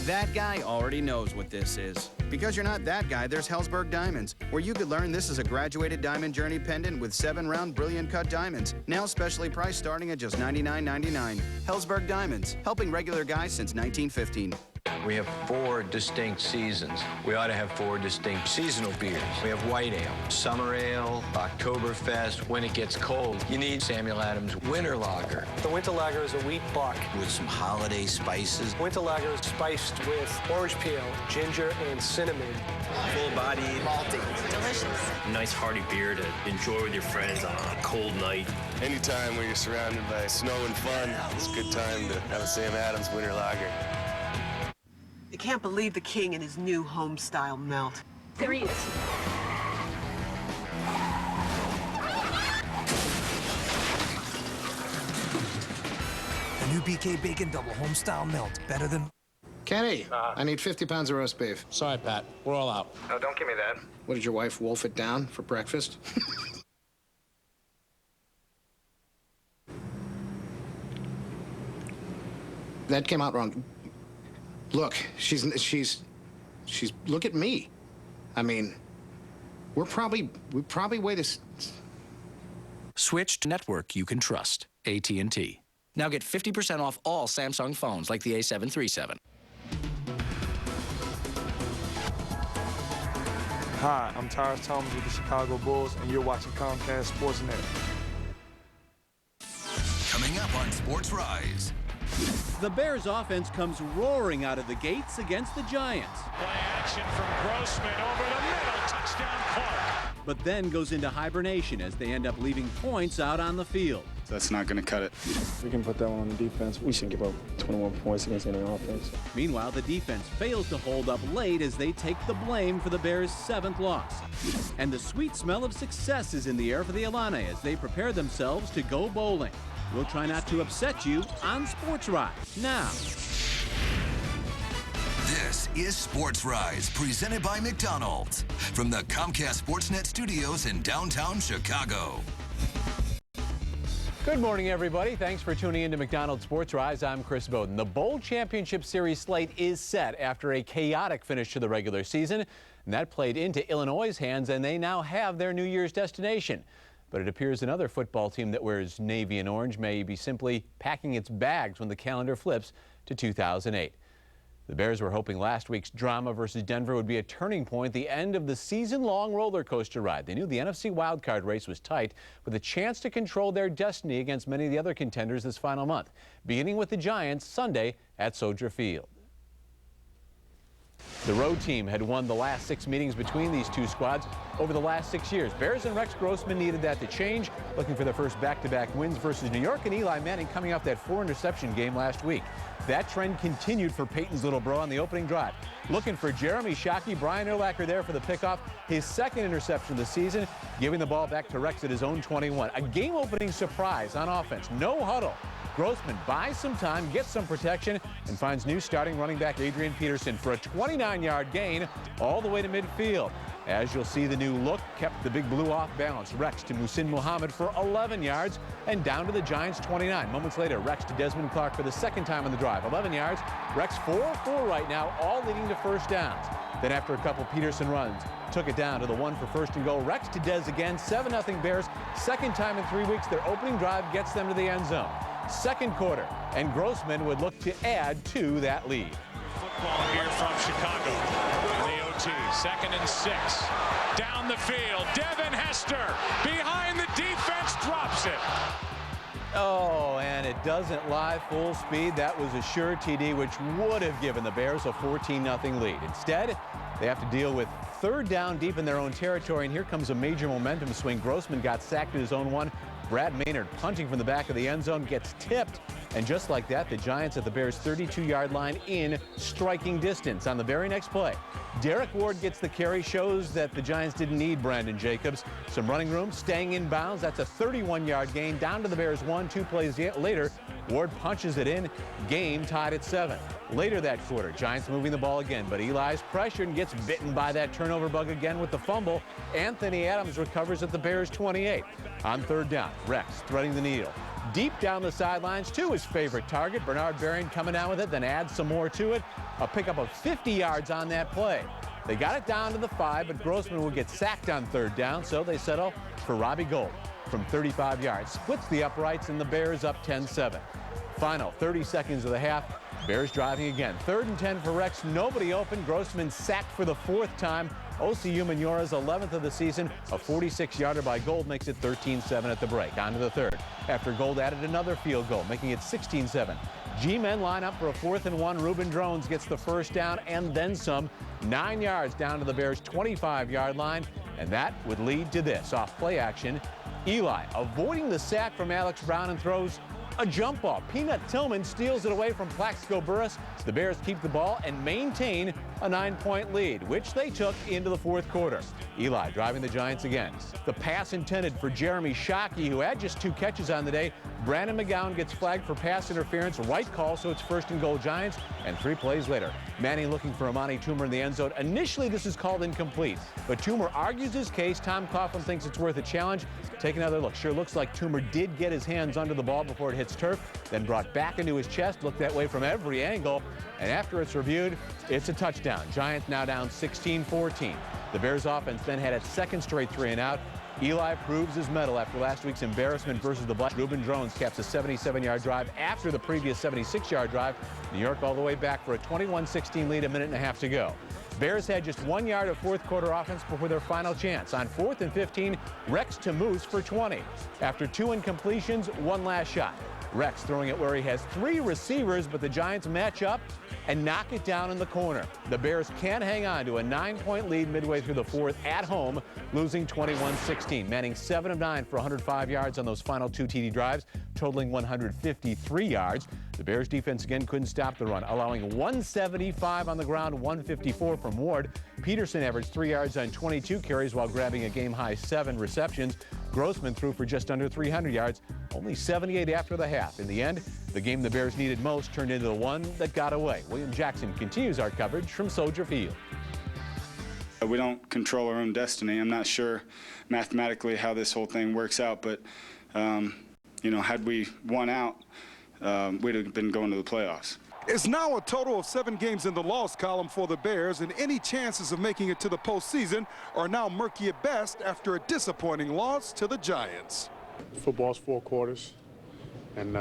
That guy already knows what this is. Because you're not that guy, there's Hellsberg Diamonds, where you could learn this is a graduated diamond journey pendant with 7-round brilliant cut diamonds. Now specially priced starting at just $99.99. Hellsberg Diamonds, helping regular guys since 1915. We have 4 distinct seasons. We ought to have 4 distinct seasonal beers. We have white ale, summer ale, Oktoberfest. When it gets cold, you need Samuel Adams Winter Lager. The Winter Lager is a wheat bock With some holiday spices. Winter Lager is spiced with orange peel, ginger, and cinnamon. Full-bodied, malty. Delicious. Nice hearty beer to enjoy with your friends on a cold night. Anytime where you're surrounded by snow and fun, it's a good time to have a Sam Adams Winter Lager. I can't believe the king and his new home-style melt. There he is. The new BK Bacon Double Homestyle Melt. Better than... Kenny, I need 50 pounds of roast beef. Sorry, Pat. We're all out. No, don't give me that. What, did your wife wolf it down for breakfast? That came out wrong. Look, she's look at me. I mean, we probably weigh this. Switch to network you can trust. AT&T. Now get 50% off all Samsung phones like the A737. Hi, I'm Tyrus Thomas with the Chicago Bulls, and you're watching Comcast Sportsnet. Coming up on Sports Rise. The Bears offense comes roaring out of the gates against the Giants. Play action from Grossman over the middle. Touchdown Clark. But then goes into hibernation as they end up leaving points out on the field. That's not going to cut it. We can put that one on the defense. We shouldn't give up 21 points against any offense. Meanwhile, the defense fails to hold up late as they take the blame for the Bears' 7th loss. And the sweet smell of success is in the air for the Illini as they prepare themselves to go bowling. We'll try not to upset you on Sports Rise now. This is Sports Rise, presented by McDonald's, from the Comcast Sportsnet studios in downtown Chicago. Good morning, everybody. Thanks for tuning in to McDonald's Sports Rise. I'm Chris Bowden. The Bowl Championship Series slate is set after a chaotic finish to the regular season, and that played into Illinois' hands, and they now have their New Year's destination. But it appears another football team that wears navy and orange may be simply packing its bags when the calendar flips to 2008. The Bears were hoping last week's drama versus Denver would be a turning point, the end of the season-long roller coaster ride. They knew the NFC wildcard race was tight, with a chance to control their destiny against many of the other contenders this final month, beginning with the Giants Sunday at Soldier Field. The road team had won the last 6 meetings between these two squads over the last 6 years. Bears and Rex Grossman needed that to change, looking for their first back-to-back wins versus New York and Eli Manning coming off that 4-interception game last week. That trend continued for Peyton's little bro on the opening drive. Looking for Jeremy Shockey, Brian Urlacher there for the pickoff, his 2nd interception of the season, giving the ball back to Rex at his own 21. A game-opening surprise on offense. No huddle. Grossman buys some time, gets some protection, and finds new starting running back Adrian Peterson for a 29-yard gain all the way to midfield. As you'll see, the new look kept the big blue off balance. Rex to Muhsin Muhammad for 11 yards and down to the Giants' 29. Moments later, Rex to Desmond Clark for the 2nd time on the drive. 11 yards. Rex 4-4 right now, all leading to first downs. Then after a couple Peterson runs, took it down to the 1 for 1st and goal. Rex to Dez again, 7-0 Bears. 2nd time in 3 weeks, their opening drive gets them to the end zone. 2nd quarter, and Grossman would look to add to that lead. Football here from Chicago in the OT. 2nd and 6. Down the field. Devin Hester behind the defense, drops it. Oh, and it doesn't lie full speed. That was a sure TD, which would have given the Bears a 14-0 lead. Instead, they have to deal with 3rd down deep in their own territory, and here comes a major momentum swing. Grossman got sacked at his own 1. Brad Maynard punting from the back of the end zone gets tipped, and just like that, the Giants at the Bears' 32-yard line in striking distance. On the very next play, Derek Ward gets the carry, shows that the Giants didn't need Brandon Jacobs. Some running room, staying in bounds. That's a 31-yard gain down to the Bears' 1. 2 plays later, Ward punches it in. Game tied at 7. Later that quarter, Giants moving the ball again, but Eli's pressured and gets bitten by that turnover bug again with the fumble. Anthony Adams recovers at the Bears' 28. On 3rd down, Rex threading the needle. Deep down the sidelines to his favorite target. Bernard Berrian coming down with it, then adds some more to it. A pickup of 50 yards on that play. They got it down to the 5, but Grossman will get sacked on 3rd down, so they settle for Robbie Gould from 35 yards. Splits the uprights, and the Bears up 10-7. Final 30 seconds of the half. Bears driving again. 3rd and 10 for Rex. Nobody open. Grossman sacked for the 4th time. Osi Umenyora's 11th of the season. A 46-yarder by Gould makes it 13-7 at the break. On to the 3rd. After Gould added another field goal, making it 16-7. G-men line up for a 4th and 1. Reuben Drones gets the 1st down and then some. 9 yards down to the Bears' 25-yard line. And that would lead to this. Off play action, Eli avoiding the sack from Alex Brown and throws a jump ball. Peanut Tillman steals it away from Plaxico Burress. The Bears keep the ball and maintain a 9-point lead, which they took into the 4th quarter. Eli driving the Giants again. The pass intended for Jeremy Shockey, who had just 2 catches on the day. Brandon McGowan gets flagged for pass interference. Right call, so it's 1st and goal Giants. And 3 plays later, Manning looking for Amani Toomer in the end zone. Initially, this is called incomplete, but Toomer argues his case. Tom Coughlin thinks it's worth a challenge. Take another look. Sure looks like Toomer did get his hands under the ball before it hits turf, then brought back into his chest, looked that way from every angle, and after it's reviewed, it's a touchdown. Giants now down 16-14. The Bears offense then had its 2nd straight 3-and-out. Eli proves his mettle after last week's embarrassment versus the Black. Reuben Drones caps a 77-yard drive after the previous 76-yard drive. New York all the way back for a 21-16 lead, a minute and a half to go. Bears had just 1 yard of 4th quarter offense before their final chance. On 4th and 15, Rex to Moose for 20. After 2 incompletions, 1 last shot. Rex throwing it where he has 3 receivers, but the Giants match up and knock it down in the corner. The Bears can hang on to a 9-point lead midway through the 4th at home, losing 21-16. Manning 7 of 9 for 105 yards on those final 2 TD drives, totaling 153 yards. The Bears defense again couldn't stop the run, allowing 175 on the ground, 154 from Ward. Peterson averaged 3 yards on 22 carries while grabbing a game-high 7 receptions. Grossman threw for just under 300 yards, only 78 after the half. In the end, the game the Bears needed most turned into the one that got away. William Jackson continues our coverage from Soldier Field. We don't control our own destiny. I'm not sure mathematically how this whole thing works out, but, you know, had we won out, we'd have been going to the playoffs. It's now a total of 7 games in the loss column for the Bears, and any chances of making it to the postseason are now murky at best after a disappointing loss to the Giants. Football's 4 quarters, and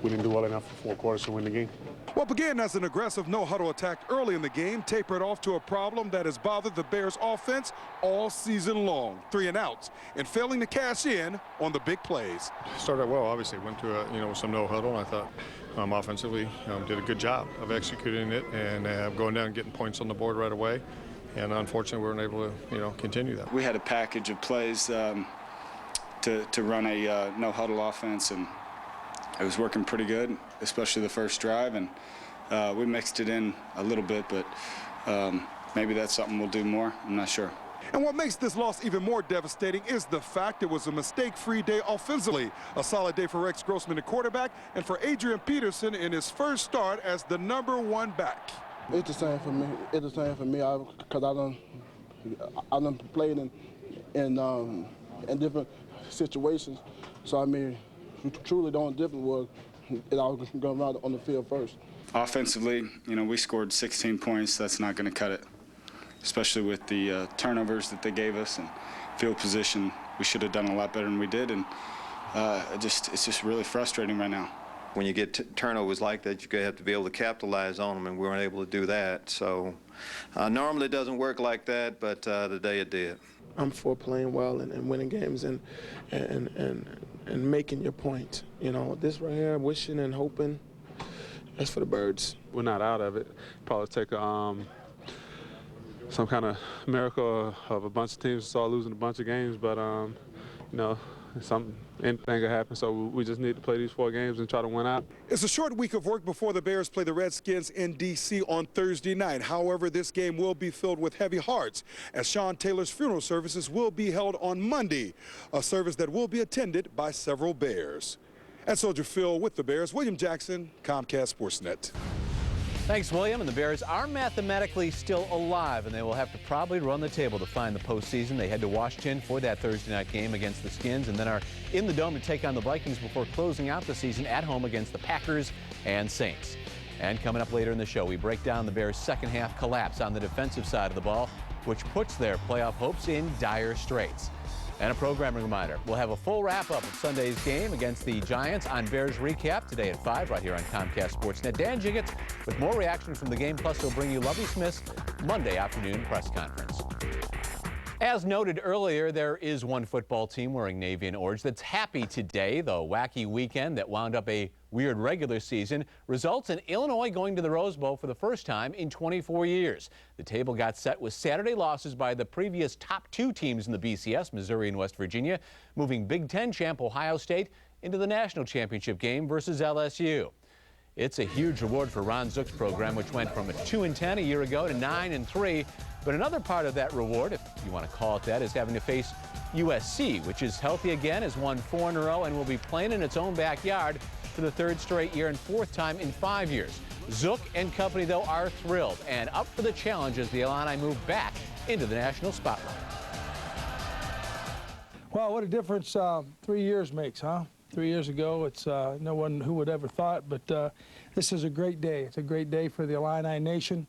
we didn't do well enough for 4 quarters to win the game. What began as an aggressive no-huddle attack early in the game tapered off to a problem that has bothered the Bears' offense all season long. 3-and-outs, and failing to cash in on the big plays. Started out well, obviously. Went to some no-huddle, and I thought offensively did a good job of executing it and going down and getting points on the board right away. And unfortunately, we weren't able to continue that. We had a package of plays to run a no-huddle offense, and it was working pretty good, especially the first drive, and we mixed it in a little bit, but maybe that's something we'll do more. I'm not sure. And what makes this loss even more devastating is the fact it was a mistake-free day offensively. A solid day for Rex Grossman, the quarterback, and for Adrian Peterson in his first start as the #1 back. It's the same for me. It's the same for me because I done played in different situations. So I mean, truly the only difference was it all going out on the field first. Offensively, we scored 16 points. That's not going to cut it, especially with the turnovers that they gave us and field position. We should have done a lot better than we did, and it's just really frustrating right now. When you get turnovers like that, you have to be able to capitalize on them, and we weren't able to do that. So normally it doesn't work like that, but today it did. I'm for playing well and winning games and making your point. This right here, wishing and hoping, that's for the birds. We're not out of it. Probably take some kind of miracle of a bunch of teams start losing a bunch of games, but anything could happen, so we just need to play these 4 games and try to win out. It's a short week of work before the Bears play the Redskins in D.C. on Thursday night. However, this game will be filled with heavy hearts, as Sean Taylor's funeral services will be held on Monday, a service that will be attended by several Bears. At Soldier Field with the Bears, William Jackson, Comcast Sportsnet. Thanks, William. And the Bears are mathematically still alive, and they will have to probably run the table to find the postseason. They head to Washington for that Thursday night game against the Skins, and then are in the Dome to take on the Vikings before closing out the season at home against the Packers and Saints. And coming up later in the show, we break down the Bears' second half collapse on the defensive side of the ball, which puts their playoff hopes in dire straits. And a programming reminder, we'll have a full wrap-up of Sunday's game against the Giants on Bears Recap today at 5 right here on Comcast Sportsnet. Dan Jiggets with more reaction from the game, plus he'll bring you Lovie Smith's Monday afternoon press conference. As noted earlier, there is one football team wearing navy and orange that's happy today. The wacky weekend that wound up a weird regular season results in Illinois going to the Rose Bowl for the first time in 24 years. The table got set with Saturday losses by the previous top two teams in the BCS, Missouri and West Virginia, moving Big Ten champ Ohio State into the national championship game versus LSU. It's a huge reward for Ron Zook's program, which went from a 2-10 a year ago to 9-3. But another part of that reward, if you want to call it that, is having to face USC, which is healthy again, has won 4 in a row, and will be playing in its own backyard for the 3rd straight year and 4th time in 5 years. Zook and company, though, are thrilled and up for the challenge as the Illini move back into the national spotlight. Well, what a difference 3 years makes, huh? 3 years ago, it's no one who would ever thought, but this is a great day. It's a great day for the Illini Nation,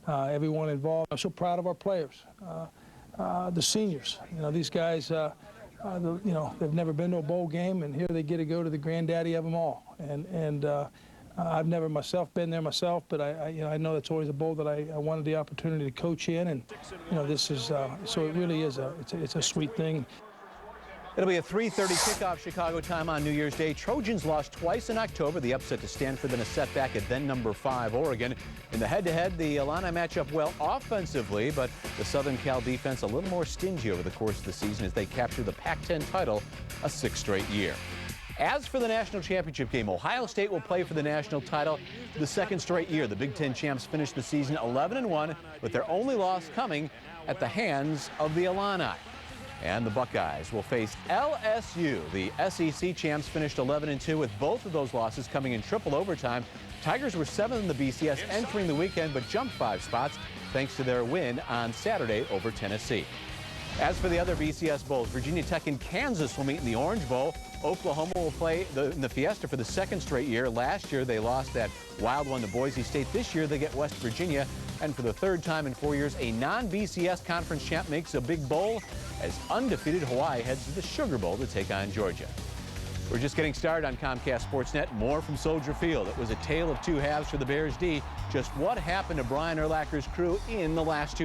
everyone involved. I'm so proud of our players, the seniors. You know, these guys, you know, they've never been to a bowl game, and here they get to go to the granddaddy of them all. And I've never myself been there myself, but I know that's always a bowl that I wanted the opportunity to coach in, and you know, this is so it really is it's a sweet thing. It'll be a 3:30 kickoff Chicago time on New Year's Day. Trojans lost twice in October, the upset to Stanford, then a setback at then number 5 Oregon. In the head-to-head, the Illini match up well offensively, but the Southern Cal defense a little more stingy over the course of the season as they capture the Pac-10 title a 6th straight year. As for the national championship game, Ohio State will play for the national title the 2nd straight year. The Big Ten champs finished the season 11-1, with their only loss coming at the hands of the Illini. And the Buckeyes will face LSU. The SEC champs finished 11-2, with both of those losses coming in triple overtime. Tigers were 7th in the BCS entering the weekend, but jumped 5 spots thanks to their win on Saturday over Tennessee. As for the other BCS bowls, Virginia Tech and Kansas will meet in the Orange Bowl. Oklahoma will play in the Fiesta for the 2nd straight year. Last year, they lost that wild one to Boise State. This year, they get West Virginia. And for the 3rd time in 4 years, a non-BCS conference champ makes a big bowl as undefeated Hawaii heads to the Sugar Bowl to take on Georgia. We're just getting started on Comcast Sportsnet. More from Soldier Field. It was a tale of 2 halves for the Bears D. Just what happened to Brian Urlacher's crew in the last 2